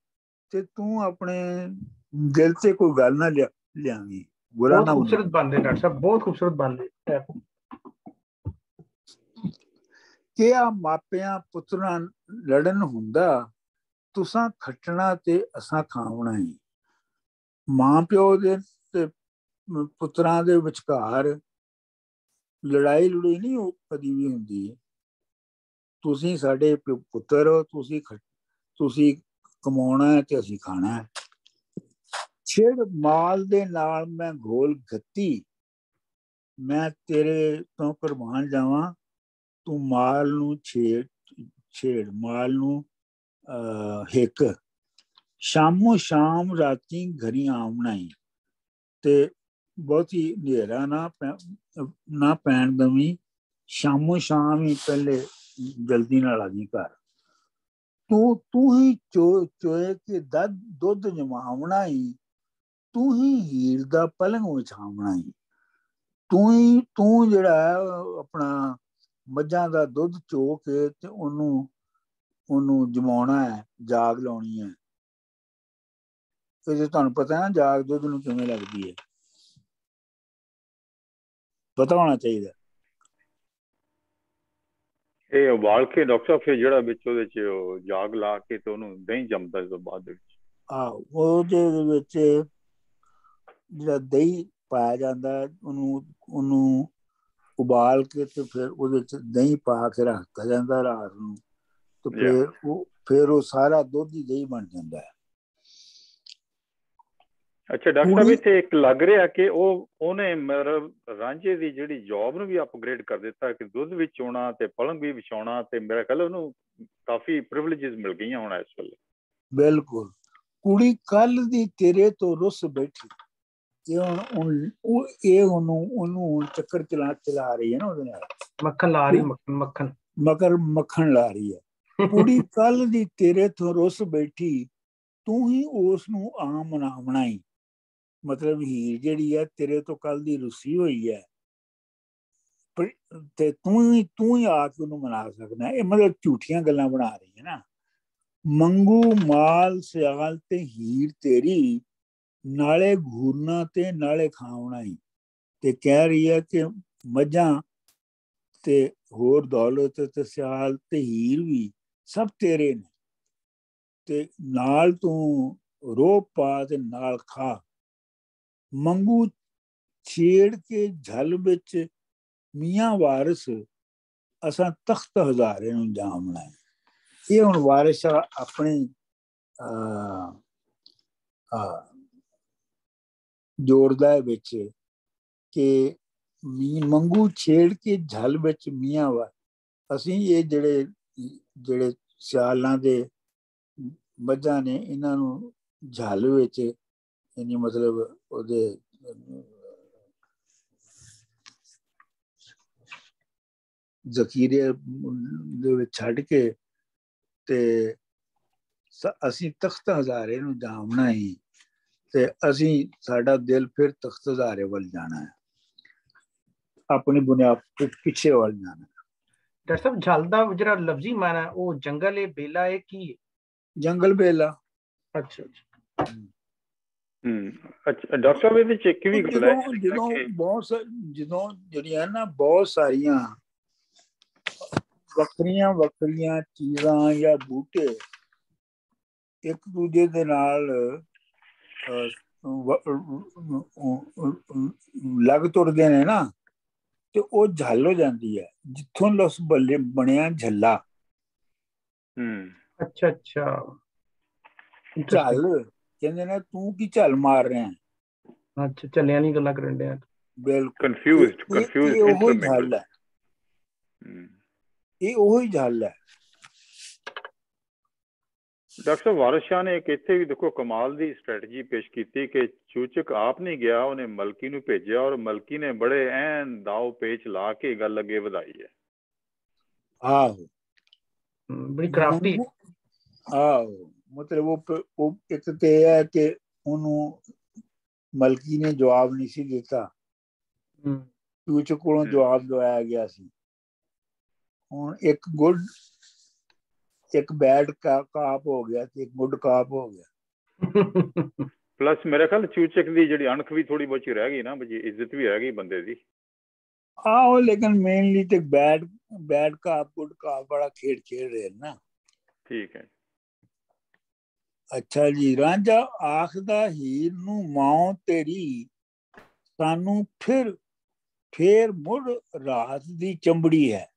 ਤੇ ਤੂੰ ਆਪਣੇ ਦਿਲ ਤੇ ਕੋਈ ਗੱਲ ਨਾ ਲਿਆਵੀਂ। ਬਹੁਤ ਖੂਬਸੂਰਤ ਬਣਦੇ ਡਾਕਟਰ ਸਾਹਿਬ, ਬਹੁਤ ਖੂਬਸੂਰਤ ਬਣਦੇ। ਕਿ ਆ ਮਾਪਿਆਂ ਪੁੱਤਰਾਂ ਲੜਨ ਹੁੰਦਾ, ਤੁਸਾਂ ਖੱਟਣਾ ਤੇ ਅਸਾਂ ਖਾਵਣਾ ਹੀ। ਮਾਂ ਪਿਓ ਦੇ ਤੇ ਪੁੱਤਰਾਂ ਦੇ ਵਿਚਕਾਰ ਲੜਾਈ ਲੜੂਈ ਨਹੀਂ ਕਦੀ ਵੀ ਹੁੰਦੀ। ਤੁਸੀਂ ਸਾਡੇ ਪੁੱਤਰ ਹੋ, ਤੁਸੀਂ ਕਮਾਉਣਾ ਹੈ ਤੇ ਅਸੀਂ ਖਾਣਾ ਹੈ। ਛਿੜ ਮਾਲ ਦੇ ਨਾਲ ਮੈਂ ਘੋਲ ਘੱਤੀ, ਮੈਂ ਤੇਰੇ ਤੋਂ ਕੁਰਬਾਨ ਜਾਵਾਂ। ਤੂੰ ਮਾਲ ਨੂੰ ਛੇੜ ਮਾਲ ਨੂੰ ਹਿੱਕ। ਸ਼ਾਮੋ ਸ਼ਾਮ ਰਾਤੀ ਘਰੀ ਆਉਣਾ ਹੀ, ਤੇ ਬਹੁਤੀ ਹਨੇਰਾ ਨਾ ਪੈਣ ਦਵੀਂ। ਸ਼ਾਮੋ ਸ਼ਾਮ ਹੀ ਪਹਿਲੇ ਜਲਦੀ ਨਾਲ ਆ ਜੀ ਘਰ। ਤੂੰ ਹੀ ਚੋਏ ਕੇ ਦੁੱਧ ਜਮਾਵਣਾ ਹੀ, ਤੂੰ ਹੀ ਹੀਰ ਦਾ ਪਲੰਗ ਵਿਛਾਵਣਾ ਹੀ। ਤੂੰ ਜਿਹੜਾ ਆਪਣਾ ਮੱਝਾਂ ਦਾ ਦੁੱਧ ਚੋ ਕੇ ਤੇ ਉਹਨੂੰ ਜਮਾਉਣਾ ਹੈ, ਜਾਗ ਲਾਉਣੀ ਹੈ। ਤੇ ਜੇ ਤੁਹਾਨੂੰ ਪਤਾ ਨਾ ਜਾਗ ਦੁੱਧ ਨੂੰ ਕਿਵੇਂ ਲੱਗਦੀ ਹੈ, ਪਤਾ ਹੋਣਾ ਚਾਹੀਦਾ। ਇਹ ਉਬਾਲ ਕੇ ਡਾਕਟਰ ਸਾਹਿਬ ਫਿਰ ਜਿਹੜਾ ਵਿੱਚ ਉਹਦੇ ਚ ਜਾਗ ਲਾ ਕੇ ਤੇ ਉਹਨੂੰ ਦਹੀਂ ਜੰਮਦਾ ਇਸ ਤੋਂ ਬਾਅਦ ਦੇ ਵਿੱਚ। ਉਹਦੇ ਵਿੱਚ ਜਿਹੜਾ ਦਹੀਂ ਪਾਇਆ ਜਾਂਦਾ, ਉਹਨੂੰ ਉਬਾਲ ਕੇ ਤੇ ਫਿਰ ਉਹਦੇ ਚ ਦਹੀਂ ਪਾ ਕੇ ਰੱਖਤਾ ਜਾਂਦਾ ਰਾਤ ਨੂੰ, ਤੇ ਫਿਰ ਉਹ ਸਾਰਾ ਦੁੱਧ ਹੀ ਦਹੀਂ ਬਣ ਜਾਂਦਾ ਹੈ। ਅੱਛਾ ਡਾਕਟਰ ਸਾਹਿਬ, ਇੱਥੇ ਇੱਕ ਲੱਗ ਰਿਹਾ ਕਿ ਉਹਨੇ ਮਤਲਬ ਰਾਂਝੇ ਦੀ ਜਿਹੜੀ ਜੌਬ ਨੂੰ ਵੀ ਅਪਗ੍ਰੇਡ ਕਰ ਦਿੱਤਾ ਕਿ ਦੁੱਧ ਵੀ ਚੋਣਾ ਤੇ ਪਲੰਗ ਵੀ ਵਿਛਾਉਣਾ, ਤੇ ਮੇਰਾ ਖਿਆਲ ਉਹਨੂੰ ਕਾਫੀ ਪ੍ਰਿਵਿਲੇਜਸ ਮਿਲ ਗਈਆਂ ਹੁਣ ਇਸ ਵੇਲੇ। ਬਿਲਕੁਲ। ਕੁੜੀ ਕੱਲ ਦੀ ਤੇਰੇ ਤੋਂ ਰੁੱਸ ਬੈਠੀ, ਉਹਨੂੰ ਚੱਕਰ ਚਲਾ ਰਹੀ ਹੈ ਨਾ, ਉਹਦੇ ਨਾਲ ਮੱਖਣ ਲਾ ਰਹੀ, ਮੱਖਣ ਲਾ ਰਹੀ ਹੈ। ਕੁੜੀ ਕੱਲ ਦੀ ਤੇਰੇ ਤੋਂ ਰੁੱਸ ਬੈਠੀ, ਤੂੰ ਹੀ ਉਸ ਨੂੰ ਆਮ ਮਨਾਵਣਾ ਹੀ। ਮਤਲਬ ਹੀਰ ਜਿਹੜੀ ਹੈ ਤੇਰੇ ਤੋਂ ਕੱਲ ਦੀ ਰੁੱਸੀ ਹੋਈ ਹੈ, ਤੇ ਤੂੰ ਹੀ ਆ ਕੇ ਉਹਨੂੰ ਮਨਾ ਸਕਦਾ। ਇਹ ਮਤਲਬ ਝੂਠੀਆਂ ਗੱਲਾਂ ਬਣਾ ਰਹੀ ਹੈ ਨਾ। ਮੰਗੂ ਮਾਲ ਸਿਆਲ ਤੇ ਹੀਰ ਤੇਰੀ, ਨਾਲੇ ਘੂਰਨਾ ਤੇ ਨਾਲੇ ਖਾਵਣਾ ਹੀ। ਤੇ ਕਹਿ ਰਹੀ ਹੈ ਕਿ ਮੱਝਾਂ ਤੇ ਹੋਰ ਦੌਲਤ ਤੇ ਸਿਆਲ ਤੇ ਹੀਰ ਵੀ ਸਭ ਤੇਰੇ ਨੇ, ਤੇ ਨਾਲ ਤੂੰ ਰੋਹ ਪਾ ਤੇ ਨਾਲ ਖਾ। ਮੰਗੂ ਛੇੜ ਕੇ ਝਲ ਵਿੱਚ ਮੀਆਂ ਵਾਰਿਸ ਅਸਾਂ ਤਖਤ ਹਜ਼ਾਰੇ ਨੂੰ ਜਾਮਣਾ ਹੈ। ਇਹ ਹੁਣ ਵਾਰਿਸ ਆਪਣੀ ਜੋੜਦਾ ਹੈ ਵਿੱਚ ਕਿ ਮੀਂਹ ਮੰਗੂ ਛੇੜ ਕੇ ਝਲ ਵਿੱਚ ਮੀਆਂ ਵਾ। ਅਸੀਂ ਇਹ ਜਿਹੜੇ ਸਿਆਲਾਂ ਦੇ ਮੱਝਾਂ ਨੇ ਇਹਨਾਂ ਨੂੰ ਝਲ ਵਿੱਚ ਯਾਨੀ ਮਤਲਬ ਉਹਦੇ ਜ਼ਖੀਰੇ ਦੇ ਵਿੱਚ ਛੱਡ ਕੇ ਤੇ ਅਸੀਂ ਤਖਤ ਹਜ਼ਾਰੇ ਨੂੰ ਜਾਮਣਾ ਹੀ ਤੇ ਅਸੀਂ ਸਾਡਾ ਦਿਲ ਫਿਰ ਤਖਤ ਹਜ਼ਾਰੇ ਵੱਲ ਜਾਣਾ ਹੈ, ਆਪਣੀ ਬੁਨਿਆਦ ਪਿੱਛੇ ਵੱਲ ਜਾਣਾ। ਡਾਕਟਰ ਸਾਹਿਬ ਝਲ ਦਾ ਜਿਹੜਾ ਲਫ਼ਜ਼ੀ ਮਾਨਾ ਉਹ ਜੰਗਲ ਹੈ, ਬੇਲਾ ਹੈ, ਕੀ ਜੰਗਲ ਬੇਲਾ। ਅੱਛਾ ਅੱਛਾ ਡਾਕਟਰ ਸਾਹਿਬ ਇਹਦੇ ਚ ਇੱਕ ਵੀ ਗੱਲ ਹੈ ਜਦੋਂ ਜਿਹੜੀਆਂ ਨਾ ਬਹੁਤ ਸਾਰੀਆਂ ਵੱਖਰੀਆਂ ਚੀਜ਼ਾਂ ਜਾਂ ਬੂਟੇ ਇੱਕ ਦੂਜੇ ਦੇ ਨਾਲ ਲੱਗ ਤੁਰਦੇ ਨੇ ਨਾ ਤੇ ਉਹ ਝੱਲ ਹੋ ਜਾਂਦੀ ਹੈ, ਜਿੱਥੋਂ ਲਫ਼ਜ਼ ਬਣਿਆ ਝੱਲਾ। ਅੱਛਾ ਝੱਲ ਕਹਿੰਦੇ ਨੇ ਤੂੰ ਕੀ ਝੱਲ ਮਾਰ ਰਿਹਾ। ਅੱਛਾ ਝੱਲਿਆਂ ਨਹੀਂ ਗੱਲਾਂ ਕਰਨ ਡਿਆ। ਬਿਲਕੁਲ ਕਨਫਿਊਜ਼ਡ ਇਹ ਉਹੀ ਝੱਲ ਹੈ, ਇਹ ਉਹੀ ਝੱਲ ਹੈ। ਡਾਕਟਰ ਸਾਹਿਬ ਵਾਰਿਸ ਸ਼ਾਹ ਨੇ ਇੱਕ ਇੱਥੇ ਵੀ ਦੇਖੋ ਕਮਾਲ ਦੀ ਸਟ੍ਰੈਟਜੀ ਪੇਸ਼ ਕੀਤੀ ਕਿ ਚੂਚਕ ਆਪ ਨਹੀਂ ਗਿਆ, ਉਹਨੇ ਮਲਕੀ ਨੂੰ ਭੇਜਿਆ ਔਰ ਮਲਕੀ ਨੇ ਬੜੇ ਐਨ ਦਾਅ ਪੇਚ ਲਾ ਕੇ ਗੱਲ ਅੱਗੇ ਵਧਾਈ ਹੈ। ਆਹੋ ਬੜੀ ਕਰਾਫਟੀ। ਆਹੋ ਮਤਲਬ ਉਹ ਇੱਕ ਤੇ ਇਹ ਹੈ ਕਿ ਉਹਨੂੰ ਮਲਕੀ ਨੇ ਜਵਾਬ ਨਹੀਂ ਸੀ ਦਿੱਤਾ, ਚੂਚਕ ਕੋਲੋਂ ਜਵਾਬ ਦਵਾਇਆ ਗਿਆ ਸੀ। ਹੁਣ ਇੱਕ ਗੁੱਡ ਇੱਕ ਬੈਡ ਕਾਪ ਹੋ ਗਿਆ ਤੇ ਇੱਕ ਗੁੱਡ ਕਾਪ ਹੋ ਗਿਆ। ਪਲੱਸ ਮੇਰੇ ਖਿਆਲ ਚੂਚਕ ਦੀ ਜਿਹੜੀ ਅਣਖ ਵੀ ਥੋੜੀ ਬਹੁਤੀ ਰਹਿ ਗਈ ਨਾ, ਬਜੀ ਇੱਜ਼ਤ ਵੀ ਰਹਿ ਗਈ ਬੰਦੇ ਦੀ। ਆਹੋ ਲੇਕਿਨ ਮੇਨਲੀ ਤੇ ਬੈਡ ਕਾਪ ਗੁੱਡ ਕਾਪ ਬੜਾ ਖੇਡ ਰਹੇ ਨਾ। ਠੀਕ ਹੈ। ਅੱਛਾ ਜੀ, ਰਾਂਝਾ ਆਖਦਾ ਹੀਰ ਨੂੰ ਮਾਂ ਤੇਰੀ ਸਾਨੂੰ ਫੇਰ ਮੁੜ ਰਾਤ ਦੀ ਚੰਬੜੀ ਹੈ।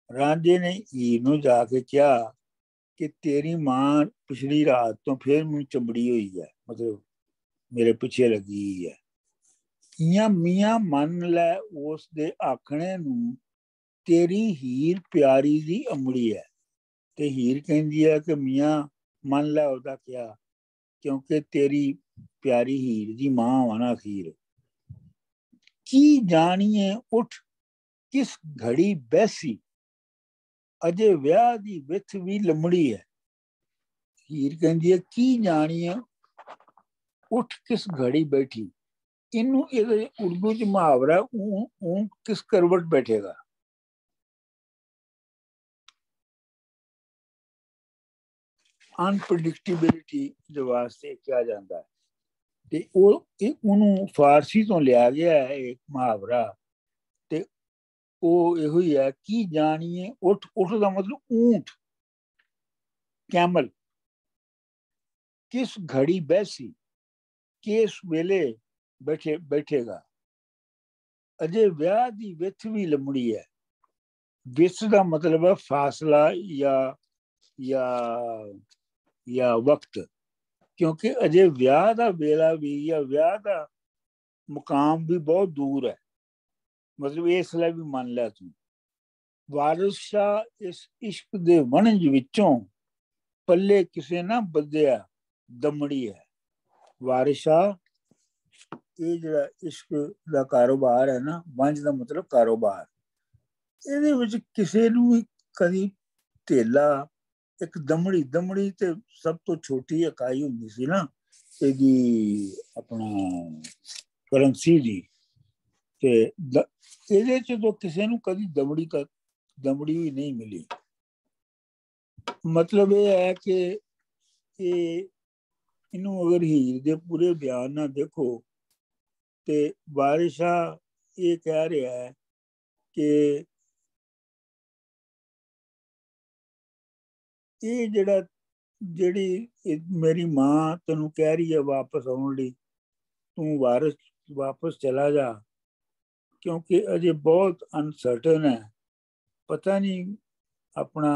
ਰਾਂਝੇ ਨੇ ਹੀਰ ਨੂੰ ਜਾ ਕੇ ਕਿਹਾ ਕਿ ਤੇਰੀ ਮਾਂ ਪਿਛਲੀ ਰਾਤ ਤੋਂ ਫੇਰ ਮੈਨੂੰ ਚੰਬੜੀ ਹੋਈ ਹੈ, ਮਤਲਬ ਮੇਰੇ ਪਿੱਛੇ ਲੱਗੀ ਹੈ। ਮੀਆਂ ਮੰਨ ਲੈ ਉਸ ਦੇ ਆਖਣੇ ਨੂੰ, ਤੇਰੀ ਹੀਰ ਪਿਆਰੀ ਦੀ ਅਮੜੀ ਹੈ। ਤੇ ਹੀਰ ਕਹਿੰਦੀ ਹੈ ਕਿ ਮੀਆਂ ਮੰਨ ਲੈ ਉਹਦਾ ਕਿਹਾ, ਕਿਉਂਕਿ ਤੇਰੀ ਪਿਆਰੀ ਹੀਰ ਦੀ ਮਾਂ ਵਾ ਨਾ ਅਖੀਰ। ਕੀ ਜਾਣੀਏ ਉੱਠ ਕਿਸ ਘੜੀ ਬੈਸੀ, ਅਜੇ ਵਿਆਹ ਦੀ ਵਿੱਥ ਵੀ ਲੰਮੜੀ ਹੈ। ਹੀਰ ਕਹਿੰਦੀ ਹੈ ਕੀ ਜਾਣੀਏ ਉੱਠ ਕਿਸ ਘੜੀ ਬੈਠੀ। ਇਹਨੂੰ ਇਹਦੇ ਉਰਦੂ ਚ ਮੁਹਾਵਰਾ ਊਂਟ ਕਿਸ ਕਰਵਟ ਬੈਠੇਗਾ। ਅਨਪ੍ਰੈਡਿਕਟੇਬਿਲਿਟੀ ਦੇ ਵਾਸਤੇ ਕਿਹਾ ਜਾਂਦਾ ਹੈ ਤੇ ਉਹਨੂੰ ਫਾਰਸੀ ਤੋਂ ਲਿਆ ਗਿਆ ਹੈ ਇੱਕ ਮੁਹਾਵਰਾ ਤੇ ਉਹ ਇਹੋ ਹੀ ਹੈ ਕੀ ਜਾਣੀਏ ਉੱਠ ਦਾ ਮਤਲਬ ਊਂਟ ਕੈਮਲ, ਕਿਸ ਘੜੀ ਬੈਸੀ ਕਿਸ ਵੇਲੇ ਬੈਠੇਗਾ। ਅਜੇ ਵਿਆਹ ਦੀ ਵਿੱਥ ਵੀ ਲੰਮੜੀ ਹੈ। ਵਿੱਥ ਦਾ ਮਤਲਬ ਹੈ ਫਾਸਲਾ ਜਾਂ ਵਕਤ, ਕਿਉਂਕਿ ਅਜੇ ਵਿਆਹ ਦਾ ਵੇਲਾ ਵੀ ਜਾਂ ਵਿਆਹ ਦਾ ਮੁਕਾਮ ਵੀ ਬਹੁਤ ਦੂਰ ਹੈ। ਮਤਲਬ ਇਸ ਲਈ ਵੀ ਮੰਨ ਲੈ ਤੂੰ। ਵਾਰਿਸ ਸ਼ਾਹ ਇਸ ਇਸ਼ਕ ਦੇ ਵਣਜ ਵਿੱਚੋਂ ਪੱਲੇ ਕਿਸੇ ਨਾ ਬੱਧਿਆ ਦਮੜੀ ਹੈ। ਵਾਰਿਸ ਸ਼ਾਹ ਇਹ ਜਿਹੜਾ ਇਸ਼ਕ ਦਾ ਕਾਰੋਬਾਰ ਹੈ ਨਾ, ਵੰਝ ਦਾ ਮਤਲਬ ਕਾਰੋਬਾਰ, ਇਹਦੇ ਵਿੱਚ ਕਿਸੇ ਨੂੰ ਵੀ ਕਦੀ ਧੇਲਾ ਇੱਕ ਦਮੜੀ ਤੇ ਸਭ ਤੋਂ ਛੋਟੀ ਇਕਾਈ ਹੁੰਦੀ ਸੀ ਨਾ ਇਹਦੀ ਆਪਣਾ ਕਰੰਸੀ ਦੀ, ਤੇ ਇਹਦੇ ਚ ਤੋਂ ਕਿਸੇ ਨੂੰ ਕਦੀ ਦਮੜੀ ਵੀ ਨਹੀਂ ਮਿਲੀ। ਮਤਲਬ ਇਹ ਹੈ ਕਿ ਇਹਨੂੰ ਅਗਰ ਹੀਰ ਦੇ ਪੂਰੇ ਬਿਆਨ ਨਾਲ ਦੇਖੋ ਤੇ ਵਾਰਿਸ ਸ਼ਾਹ ਇਹ ਕਹਿ ਰਿਹਾ ਹੈ ਕਿ ਇਹ ਜਿਹੜੀ ਮੇਰੀ ਮਾਂ ਤੈਨੂੰ ਕਹਿ ਰਹੀ ਹੈ ਵਾਪਸ ਆਉਣ ਲਈ, ਤੂੰ ਵਾਰਿਸ ਵਾਪਸ ਚਲਾ ਜਾ, क्योंकि अजे बहुत अनसर्टन है, पता नहीं अपना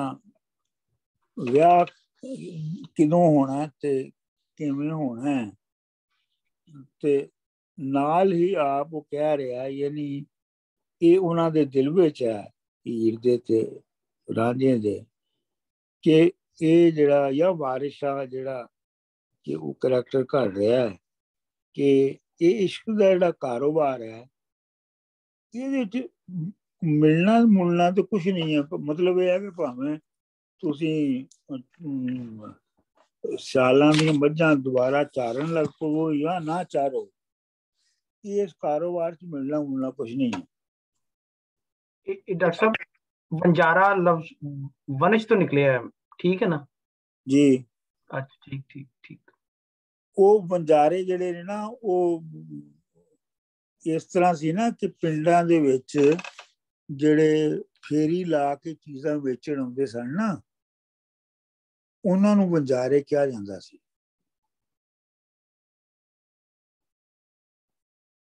विआह किदों होना ते किवें होना है। ते नाल ही आप वो कह रहा यानी ये उन्हां दे दिल विच है हीर दे ते रांझे दे कि ये जिहड़ा या वारिश आ जिहड़ा कि वो करैक्टर कर रहा है कि ये इश्क दा जिहड़ा कारोबार है ਇਹਦੇ ਵਿੱਚ ਮਿਲਣਾ ਮੁਲਣਾ ਤਾਂ ਕੁਝ ਨਹੀਂ ਹੈ। ਮਤਲਬ ਇਹ ਹੈ ਕਿ ਭਾਵੇਂ ਤੁਸੀਂ ਸਾਲਾਂ ਦੀਆਂ ਮੱਝਾਂ ਦੁਬਾਰਾ ਚਾਰਨ ਲੱਗ ਪਵੋ ਜਾਂ ਨਾ ਚਾਰੋ, ਇਸ ਕਾਰੋਬਾਰ 'ਚ ਮਿਲਣਾ ਮੁਲਣਾ ਕੁਝ ਨਹੀਂ ਹੈ। डॉक्टर साहब बंजारा लफ्ज वनज तो निकले है, ठीक है ना जी? अच्छा ठीक ठीक ठीक। वो बंजारे ਜਿਹੜੇ ਨੇ ਨਾ ਉਹ ਇਸ ਤਰ੍ਹਾਂ ਸੀ ਨਾ ਕਿ ਪਿੰਡਾਂ ਦੇ ਵਿੱਚ ਜਿਹੜੇ ਫੇਰੀ ਲਾ ਕੇ ਚੀਜ਼ਾਂ ਵੇਚਣ ਆਉਂਦੇ ਸਨ ਨਾ, ਉਹਨਾਂ ਨੂੰ ਬੰਜਾਰੇ ਕਿਹਾ ਜਾਂਦਾ ਸੀ।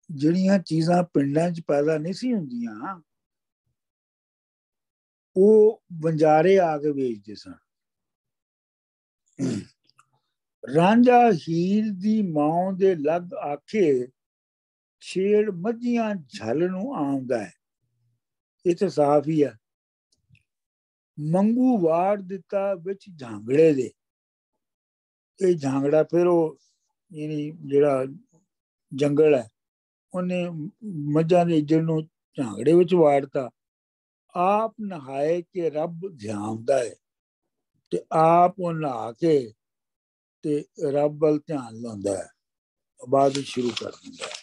ਜਿਹੜੀਆਂ ਚੀਜ਼ਾਂ ਪਿੰਡਾਂ 'ਚ ਪੈਦਾ ਨਹੀਂ ਸੀ ਹੁੰਦੀਆਂ ਉਹ ਬੰਜਾਰੇ ਆ ਕੇ ਵੇਚਦੇ ਸਨ। ਰਾਂਝਾ ਹੀਰ ਦੀ ਮਾਂ ਦੇ ਲੱਗ ਆਖੇ ਛੇੜ ਮੱਝੀਆਂ ਝਲ ਨੂੰ ਆਉਂਦਾ ਹੈ। ਇਹ ਤਾਂ ਸਾਫ਼ ਹੀ ਆ। ਮੰਗੂ ਵਾੜ ਦਿੱਤਾ ਵਿੱਚ ਝਾਂਗੜੇ ਦੇ। ਇਹ ਝਾਂਗੜਾ ਫਿਰ ਉਹ ਯਾਨੀ ਜਿਹੜਾ ਜੰਗਲ ਹੈ ਉਹਨੇ ਮੱਝਾਂ ਦੇ ਇੱਜੜ ਨੂੰ ਝਾਂਗੜੇ ਵਿੱਚ ਵਾੜਤਾ। ਆਪ ਨਹਾਏ ਕਿ ਰੱਬ ਧਿਆਉਂਦਾ ਹੈ ਤੇ ਆਪ ਉਹ ਨਹਾ ਕੇ ਤੇ ਰੱਬ ਵੱਲ ਧਿਆਨ ਲਾਉਂਦਾ ਹੈ, ਇਬਾਦਤ ਸ਼ੁਰੂ ਕਰ ਦਿੰਦਾ ਹੈ।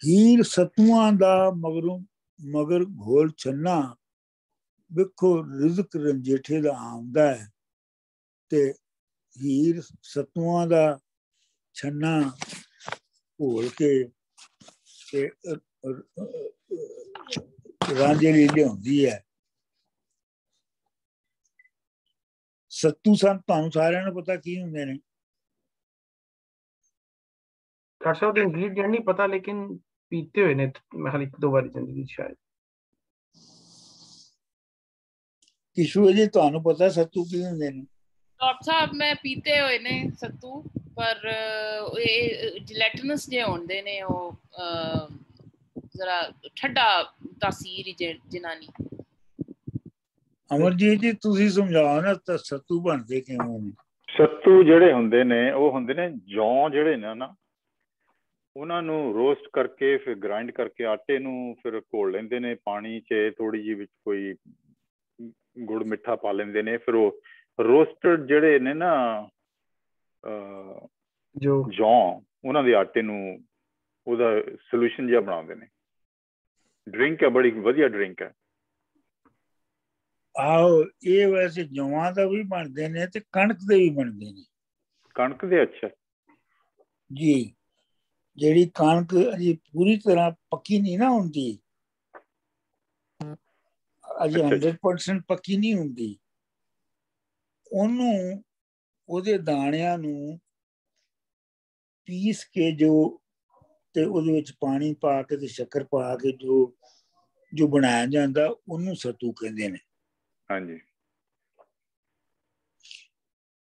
ਹੀਰ ਸਤੂਆਂ ਦਾ ਮਗਰ ਘੋਲ ਛੰਨਾ, ਵੇਖੋ ਰਿਜ਼ਕ ਰੰਜੇਠੇ ਦਾ ਆਉਂਦਾ ਹੈ ਤੇ ਹੀਰ ਸਤੂਆਂ ਦਾ ਛੰਨਾ ਘੋਲ ਕੇ ਤੇ ਰਾਂਝੇ ਲਈ ਲਿਆਉਂਦੀ ਹੈ। ਸੱਤੂ ਸੰਤ ਤੁਹਾਨੂੰ ਸਾਰਿਆਂ ਨੂੰ ਪਤਾ ਕੀ ਹੁੰਦੇ ਨੇ? डॉक्टर साहब इंग्रेडिएंट नहीं पता, लेकिन पीते हुए ने मैं खाली 1-2 बार जिंदगी शायद। किशोर जी ਤੁਹਾਨੂੰ ਪਤਾ ਸੱਤੂ ਕੀ ਹੁੰਦੇ ਨੇ? ਡਾਕਟਰ ਸਾਹਿਬ ਮੈਂ ਪੀਤੇ ਹੋਏ ਨੇ ਸੱਤੂ, ਪਰ ਇਹ ਜੈਲੇਟਿਨਸ ਜੇ ਹੁੰਦੇ ਨੇ, ਉਹ ਜ਼ਰਾ ਠੰਡਾ ਤਾਸੀਰ ਜਨਾਨੀ। ਅਮਰਜੀਤ ਜੀ ਤੁਸੀਂ ਸਮਝਾਓ ਨਾ ਤਾਂ ਸੱਤੂ ਬਣਦੇ ਕਿਵੇਂ ਨੇ? ਸੱਤੂ ਜਿਹੜੇ ਹੁੰਦੇ ਨੇ ਉਹ ਹੁੰਦੇ ਨੇ ਜੌਂ ਜਿਹੜੇ ਨੇ ਨਾ, ਉਹਨਾਂ ਨੂੰ ਰੋਸਟ ਕਰਕੇ ਫਿਰ ਗ੍ਰਾਈਂਡ ਕਰਕੇ ਆਟੇ ਨੂੰ ਫਿਰ ਘੋਲ ਲੈਂਦੇ ਨੇ ਪਾਣੀ 'ਚ, ਥੋੜ੍ਹੀ ਜਿਹੀ ਵਿੱਚ ਕੋਈ ਗੁੜ ਮਿੱਠਾ ਪਾ ਲੈਂਦੇ ਨੇ। ਫਿਰ ਉਹ ਰੋਸਟਡ ਜਿਹੜੇ ਨੇ ਨਾ ਜੌਂ, ਉਹਨਾਂ ਦੇ ਆਟੇ ਨੂੰ ਉਹਦਾ ਸੋਲਿਊਸ਼ਨ ਜਿਹਾ ਬਣਾਉਂਦੇ ਨੇ। ਡਰਿੰਕ ਹੈ, ਬੜੀ ਵਧੀਆ ਡਰਿੰਕ ਹੈ। ਆਹੋ, ਇਹ ਵੈਸੇ ਜੌਆਂ ਦਾ ਵੀ ਬਣਦੇ ਨੇ ਤੇ ਕਣਕ ਦੇ ਵੀ ਬਣਦੇ ਨੇ। ਕਣਕ ਦੇ? ਅੱਛਾ ਜੀ। ਜਿਹੜੀ ਕਣਕ ਅਜੇ ਪੂਰੀ ਤਰ੍ਹਾਂ ਪੱਕੀ ਨਹੀਂ ਨਾ ਹੁੰਦੀ, ਅਜੇ 100% ਪੱਕੀ ਨਹੀਂ ਹੁੰਦੀ, ਉਹਨੂੰ ਉਹਦੇ ਦਾਣਿਆਂ ਨੂੰ ਪੀਸ ਕੇ ਜੋ ਤੇ ਉਹਦੇ ਵਿੱਚ ਪਾਣੀ ਪਾ ਕੇ ਤੇ ਸ਼ੱਕਰ ਪਾ ਕੇ ਜੋ ਬਣਾਇਆ ਜਾਂਦਾ ਉਹਨੂੰ ਸੱਤੂ ਕਹਿੰਦੇ ਨੇ। ਹਾਂਜੀ।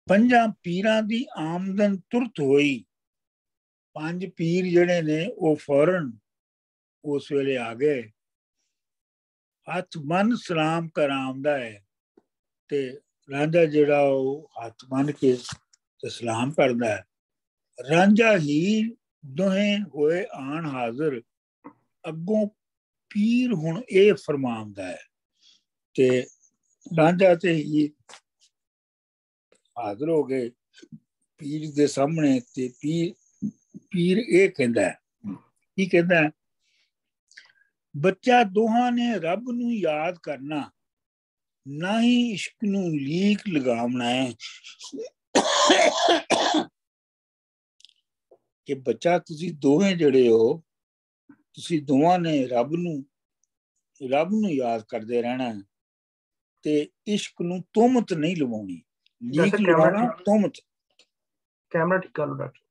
5 ਪੀਰਾਂ ਦੀ ਆਮਦਨ ਤੁਰਤ ਹੋਈ। 5 ਪੀਰ ਜਿਹੜੇ ਨੇ ਉਹ ਫੌਰਨ ਉਸ ਵੇਲੇ ਆ ਗਏ। ਹੱਥ ਬੰਨ ਸਲਾਮ ਕਰਾਉਂਦਾ ਹੈ ਤੇ ਰਾਂਝਾ ਜਿਹੜਾ ਉਹ ਹੱਥ ਬੰਨ ਕੇ ਤੇ ਸਲਾਮ ਕਰਦਾ ਹੈ। ਰਾਂਝਾ ਹੀ ਦੋਹੇ ਹੋਏ ਆਣ ਹਾਜ਼ਰ। ਅੱਗੋਂ ਪੀਰ ਹੁਣ ਇਹ ਫਰਮਾਉਂਦਾ ਹੈ ਤੇ ਰਾਂਝਾ ਤੇ ਹੀ ਹਾਜ਼ਰ ਹੋ ਗਏ ਪੀਰ ਦੇ ਸਾਹਮਣੇ ਤੇ ਪੀਰ ਇਹ ਕਹਿੰਦਾ ਹੈ, ਕੀ ਕਹਿੰਦਾ ਹੈ? ਬੱਚਾ ਦੋਹਾਂ ਨੇ ਰੱਬ ਨੂੰ ਯਾਦ ਕਰਨਾ, ਨਾ ਹੀ ਇਸ਼ਕ ਨੂੰ ਲੀਕ ਲਗਾਉਣਾ ਹੈ। ਕਿ ਬੱਚਾ ਤੁਸੀਂ ਦੋਵੇਂ ਜਿਹੜੇ ਹੋ, ਤੁਸੀਂ ਦੋਵਾਂ ਨੇ ਰੱਬ ਨੂੰ ਯਾਦ ਕਰਦੇ ਰਹਿਣਾ ਤੇ ਇਸ਼ਕ ਨੂੰ ਤੋਮਤ ਨਹੀਂ ਲਵਾਉਣੀ। ਲੀਕ ਲਗਾਉਣਾ, ਤੋਮਤ। कैमरा ठीक कर लो डॉक्टर।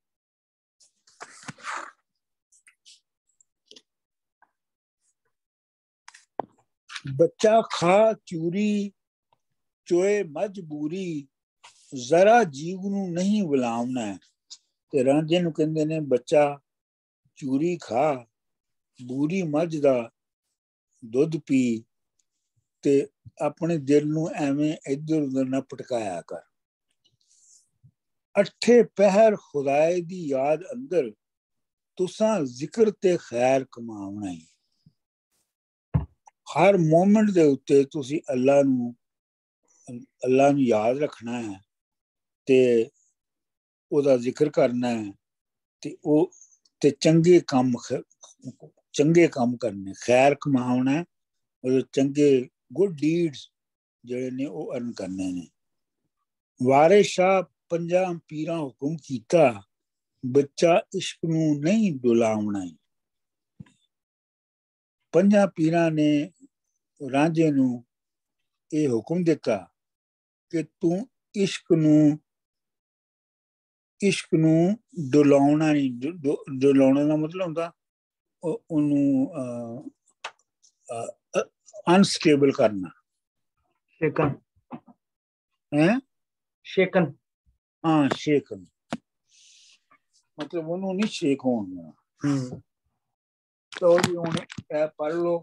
बच्चा खा चूरी चोए मजबूरी जरा जीव नूं नहीं बुलावना है। ते रांझे नूं कहंदे ने बच्चा चूरी खा बूरी मझ दा दुध पी ते अपने दिल नूं एवें इधर उधर ना पटकाया कर। अठे पहर खुदाए दी याद अंदर तुसां जिक्र ते खैर कमावना ही। हर मोमेंट दे उत्ते तुसी अल्लाह नूं याद रखना है ते ओदा जिक्र करना है ते ओ ते चंगे काम करने खैर कमावना है और चंगे गुड डीड्स जेड़े ने ओ अर्न करने ने। वारिस शाह 50 पीरां हुक्म कीता बच्चा इश्क नूं नहीं डुलावना ही। 50 पीरां ने रांझे नूं ये हुक्म दिता कि तू इश्क नूं डुलावना नहीं। डुलाने का मतलब होंदा ओनू अनस्टेबल करना। शेकन है शेकन हाँ शेकन मतलब ओनू नहीं शेक होना। तो जी हुण ए पढ़ लो।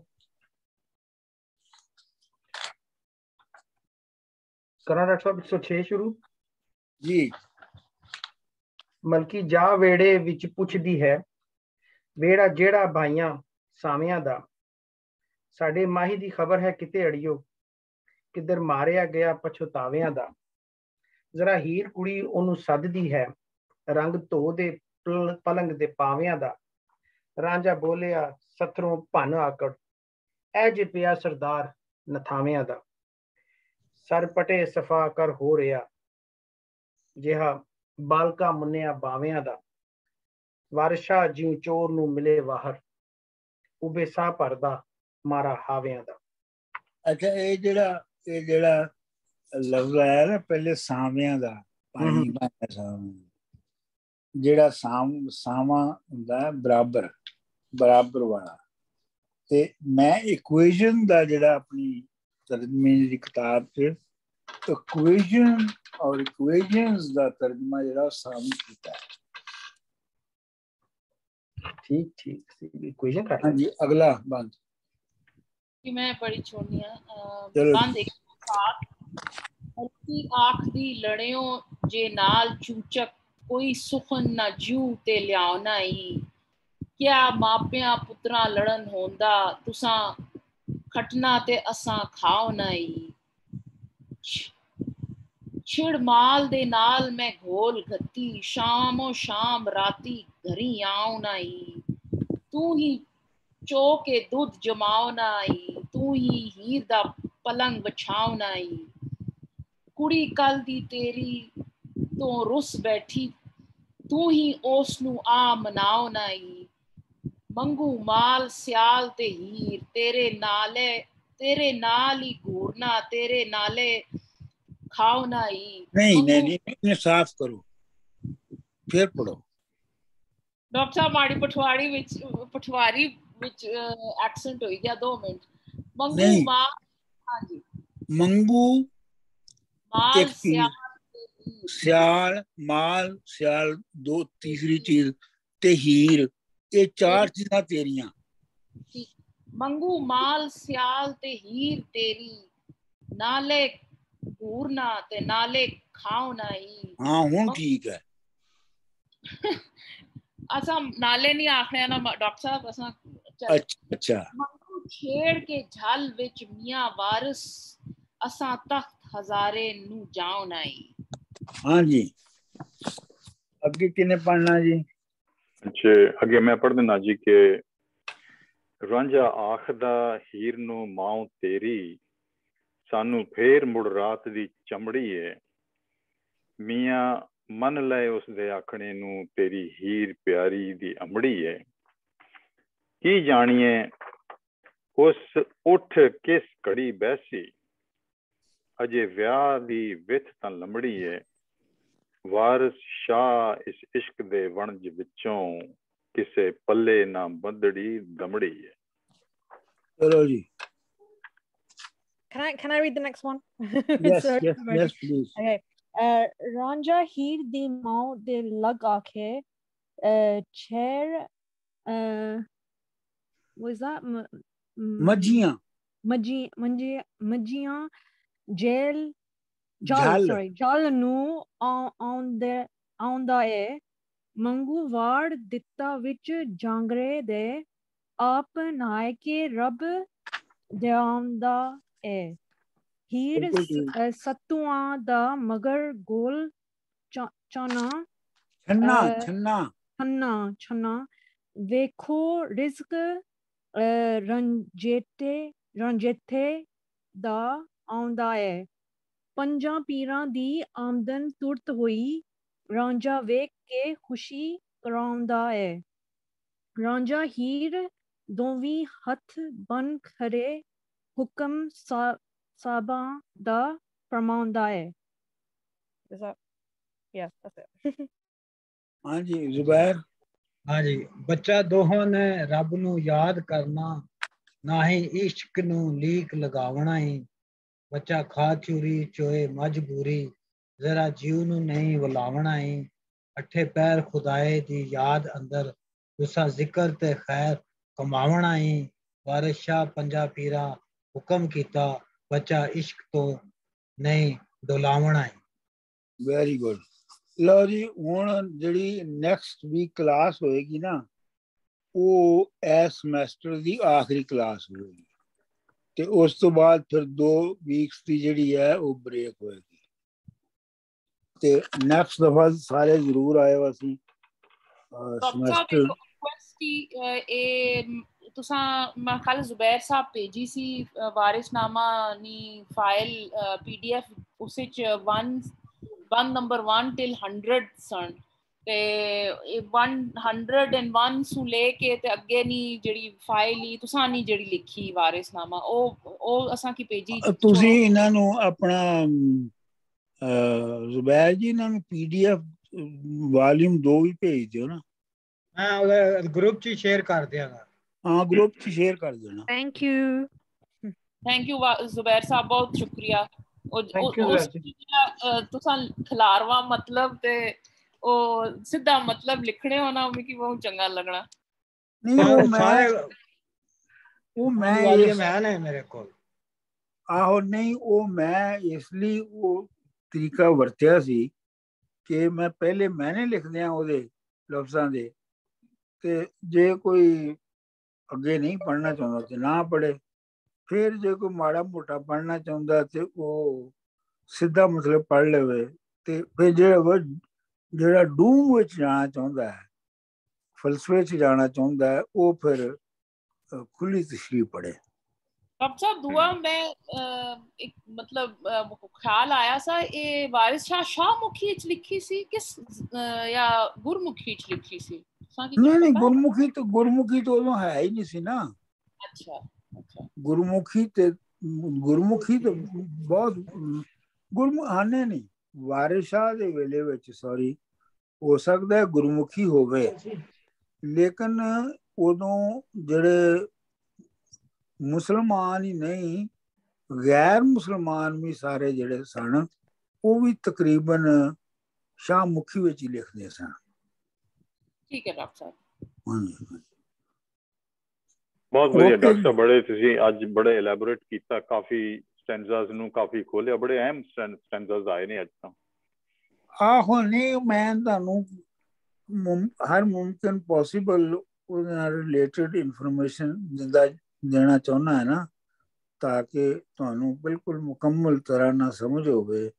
करा डॉक्टर साहब 106 शुरू जी। ਮਲਕੀ ਜਾ ਵੇੜੇ ਵਿੱਚ ਪੁੱਛਦੀ ਹੈ ਵੇੜਾ ਜਿਹੜਾ ਭਾਈਆਂ ਸਾਵਿਆਂ ਦਾ ਸਾਡੇ ਮਾਹੀ ਦੀ ਖਬਰ ਹੈ ਕਿਤੇ ਅੜਿਓ ਕਿੱਧਰ ਮਾਰਿਆ ਗਿਆ ਪਛਤਾਵਿਆਂ ਦਾ। ਜ਼ਰਾ ਹੀਰ ਕੁੜੀ ਉਹਨੂੰ ਸੱਦਦੀ ਹੈ ਰੰਗ ਧੋ ਦੇ ਪਲੰਗ ਦੇ ਪਾਵਿਆਂ ਦਾ। ਰਾਂਝਾ ਬੋਲਿਆ ਸਥਰੋਂ ਭੰਨ ਆਕੜ ਐ ਜੇ ਪਿਆ ਸਰਦਾਰ ਨਥਾਵਿਆਂ ਦਾ। ਸਰ ਪਟੇ ਸਫਾ ਕਰ ਹੋ ਰਿਹਾ ਜਿਹਾ ਬਾਲਕਾ ਮੁੰਨਿਆ ਬਾਵਿਆਂ ਦਾ। ਵਾਰਿਸ਼ਾ ਜਿਉ ਚੋਰ ਨੂੰ ਮਿਲੇ ਵਾਹਰ ਉਬੇ ਸਾਹ ਭਰਦਾ ਮਾਰਾ ਹਾਵਿਆਂ ਦਾ। अच्छा ये जेड़ा लफ्ज आया ना पहले सावियां दा पानी भाया सावियां जेड़ा सावा हुंदा बराबर वाला ते मैं इक्वेशन दा जेड़ा अपनी तर्जमे दी किताब च इक्वेशन और इक्वेशंस दा तर्जमा जेड़ा सावी कीता है। ठीक इक्वेशन कर। हाँ जी अगला बंद कि मैं बड़ी छोड़नी बंद एक आख दी लड़ियो जे नाल चूचक कोई सुखन ना जू ते लियावना ही। क्या मापिया पुत्रा लड़न होंदा तुसा खटना ते असा खाओ ना ही। छिड़ माल दे नाल मैं घोल घती शामो शाम राती घरी आओ ना ही। तू ही चो के दूध जमाओ ना आई तू ही हीर दा पलंग बछाओ ना आई। कुड़ी कल दी तेरी तो रुस बैठी तू ही ओस नू आ मनाओ ना आई। मंगू माल सियाल ते हीर तेरे नाल ही घूरना तेरे नाले खाओ ना आई। नहीं साफ करो फिर पढ़ो। डॉक्टर साहब माड़ी पठवारी विच एक्सेंट हो गया 2 मिनट। मंगू माल हाँ जी मंगू माल सियाल दो तीसरी चीज ते हीर ये 4 चीज़ां तेरियां। मंगू माल सियाल ते हीर तेरी नाले घूरना ते नाले खाओ ना ही। हाँ हुण ठीक है। असा नाले नहीं आखने ना डॉक्टर साहब असा अच्छा मंगू छेड़ के झल विच मियां वारिस असा तख्त हजारे नू जाओ ना ही। हाँ जी अगे किने पढ़ना जी। अच्छा अगे मैं पढ़ देना जी के रांझा आखदा हीर नू माओ तेरी सानू फेर मुड़ रात दी चमड़ी है। मियां मन ले उस दे आखने नू तेरी हीर प्यारी दी अमड़ी है। की जानिए उस उठ किस घड़ी बैसी अजे व्याह दी विथ तां लंबड़ी है। वारिस शाह इस इश्क दे वणज विचों किसे पल्ले ना बंदड़ी दमड़ी है। चलो जी Can I read the next one? Yes, yes, please. Okay. Ranja हीर दी माँ दे लग आखे chair was that Majiyan jail jal nu aunda e ਮੰਗੂ ਵਾੜ ਦਿੱਤਾ ਵਿੱਚ ਜਾਂਗਰੇ ਦੇ ਆਪ ਨਾਇ ਕੇ ਰੱਬ ਦਿਆਉਂਦਾ ਏ ਹੀਰ ਸਤੂਆਂ ਦਾ ਮਗਰ ਗੋਲ ਛੰਨਾ ਵੇਖੋ ਰਿਜ਼ਕ ਰੰਜੇਥੇ ਦਾ ਆਉਂਦਾ ਏ ਪੰਜਾਂ ਪੀਰਾਂ ਦੀ ਆਮਦਨ ਤੁਰਤ ਹੋਈ ਰਾਂਝਾ ਵੇਖ ਕੇ ਖੁਸ਼ੀ ਕਰਾਉਂਦਾ ਏ ਰਾਂਝਾ ਹੀਰ ਦੋਵੇਂ ਹੱਥ ਬਨ ਖੜੇ ਹੁਕਮ ਸਾਬਾਂ ਦਾ ਫਰਮਾਉਂਦਾ ਏ ਹਾਂਜੀ ਜ਼ੁਬੈਰ ਹਾਂਜੀ ਬੱਚਾ ਦੋਹਾਂ ਨੇ ਰੱਬ ਨੂੰ ਯਾਦ ਕਰਨਾ ਨਾ ਹੀ ਇਸ਼ਕ ਨੂੰ ਲੀਕ ਲਗਾਵਣਾ ਹੀ ਬੱਚਾ ਖਾ ਚੂਰੀ ਚੋਏ ਮਜਬੂਰੀ ਜ਼ਰਾ ਜੀਵ ਨੂੰ ਨਹੀਂ ਵਲਾਵਣਾ ਹੀ अठे पैर खुदाए दी याद अंदर तुसा जिक्र ते खैर कमावना ही वारिस शाह पंजा पीरा हुक्म कीता बच्चा इश्क तो नहीं डोलावना ही वेरी गुड लो जी हुण जिहड़ी नेक्स्ट वीक क्लास होएगी ना वो इस सेमेस्टर दी आखिरी क्लास होएगी ते उस तो बाद फिर 2 वीक्स दी जिहड़ी है वो ब्रेक होएगी ਤੇ ਨੈਕਸਟ ਦਫਾ ਸਾਰੇ ਜ਼ਰੂਰ ਆਇਓ ਅਸੀਂ ਸਮੈਸਟਰ ਇਹ ਤੁਸਾਂ ਮੈਂ ਕੱਲ ਜ਼ੁਬੈਰ ਸਾਹਿਬ ਭੇਜੀ ਸੀ ਵਾਰਿਸਨਾਮਾ ਨੀ ਫਾਈਲ PDF ਉਸ ਵਿੱਚ 1 ਨੰਬਰ 1 till 100 ਸਨ ਤੇ 101 ਨੂੰ ਲੈ ਕੇ ਤੇ ਅੱਗੇ ਨੀ ਜਿਹੜੀ ਫਾਈਲ ਹੀ ਤੁਸਾਂ ਨੀ ਜਿਹੜੀ ਲਿਖੀ ਵਾਰਿਸਨਾਮਾ ਉਹ ਅਸਾਂ ਕੀ ਭੇਜੀ ਤੁਸੀਂ ਇਹਨਾਂ ਨੂੰ ਆਪਣਾ ਜ਼ੁਬੈਰ ਜੀ ਇਹਨਾਂ ਨੂੰ PDF ਵਾਲੀਅਮ 2 ਵੀ ਭੇਜ ਦਿਓ ਨਾ ਮੈਂ ਉਹਦੇ ਗਰੁੱਪ 'ਚ ਸ਼ੇਅਰ ਕਰ ਦਿਆਂਗਾ ਹਾਂ ਗਰੁੱਪ 'ਚ ਸ਼ੇਅਰ ਕਰ ਦੇਣਾ ਥੈਂਕ ਯੂ ਜ਼ੁਬੈਰ ਸਾਹਿਬ ਬਹੁਤ ਸ਼ੁਕਰੀਆ ਤੁਸਾਂ ਖਿਲਾਰਵਾ ਮਤਲਬ ਤੇ ਉਹ ਸਿੱਧਾ ਮਤਲਬ ਲਿਖਣੇ ਹੋਣਾ ਕਿ ਬਹੁਤ ਚੰਗਾ ਲੱਗਣਾ ਨਹੀਂ ਉਹ ਮੈਂ ਨੇ ਮੇਰੇ ਕੋਲ ਆਹੋ ਨਹੀਂ ਉਹ ਮੈਂ ਇਸ ਲਈ ਉਹ ਤਰੀਕਾ ਵਰਤਿਆ ਸੀ ਕਿ ਮੈਂ ਪਹਿਲੇ ਮੈਨੇ ਲਿਖਦੇ ਆ ਉਹਦੇ ਲਫ਼ਜ਼ਾਂ ਦੇ ਤੇ ਜੇ ਕੋਈ ਅੱਗੇ ਨਹੀਂ ਪੜ੍ਹਨਾ ਚਾਹੁੰਦਾ ਤੇ ਨਾ ਪੜ੍ਹੇ ਫਿਰ ਜੇ ਕੋਈ ਮਾੜਾ ਮੋਟਾ ਪੜ੍ਹਨਾ ਚਾਹੁੰਦਾ ਤੇ ਉਹ ਸਿੱਧਾ ਮਤਲਬ ਪੜ੍ਹ ਲਵੇ ਤੇ ਫਿਰ ਜਿਹੜਾ ਡੂੰਘ ਵਿੱਚ ਜਾਣਾ ਚਾਹੁੰਦਾ ਹੈ ਫਲਸਫੇ 'ਚ ਜਾਣਾ ਚਾਹੁੰਦਾ ਹੈ ਉਹ ਫਿਰ ਖੁੱਲੀ ਤਸ਼ਰੀਹ ਪੜ੍ਹੇ अच्छा दुआ मैं एक मतलब ख्याल आया सा ये वारिस शाह शाहमुखी च लिखी सी किस या गुरमुखी च लिखी सी नहीं गुरमुखी तो उदों है ही नहीं सी ना अच्छा गुरमुखी तो बहुत गुरमुखाने नहीं वारिस शाह दे वेले विच सॉरी हो सकदा है गुरमुखी होवे लेकिन उदों जेड़े मुसलमान ही नहीं गैर मुसलमान भी सारे जेड़े सन वो भी तकरीबन शाहमुखी विच ही लिखते सन ठीक है डॉक्टर साहब बहुत बढ़िया डॉक्टर साहब बड़े तुसी आज बड़े एलैबोरेट कीता काफी स्टैंजास नु काफी खोलिया बड़े अहम स्टैंजास आए ने आज तो आहो नहीं मैं तानू हर मुमकिन पॉसिबल उस रिलेटेड इंफॉर्मेशन देना चाहना है ना ताकि ਤੁਹਾਨੂੰ ਬਿਲਕੁਲ ਮੁਕੰਮਲ ਤਰ੍ਹਾਂ ਨਾਲ ਸਮਝ ਹੋਵੇ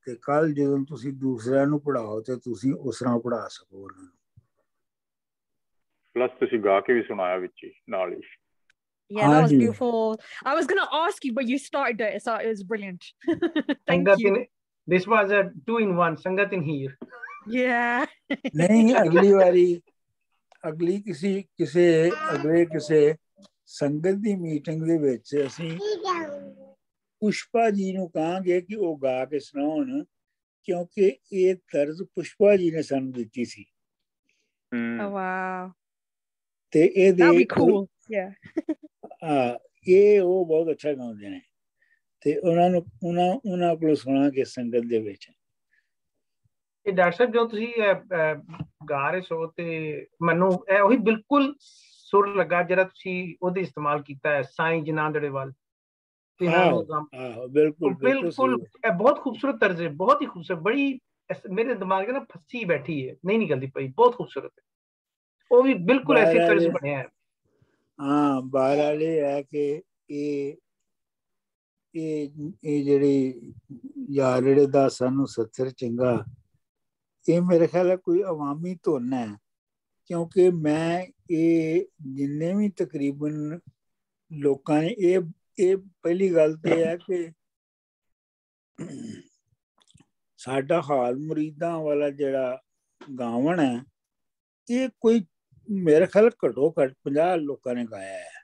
ਤੇ ਕੱਲ ਜਦੋਂ ਤੁਸੀਂ ਦੂਸਰਿਆਂ ਨੂੰ ਪੜਾਓ ਤੇ ਤੁਸੀਂ ਉਸ ਤਰ੍ਹਾਂ ਪੜਾ ਸਕੋ ਉਹਨਾਂ ਨੂੰ ਪਲੱਸ ਤੁਸੀਂ ਗਾ ਕੇ ਵੀ ਸੁਣਾਇਆ ਵਿੱਚ ਨਾਲ ਹੀ Yeah, that was beautiful. I was going to ask you, but you started it, so it was brilliant. Thank you. This was a 2-in-1, Sangat in here. Yeah. नहीं अगली ਕਿਸੇ ਸੰਗਤ ਦੀ ਮੀਟਿੰਗ ਦੇ ਵਿੱਚ ਅਸੀਂ ਪੁਸ਼ਪਾ ਜੀ ਨੂੰ ਕਹਾਂਗੇ ਕਿ ਉਹ ਗਾ ਕੇ ਸੁਣਾਉਣ ਕਿਉਂਕਿ ਇਹ ਤਰਜ਼ ਪੁਸ਼ਪਾ ਜੀ ਨੇ ਸਾਨੂੰ ਦਿੱਤੀ ਸੀ Oh wow. ਤੇ ਇਹ That'd be cool. Yeah. ਇਹ ਉਹ ਬਹੁਤ ਅੱਛਾ ਗਾਉਂਦੇ ਨੇ ਤੇ ਉਹਨਾਂ ਕੋਲ ਸੁਣਾ ਕੇ ਸੰਗਤ ਦੇ ਵਿੱਚ। ਇਹ ਡਾਕਟਰ ਸਾਹਿਬ ਜੋ ਤੁਸੀਂ ਗਾ ਰਹੇ ਸੋ ਤੇ ਮੈਨੂੰ ਇਹ ਉਹੀ ਬਿਲਕੁਲ ਸੁਰ ਲੱਗਾ ਜਿਹੜਾ ਤੁਸੀਂ ਉਹਦੇ ਇਸਤੇਮਾਲ ਕੀਤਾ ਹੈ, ਸਾਈਂ ਜਨਾਂਦੜੇਵਾਲ। ਬਿਲਕੁਲ ਬਿਲकुल बहुत खूबसूरत तर्ज है, बहुत ही खूबसूरत, बड़ी मेरे दिमाग में ना फंसी बैठी है, नहीं निकलती पई, बहुत खूबसूरत है वो भी, बिल्कुल ऐसी तर्ज बने है। हाँ बाहर वाले है कि ਇਹ ਜਿਹੜੀ ਯਾਰੜੇ ਦਾ ਸਾਨੂੰ ਸੱਥਰ ਚੰਗਾ, ਇਹ ਮੇਰੇ ਖਿਆਲ ਹੈ ਕੋਈ ਅਵਾਮੀ ਧੁਨ ਹੈ, ਕਿਉਂਕਿ ਮੈਂ ਇਹ ਜਿੰਨੇ ਵੀ ਤਕਰੀਬਨ ਲੋਕਾਂ ਨੇ ਇਹ ਪਹਿਲੀ ਗੱਲ ਤੇ ਹੈ ਕਿ ਸਾਡਾ ਹਾਲ ਮੁਰੀਦਾਂ ਵਾਲਾ ਜਿਹੜਾ ਗਾਵਣ ਹੈ, ਇਹ ਕੋਈ ਮੇਰੇ ਖਿਆਲ ਘੱਟੋ ਘੱਟ 50 ਲੋਕਾਂ ਨੇ ਗਾਇਆ ਹੈ,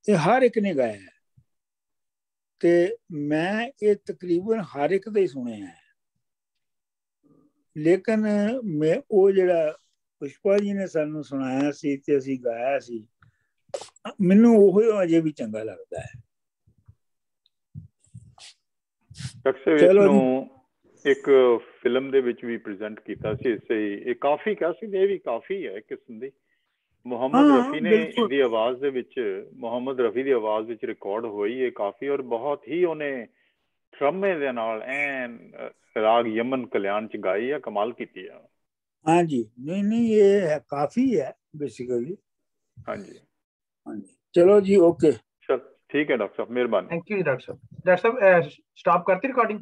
ਇਹ ਹਰ ਇੱਕ ਨੇ ਗਾਇਆ ਹੈ, ਤੇ ਮੈਂ ਇਹ ਤਕਰੀਬਨ ਹਰ ਇੱਕ ਦਾ ਹੀ ਸੁਣਿਆ ਹੈ। ਲੇਕਿਨ ਮੈਂ ਉਹ ਜਿਹੜਾ ਪੁਸ਼ਪਾ ਜੀ ਨੇ ਸਾਨੂੰ ਸੁਣਾਇਆ ਸੀ ਤੇ ਅਸੀਂ ਗਾਇਆ ਸੀ, ਮੈਨੂੰ ਉਹ ਅਜੇ ਵੀ ਚੰਗਾ ਲੱਗਦਾ ਹੈ। ਚਲੋ ਨੂੰ ਇੱਕ ਫਿਲਮ ਦੇ ਵਿੱਚ ਵੀ ਪ੍ਰੈਜ਼ੈਂਟ ਕੀਤਾ ਸੀ, ਇਹ ਕਾਫੀ ਕਿਹਾ ਸੀ, ਇਹ ਵੀ ਕਾਫੀ ਹੈ ਕਿਸਮ ਦੀ। ਮੁਹੰਮਦ ਰਫੀ ਨੇ ਦੀ ਆਵਾਜ਼ ਦੇ ਵਿੱਚ, ਮੁਹੰਮਦ ਰਫੀ ਦੀ ਆਵਾਜ਼ ਵਿੱਚ ਰਿਕਾਰਡ ਹੋਈ ਹੈ ਕਾਫੀ, ਔਰ ਬਹੁਤ ਹੀ ਉਹਨੇ ਟਰਮੇ ਦੇ ਨਾਲ ਐਨ ਰਾਗ ਯਮਨ ਕਲਿਆਣ ਚ ਗਾਈ ਆ, ਕਮਾਲ ਕੀਤੀ ਆ। ਹਾਂਜੀ ਨਹੀਂ ਇਹ ਹੈ ਕਾਫੀ ਹੈ ਬੇਸਿਕਲੀ। ਹਾਂਜੀ ਹਾਂਜੀ ਚਲੋ ਜੀ, ਓਕੇ ਚਲ ਠੀਕ ਹੈ ਡਾਕਟਰ ਸਾਹਿਬ, ਮਿਹਰਬਾਨੀ। थैंक यू डॉक्टर साहब। डॉक्टर साहब स्टॉप करती रिकॉर्डिंग।